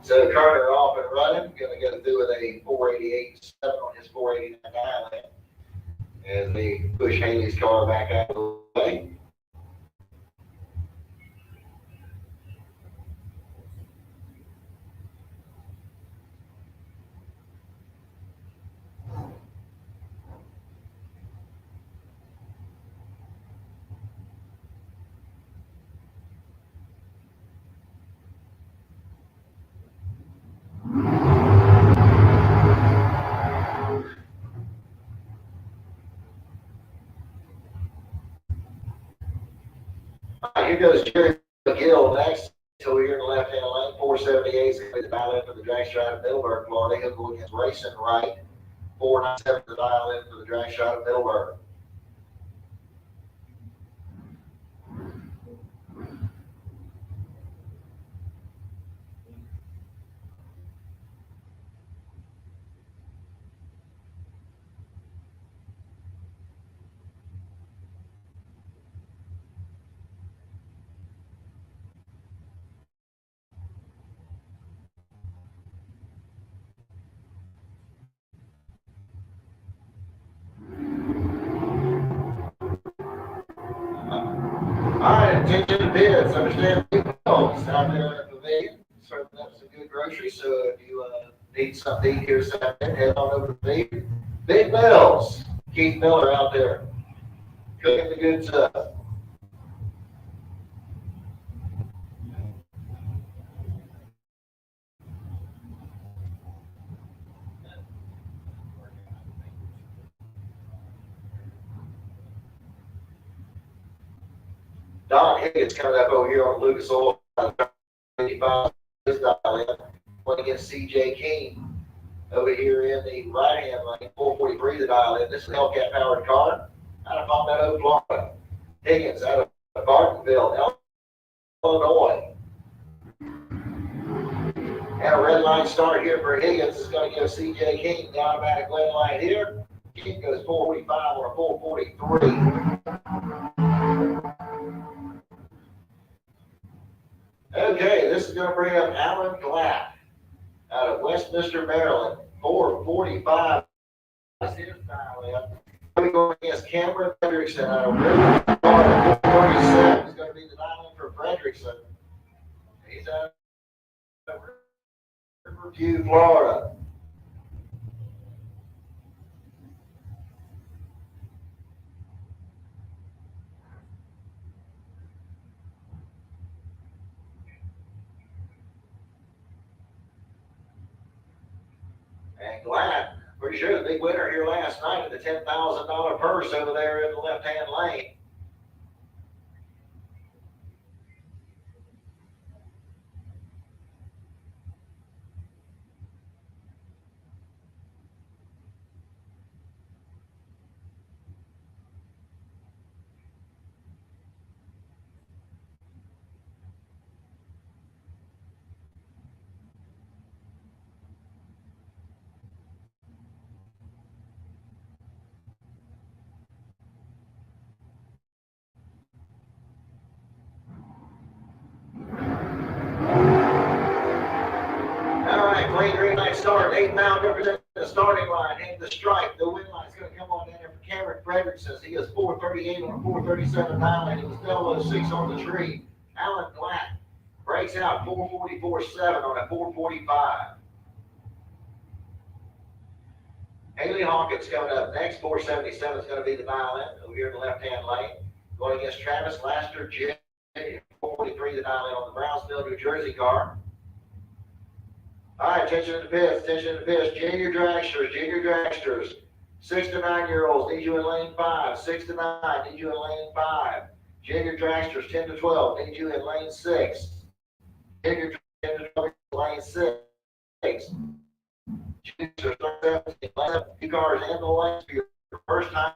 So Carter off and running, going to go through with a 488.7 on his 489 dial as they push Haley's car back out of the way. All right, here goes Jerry McGill next. So we're here in the left-hand lane, 478 is going to be the dial in for the Dragster out of Middleburg, Florida. He'll go against Racing Right. 497 the dial in for the Dragster out of Middleburg. All right, attention to bids. Understand people out there at the pavilion, serving up some good groceries. So if you need something to eat here Saturday, head on over to the pavilion. Big Bells, Keith Miller out there cooking the good stuff. Don Higgins coming up over here on Lucas Oil. 55 his dial in. Going against CJ King over here in the right hand lane. 443 the dial in. This is an Hellcat powered car out of Palmetto, Florida. Higgins out of Bartonville, Illinois. And a red line start here for Higgins is going to give CJ King the automatic red line here. King goes 445 or 443. Okay, this is going to bring up Alan Glatt out of Westminster, Maryland. 445. That's his dial in. We're going against Cameron Frederickson out of River, Florida. 447 is going to be the dial in for Frederickson. He's out of Riverview, Florida. And Glad, pretty sure the big winner here last night at the $10,000 purse over there in the left-hand lane. Clean green light start, 8 pound representing the starting line, and the stripe. The win line is going to come on in there for Cameron Frederickson. He is 438 on a 437 dial, and it was Dello 6 on the tree. Alan Glatt breaks out 444.7 on a 445. Haley Hawkins coming up next. 477 is going to be the dial in over here in the left hand lane. Going against Travis Laster, 443 the dial in on the Brownsville, New Jersey car. All right, attention to the pits, attention to the pits. Junior dragsters, 6 to 9 year olds need you in lane 5. 6 to 9 need you in lane 5. Junior dragsters, 10 to 12 need you in lane 6. Junior 10 to 12 lane 6. Juniors are 17, line up 2 cars in the lane for your first time.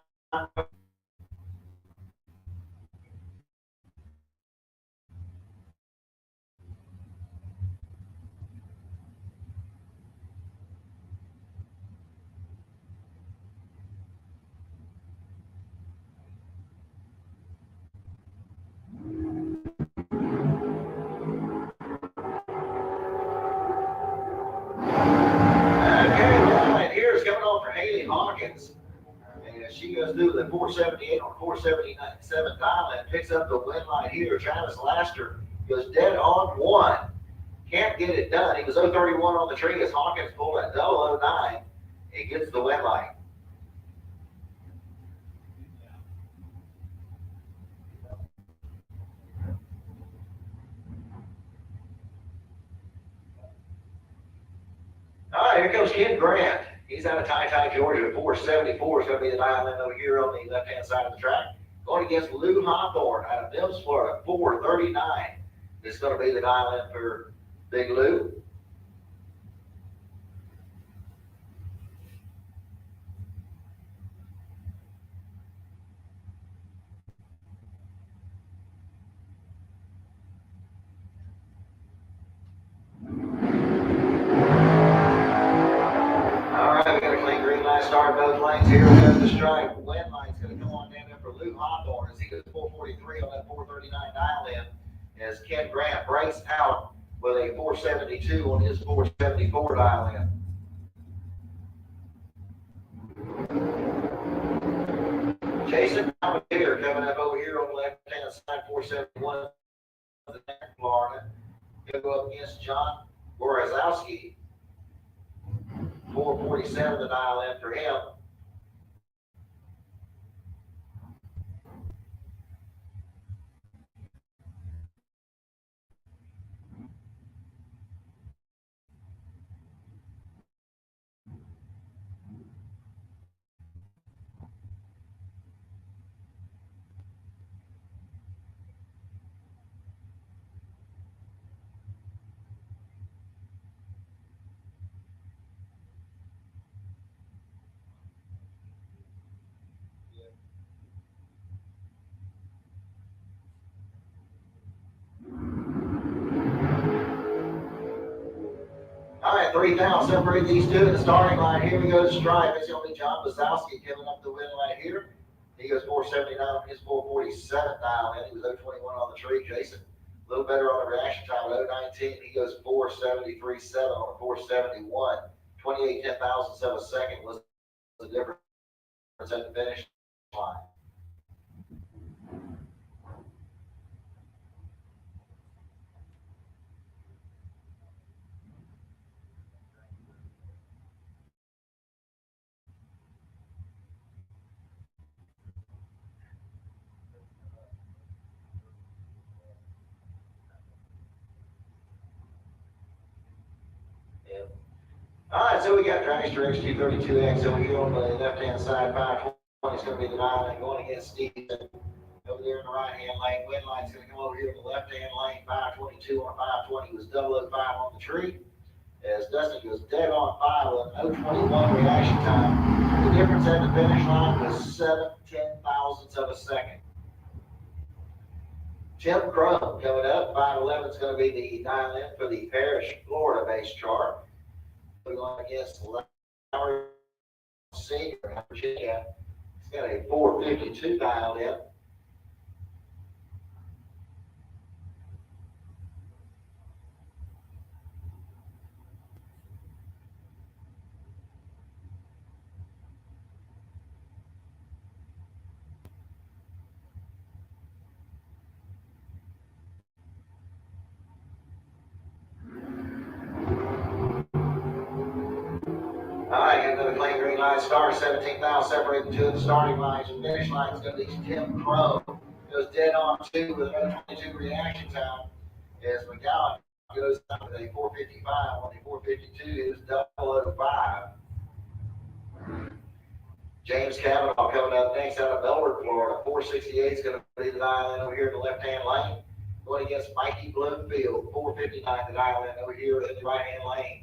Hawkins, and she goes through the 478 on 477 dial and picks up the win line here. Travis Laster goes dead on 1. Can't get it done. He was 031 on the tree as Hawkins pulled at 009 and gets the win line. All right, here comes Ken Grant. He's out of Ty, Georgia. 474 is going to be the dial in over here on the left-hand side of the track. Going against Lou Hawthorne out of Mills, Florida. 439 is going to be the dial in for Big Lou. All right, we got a clean green light start both lanes. Here we go to the stripe. Wind light's going to come on down there for Lou Hawthorne as he goes 443 on that 439 dial in. As Ken Grant breaks out with a 472 on his 474 dial in. Jason here coming up over here on the left-hand side, 471 of Florida. He'll go up against John Borazowski. 447 to dial in for him. All right, 3 down, separate these two in the starting line. Here we go to stripe. It's going to be John Bazowski coming up the win line here. He goes 479 on his 447 dial in. He was 021 on the tree. Jason, a little better on the reaction time at 019. He goes 473.7 on a 471. 28 10,000ths of a second was the difference at the finish line. All right, so we got Dragster X232X over here on the left-hand side. 520 is going to be the dial and going against Stevenson over there in the right-hand lane. Wind light's going to come over here in the left-hand lane. 522 on a 520 was 005 on the tree. As Dustin goes dead on 5 with 021 reaction time. The difference at the finish line was 7 10,000ths of a second. Tim Crum coming up. 511 is going to be the dial in for the Parrish, Florida-based chart. We're going against Lowry Senior in Virginia. He's got a 452 dialed in. All right, get another clean green light start. 17,000 separating two of the starting lines. The finish line is going to be Tim Crow. Goes dead on 2 with a 22 reaction time. As McGowan goes down with a 455 on the 452 is 005. James Cavanaugh coming up next out of Melbourne, Florida. 468 is going to be the dial in over here in the left-hand lane. Going against Mikey Bloomfield. 459 the dial in over here in the right-hand lane.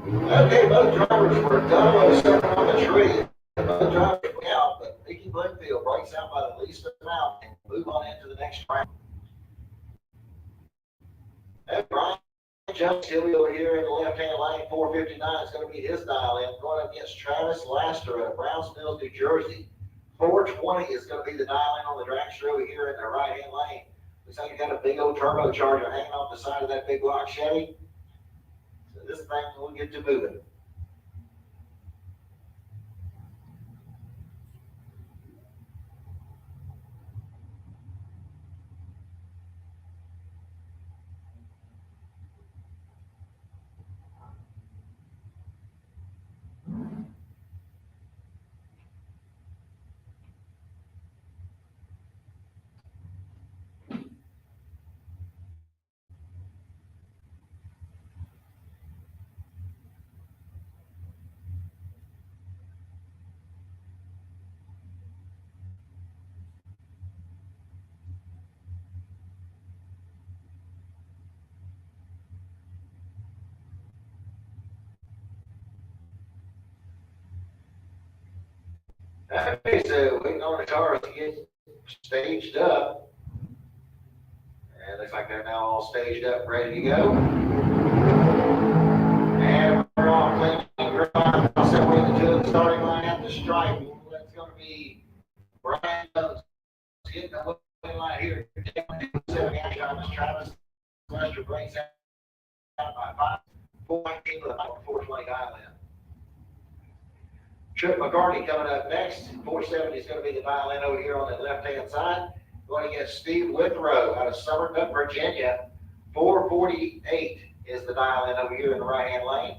Okay, both drivers were 007 on the tree. Both drivers went out, but Mickey Bloomfield breaks out by the least amount and move on into the next round. And Brian Jones, he'll be over here in the left-hand lane. 459 is going to be his dial in. Going up against Travis Laster out of Browns Mills, New Jersey. 420 is going to be the dial in on the dragster over here in the right-hand lane. Looks like you got a big old turbocharger hanging off the side of that big block Chevy. So this thing will get to moving. Okay, so waiting on the cars to get staged up. And looks like they're now all staged up, ready to go. And we're all clean and dry. I'll separate the two of the starting line at the stripe. That's going to be Brian Jones getting the win line here. 7 Travis. Travis Lester breaks out by 5. 419 with a 420 dial in. Trip McCartney coming up next. 470 is going to be the dial in over here on the left-hand side. Going against Steve Withrow out of Summercup, Virginia. 448 is the dial in over here in the right-hand lane.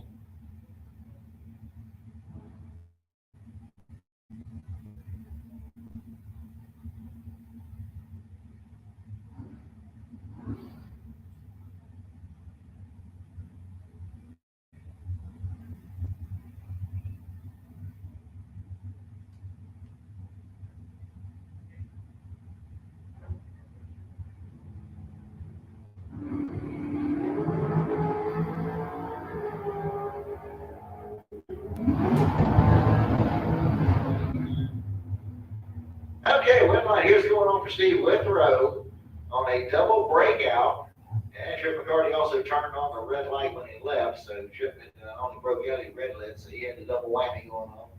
Okay, win line here's going on for Steve Withrow on a double breakout. And Trip McCartney also turned on the red light when he left, so Trip only broke out his red lit, so he had the double whammy going on.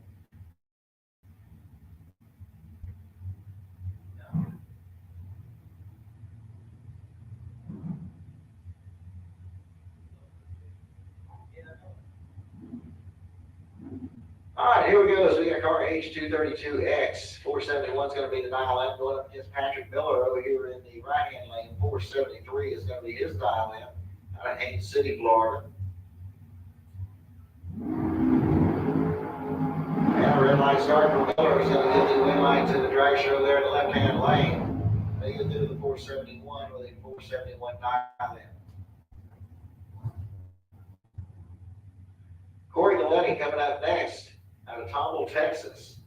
All right, here we go. So we got car H232X. 471 is going to be the dial in. Going up against Patrick Miller over here in the right-hand lane. 473 is going to be his dial in out of Haines City, Florida. And a red light start for Miller. He's going to get the win line to the Dragster there in the left-hand lane. They go through the 471 with a 471 dial in. Corey Galletti coming up next out of Tomball, Texas.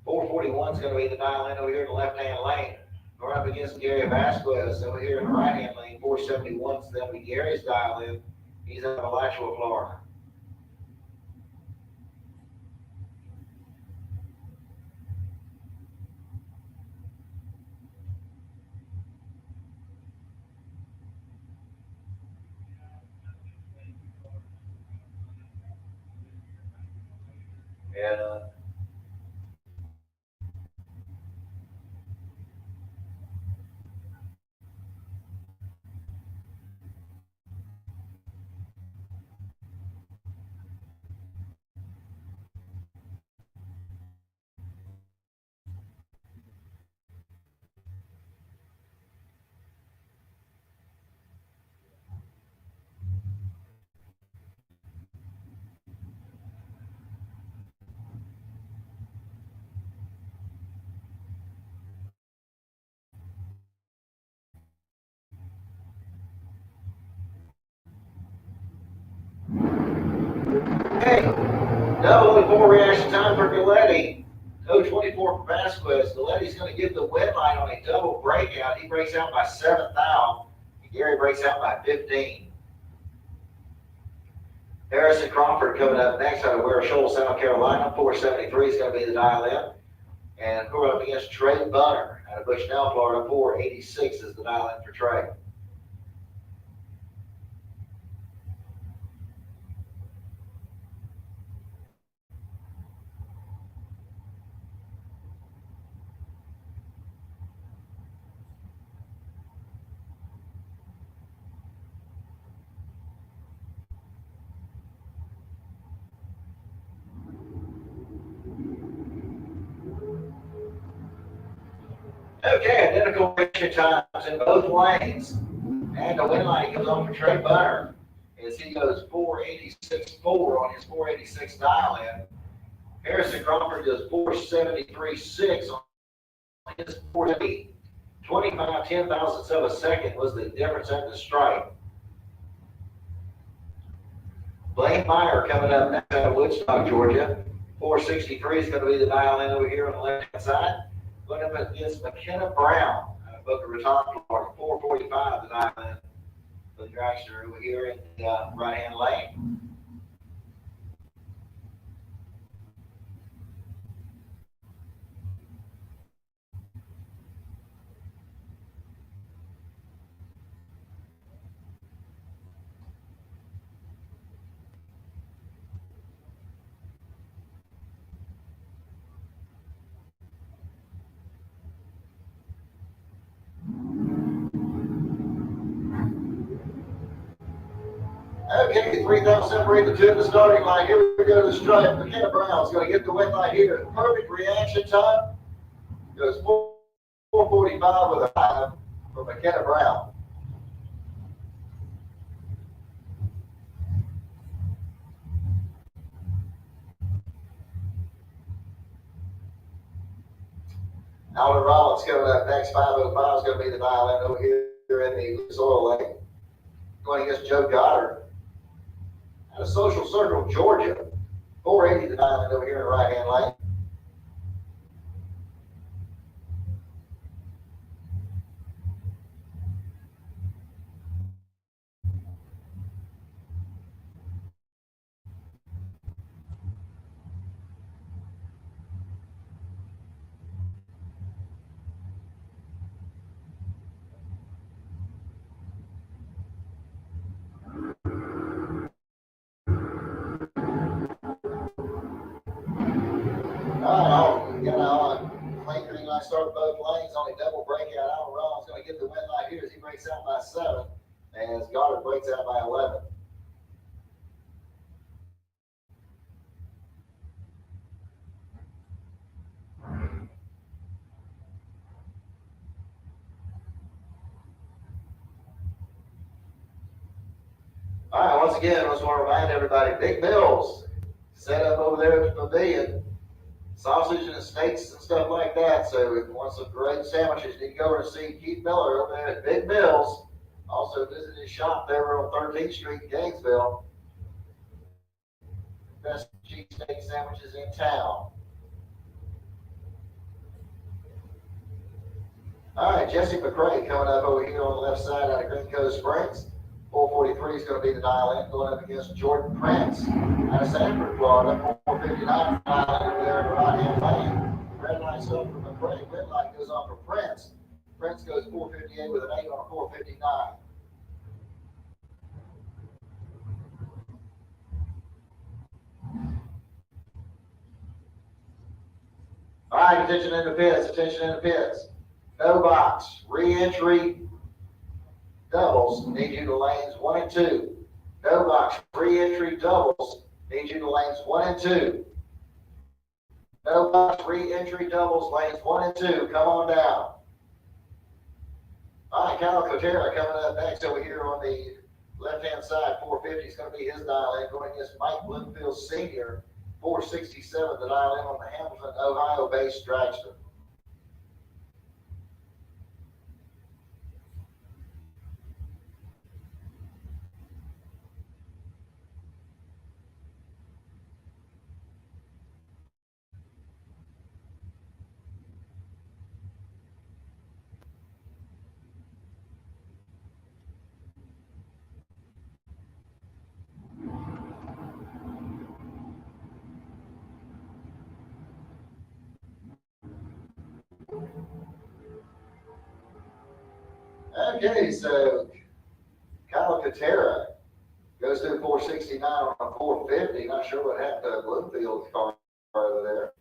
441 is going to be the dial in over here in the left-hand lane. We're up against Gary Vasquez over here in the right-hand lane. 471 is going to be Gary's dial in. He's out of Alachua, Florida. And hey, double 04 reaction time for Galletti. 024 for Vasquez. Galletti's going to give the win line on a double breakout. He breaks out by 7th thou. Gary breaks out by 15. Harrison Crawford coming up next out of Ware Shoals, South Carolina. 473 is going to be the dial in. And we're up against Trey Bunner out of Bushnell, Florida. 486 is the dial in for Trey. Okay, identical reaction times in both lanes. And the win line comes on for Trey Bunner as he goes 486.4 on his 486 dial in. Harrison Crawford does 473.6 on his 480. 25 ten thousandths of a second was the difference at the stripe. Blaine Meyer coming up next out of Woodstock, Georgia. 463 is going to be the dial in over here on the left hand side. Going up against McKenna Brown out of Boca Raton, Florida. 445 the dial in for the Dragster over here in the right hand lane. Okay, 3,000 separate the two in the starting line. Here we go to the stripe. McKenna Brown's going to get the win line here. Perfect reaction time. Goes 445 with a 5 for McKenna Brown. Alvin Rollins coming up next. 505 is going to be the dial in over here in the loose oil lane. Going against Joe Goddard out of Social Circle, Georgia. 480 the dial in over here in the right hand lane. Clean green light start both lanes on a double breakout. Alvin Rollins going to get the win light here as he breaks out by 7, as Goddard breaks out by 11. All right, once again, I just want to remind everybody, Big Bill's set up over there at the pavilion. Sausage and steaks and stuff like that. So if you want some great sandwiches, you can go over and see Keith Miller over there at Big Bill's. Also visit his shop there on 13th Street in Gainesville. Best cheesesteak sandwiches in town. All right, Jesse McCray coming up over here on the left side out of Green Cove Springs. 443 is going to be the dial in, going up against Jordan Prince out of Sanford, Florida. 459 over there in the right hand lane. Red light stuff for McCray. Red light goes on for Prince. Prince goes 458 with an 8 on a 459. All right, attention in the pits, attention in the pits. No box, re-entry doubles, need you to lanes 1 and 2. No box, re-entry doubles, need you to lanes 1 and 2. No box, re-entry doubles, lanes 1 and 2. Come on down. All right, Kyle Cotera coming up next over here on the left-hand side. 450 is going to be his dial in, going against Mike Bloomfield Sr. 467, the dial in on the Hamilton, Ohio-based Dragster. Okay, so Kyle Cotera goes through 469 on a 450. Not sure what happened to Bloomfield's car over there.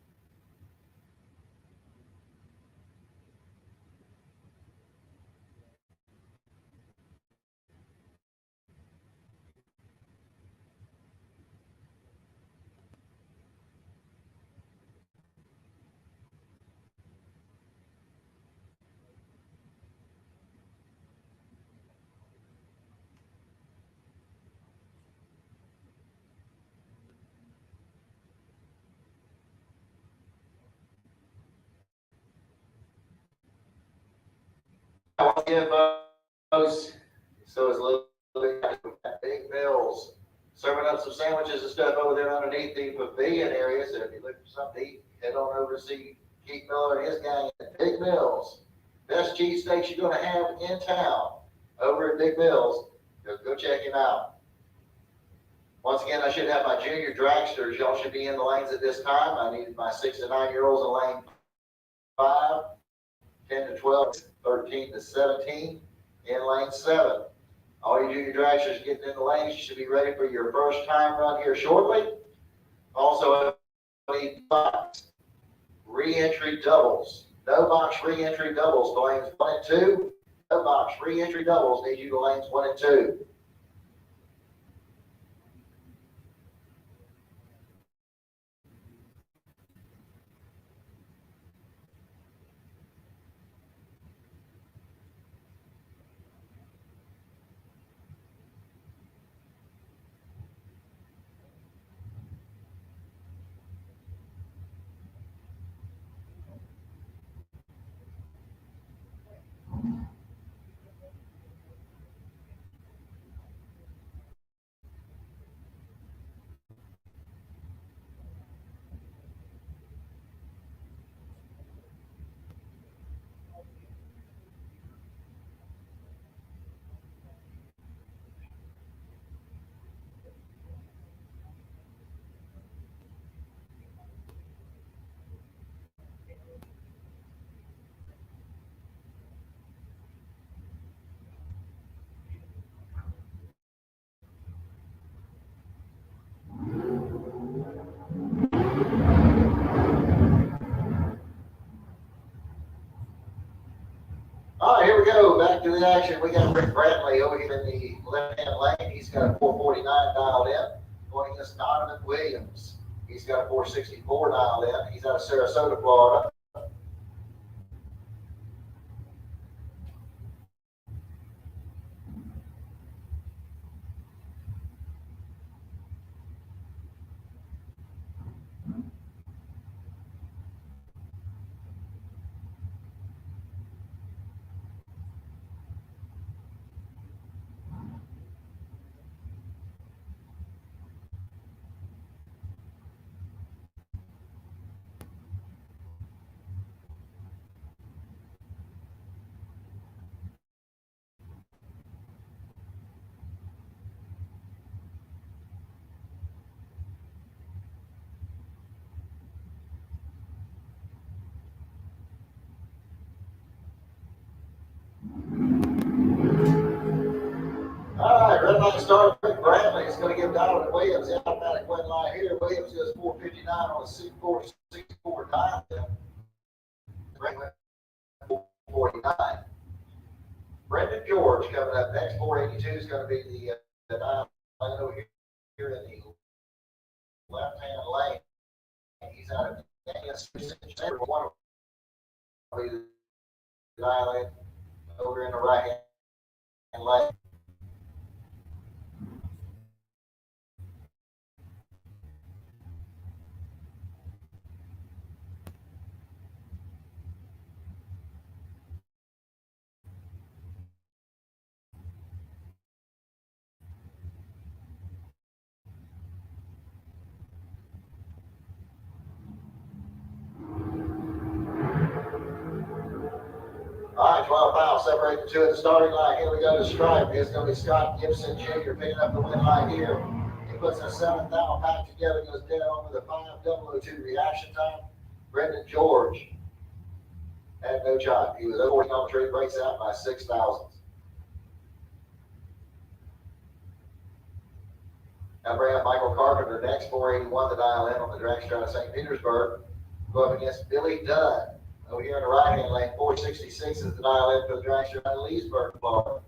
again, folks. So it's a little big Mills serving up some sandwiches and stuff over there underneath the pavilion area. So if you're looking for something to eat, head on over to see Keith Miller and his gang at Big Mills. Best cheesesteaks you're going to have in town over at Big Mills. Go check him out. Once again, I should have my junior dragsters. Y'all should be in the lanes at this time. I need my 6 to 9 year olds in lane 5, 10 to 12, 13 to 17 in lane 7. All you junior dragsters getting in the lanes, you should be ready for your first time run here shortly. Also, I need box re-entry doubles. No box re-entry doubles to lanes 1 and 2. No box re-entry doubles need you to lanes 1 and 2. All right, here we go. Back to the action. We got Rick Bradley over here in the left-hand lane. He's got a 449 dialed in. Going against Donovan Williams. He's got a 464 dialed in. He's out of Sarasota, Florida. All right, red line start. Rick Bradley is going to give Donovan Williams the automatic win line here. Williams goes 459 on a 464 dial in. Rick went 449. Brendan George coming up next. 482 is going to be the dial over here in the left-hand lane. He's out of Gainesville. One will be the dial in over in the right-hand lane. All right, 12 miles separate the two at the starting line. Here we go to stripe. It's going to be Scott Gibson Jr. picking up the win line here. He puts a 7th down pack together, goes dead on with a 5:02 reaction time. Brendan George had no job. He was over on the tree, breaks out by 6 thousandths. Now bring up Michael Carpenter next, 481 the dial in on the Dragster out of St. Petersburg. Go up against Billy Dunn. Over here in the right-hand lane, 466 is the dial in for the Dragster out of Leesburg, Florida.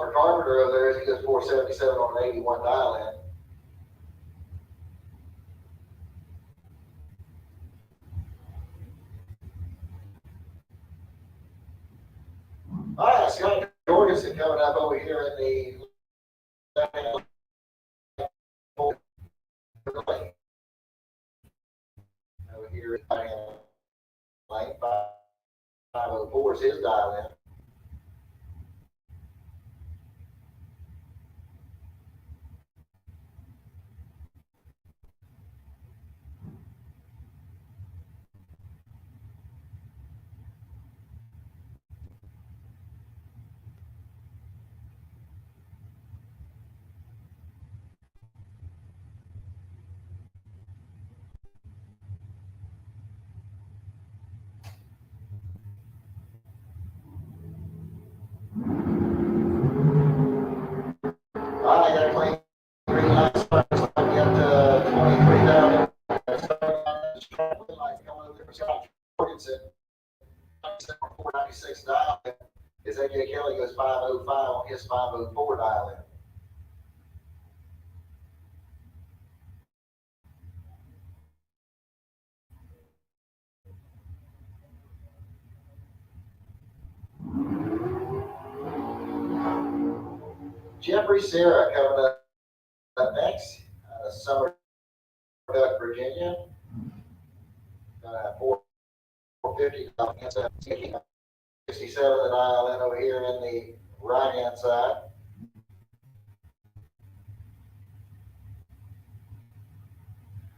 Our Carpenter over there, he goes 477 on an 81 dial in. All right, Scott Jorgensen coming up over here in the over here in lane 504 is his dial in. All right, I got a clean green light. Looks like we got 23 down. Lights coming over there for Scott Jorgensen. 496 dial in. As AJ Kelly goes 505 on his 504 dial in. Jeffrey Serra coming up next. Summer Duck, Virginia. 450 67 the dial in over here in the right hand side.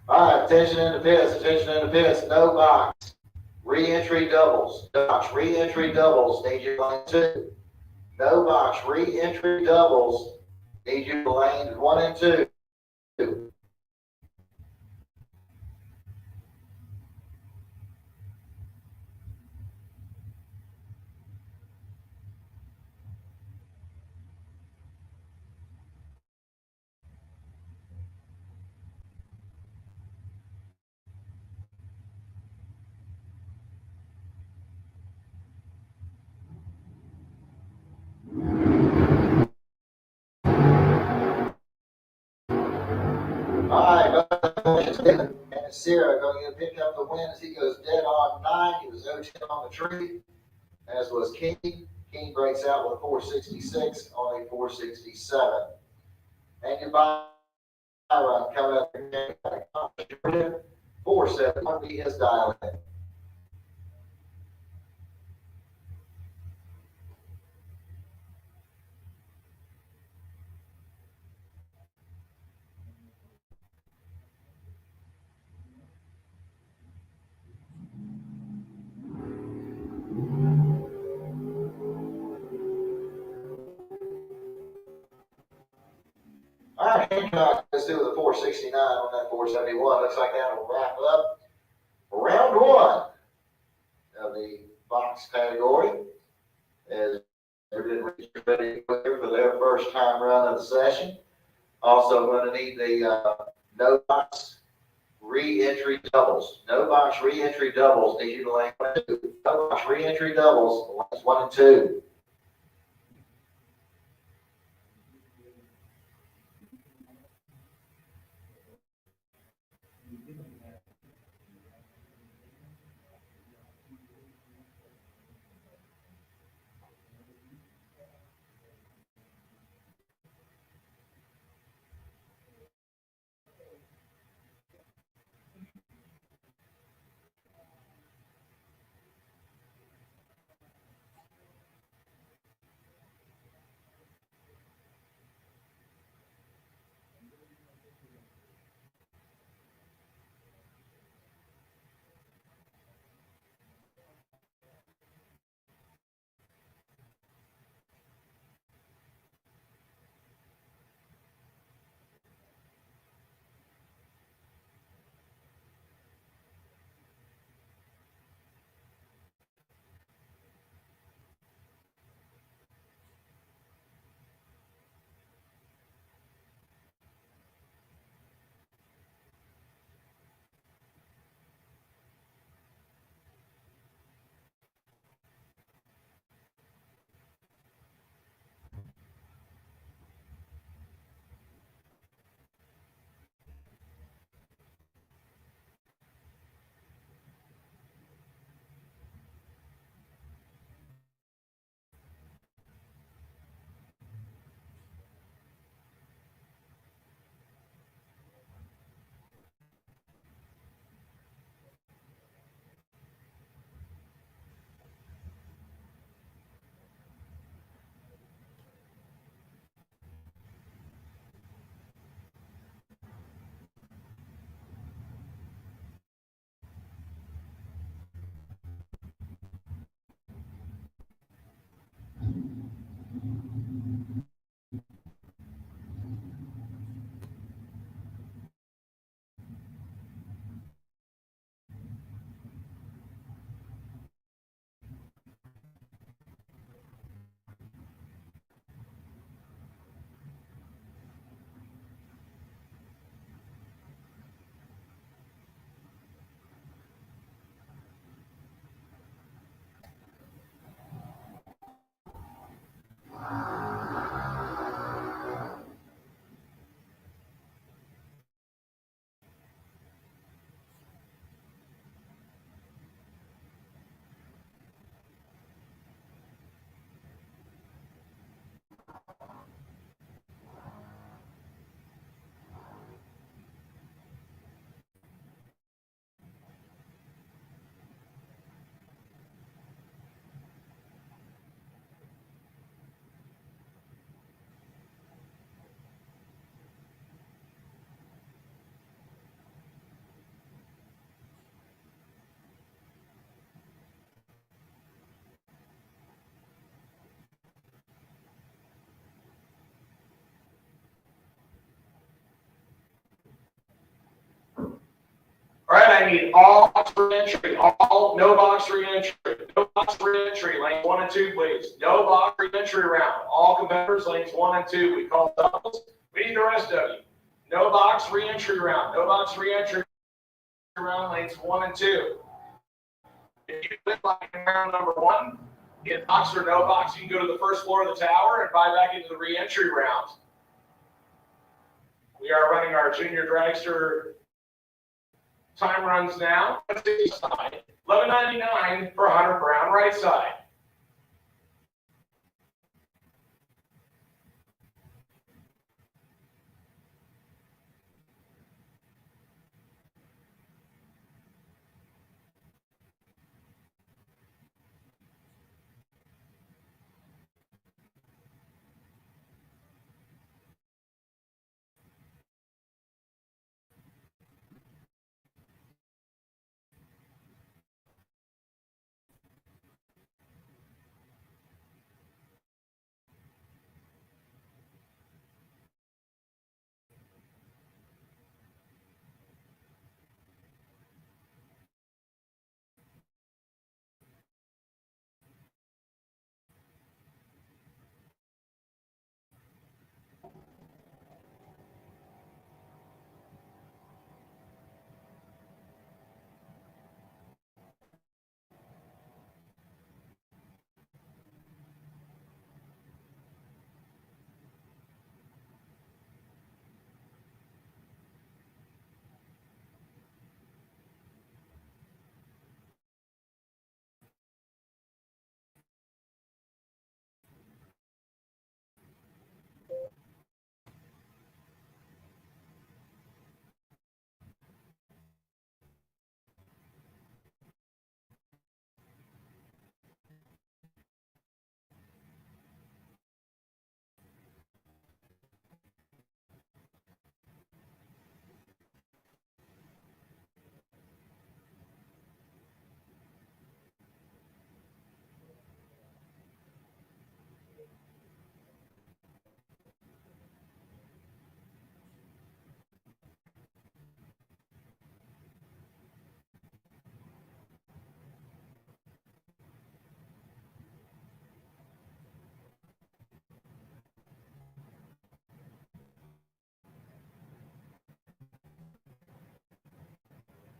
All right, attention in the pits, no box. Re-entry doubles. No box, re-entry doubles, need you lane 2. No box, re-entry doubles, need you lanes 1 and 2. All right, and Sarah going to pick up the win as he goes dead on 9. He was 0-10 on the tree, as was King. King breaks out with a 466 on a 467. And your bye run coming up here. 471 be his dial in. All right, Hancock, let's do the 469 on that 471. Looks like that'll wrap up round 1 of the box category. As we're getting ready for their first time run of the session. Also going to need the no box re-entry doubles. No box re-entry doubles need you to lane 1 and 2. No box re-entry doubles, lanes 1 and 2. I need all box re-entry, no box re-entry, no box re-entry, lanes 1 and 2, please. No box re-entry round. All competitors, lanes 1 and 2. We call doubles. We need the rest of you. No box re-entry round. No box re-entry round, lanes 1 and 2. If you win like round number 1, get box or no box, you can go to the first floor of the tower and buy back into the re-entry round. We are running our junior dragster time runs now. 11.99 for 100 brown right side.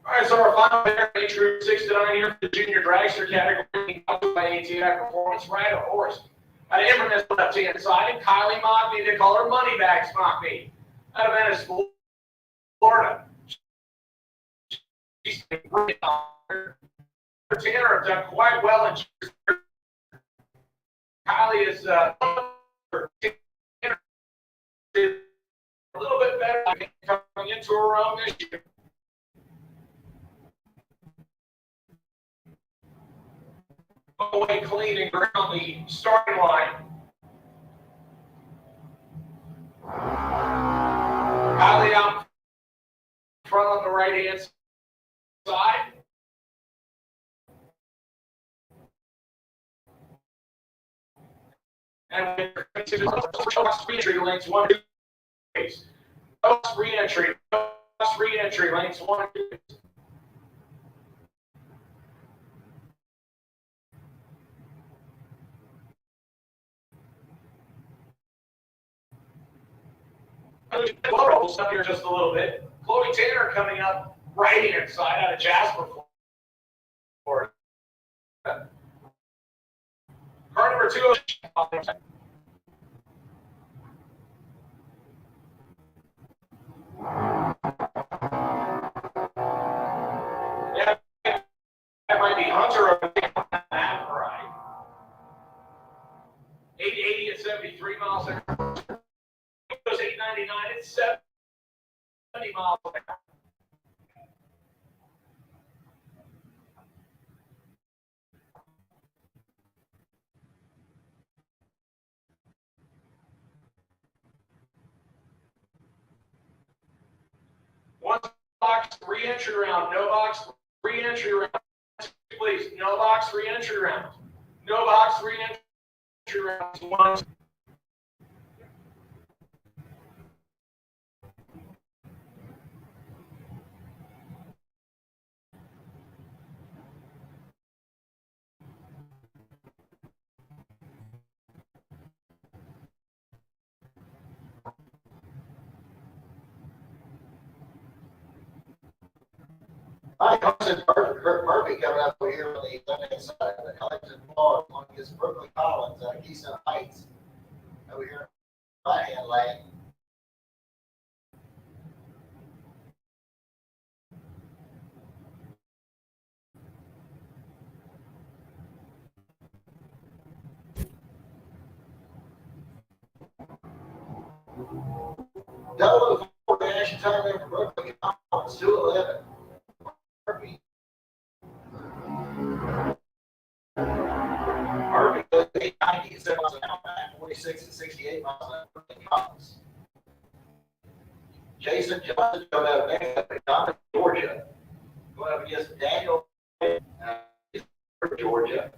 All right, so our final pair, age group 6 to 9 here for the junior dragster category, by ATI Performance, right, of course. At Inverness, left-hand side, Kylie Mockney, they call her Moneybags Mockney. Out of Venice, Florida. She's great. Tanner have done quite well in Kylie is a little bit better coming into her own this year. Away clean and ground the starting line. Kylie out front on the right hand side. And we're going to the re-entry lanes 1 2 ways. Re-entry, re-entry lanes 1 2 ways. Rolls up here just a little bit. Chloe Tanner coming up right hand side out of Jasper, Florida. Car number 2. Yeah, that might be Hunter over there on that right. 880 at 73 miles an hour. It goes 899 at 70 miles an hour. One box re-entry round, no box re-entry round, please. No box re-entry round. No box re-entry round. One. Hi, Carson Murphy coming up over here on the left-hand side of the Huntington Florida, along against Brooklyn Collins out of Keystone Heights. Over here, right-hand lane. Double the dash time there for Brooklyn Collins, 2:11. Murphy. Murphy goes 890 miles an hour, 46 and 68 miles an hour. Collins. Jason Johnson coming out of Gainesville, Georgia. Going up against Daniel, Georgia.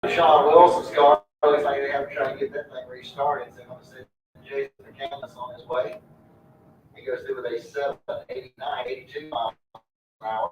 Sean Wilson's car. Looks like they have to try to get that thing restarted. So I'm going to send Jason McCandless on his way. He goes through with a 789, 82 miles an hour.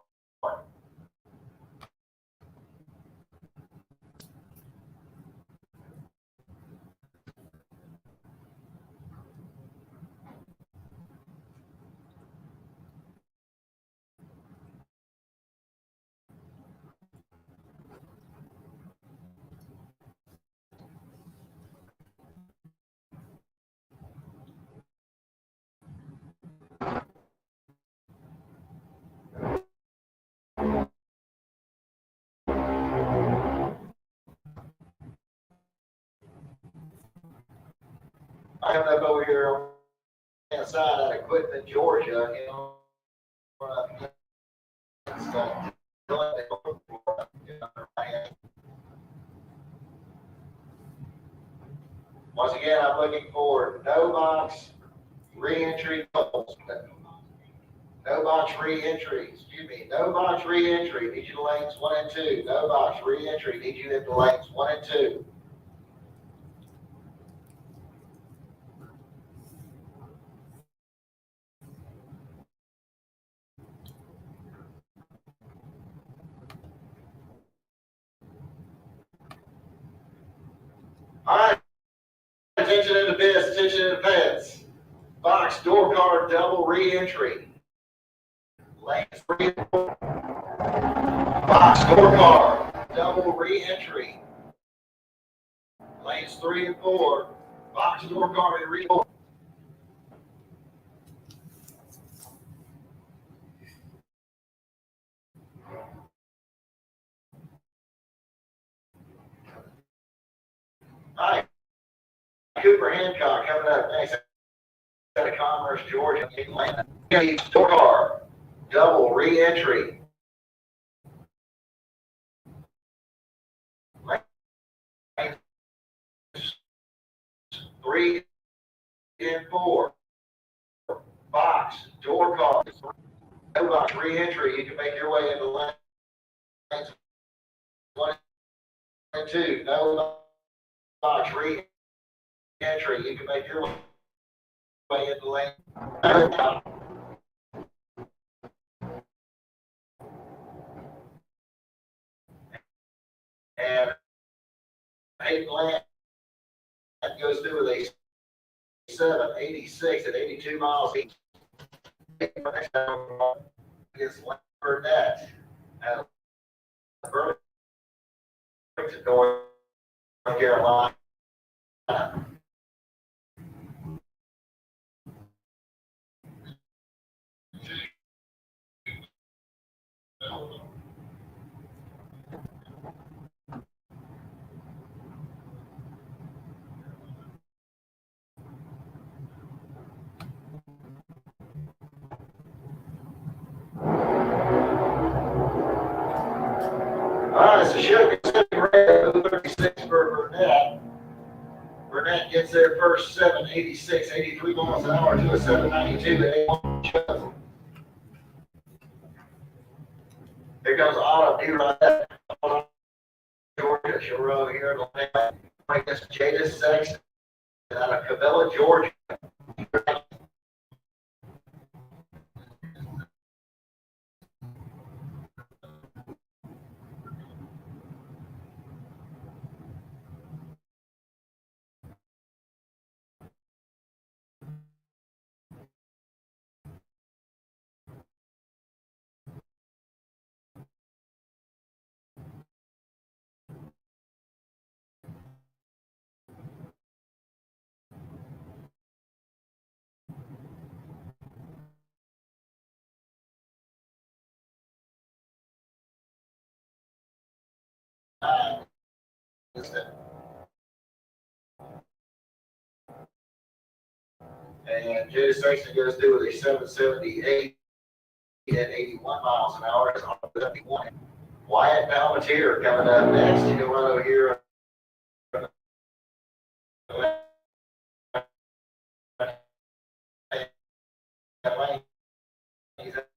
Coming up over here on the side of Equipment, Georgia, you know, once again, I'm looking for no box re-entry doubles. No box re-entry, no box re-entry. Need you to lanes 1 and 2. No box re-entry. Need you into lanes 1 and 2. All right. Attention in the pits. Attention in the pits. Box door card double re-entry. Lanes 3 and 4. Box door card double re-entry. Lanes 3 and 4. Box door card and re-entry. All right. Cooper Hancock coming up next out of Commerce, Georgia, Atlanta. Door card double re-entry. Lanes 3 and 4. Box door card. No box re-entry. You can make your way into lanes 1 and 2. No box re-entry. You can make your way into lane. And Hayden Land goes through with a 786 at 82 miles each. Against Burnett at Burlington, North Carolina. All right, so Chevy 36 for Burnett. Burnett gets their first 786, 83 miles an hour to a 792 to 81. Here comes Autumn D-Rod. Georgia. She'll row here in the lane. Against Jada Sexton out of Cabela, Georgia. And Jada Sexton goes through with a 778 at 81 miles an hour. It's on 71. Wyatt Palmatier coming up next. He'll run over here. He's at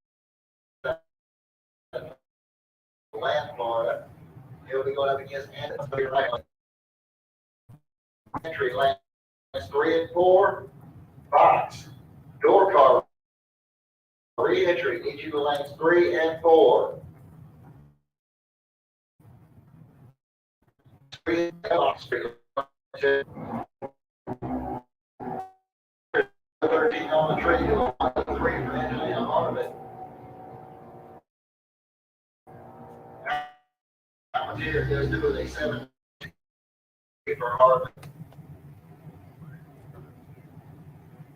Land, Florida. He'll be going up against Anthony Right. Entry lanes 3 and 4. Box. Door car. Re-entry. Need you to lanes 3 and 4. 3 box. 13 on the tree. 3 for entry on part of it. Here goes to a 7 for Harvey.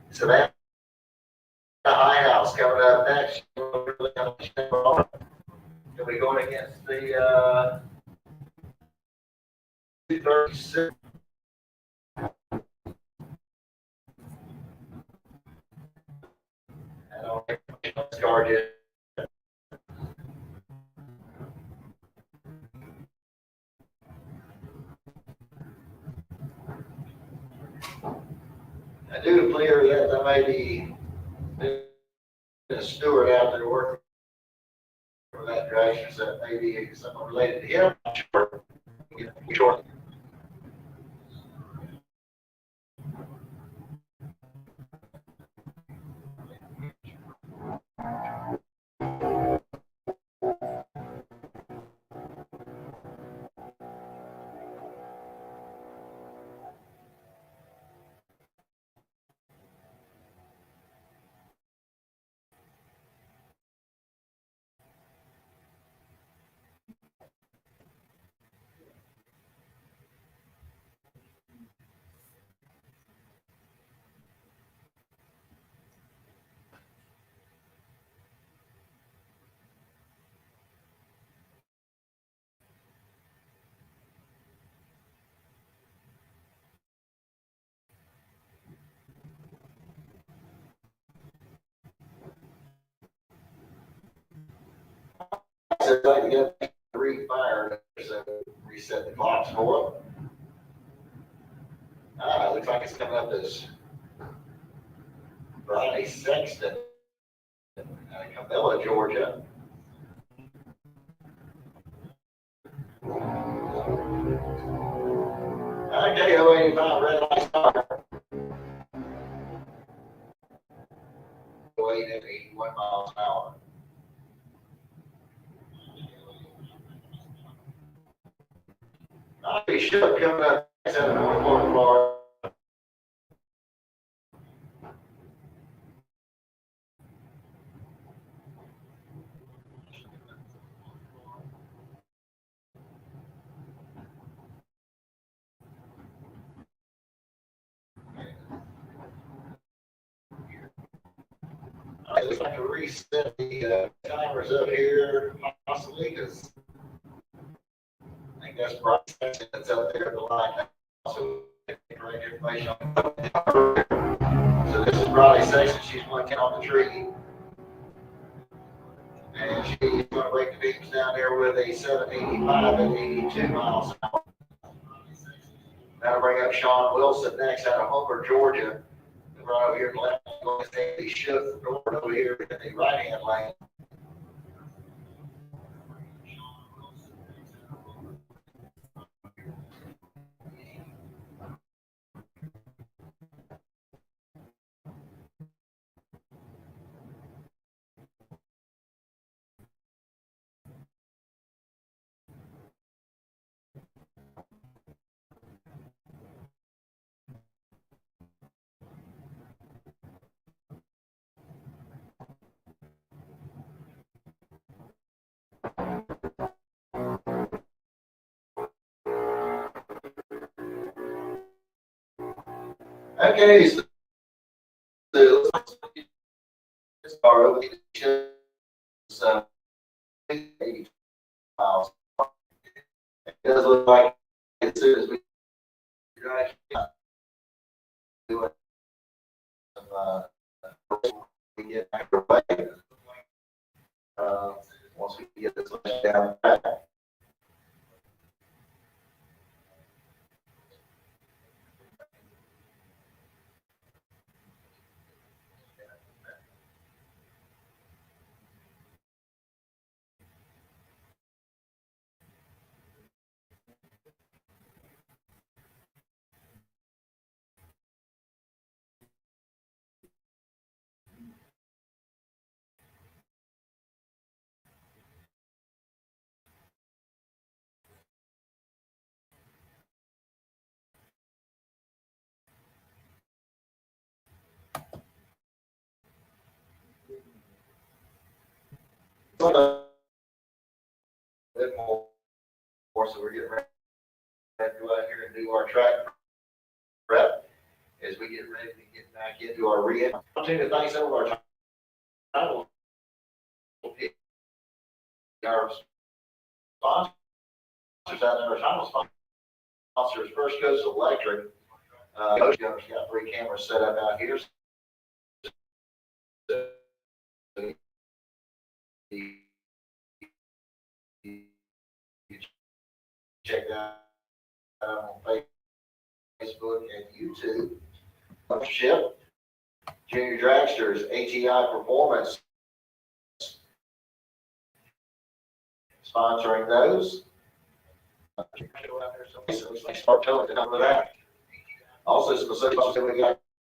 Savannah High House coming up next. He'll be going against the 236. I don't think it's guard yet. I do clear that there may be a steward out there working for that dragster, so that may be someone related to him. I'm sure. So I get refired, so reset the clocks for it. Looks like it's coming up as Friday Sexton, Camilla, Georgia. Okay, 085 red light star. 81 miles an hour. I'll be sure coming up 714 Florida. I just like to reset the timers up here, possibly, because I think that's Bryce that's up there at the line. Also, correct information on. So this is Bryce Sexton. She's going to count the tree. And she's going to break the beams down there with a 785 and 82 miles an hour. That'll bring up Sean Wilson next out of Homer, Georgia. Right over here to the left, going to take the shift forward over here in the right-hand lane. Okay, so let's start over the so 80 miles. It does look like as soon as we do it, we get back away. Once we get this down back. bit more, so we're getting ready to go out here and do our track prep as we get ready to get back into our re-entry. I want to thank some of our title, our sponsors out there, our title sponsors, First Coast Electric. Coach Gunner's got 3 cameras set up out here. So, check that out on Facebook and YouTube. Ship, Junior Dragsters, ATI Performance, sponsoring those. Start telling them that. Also, some associates that we got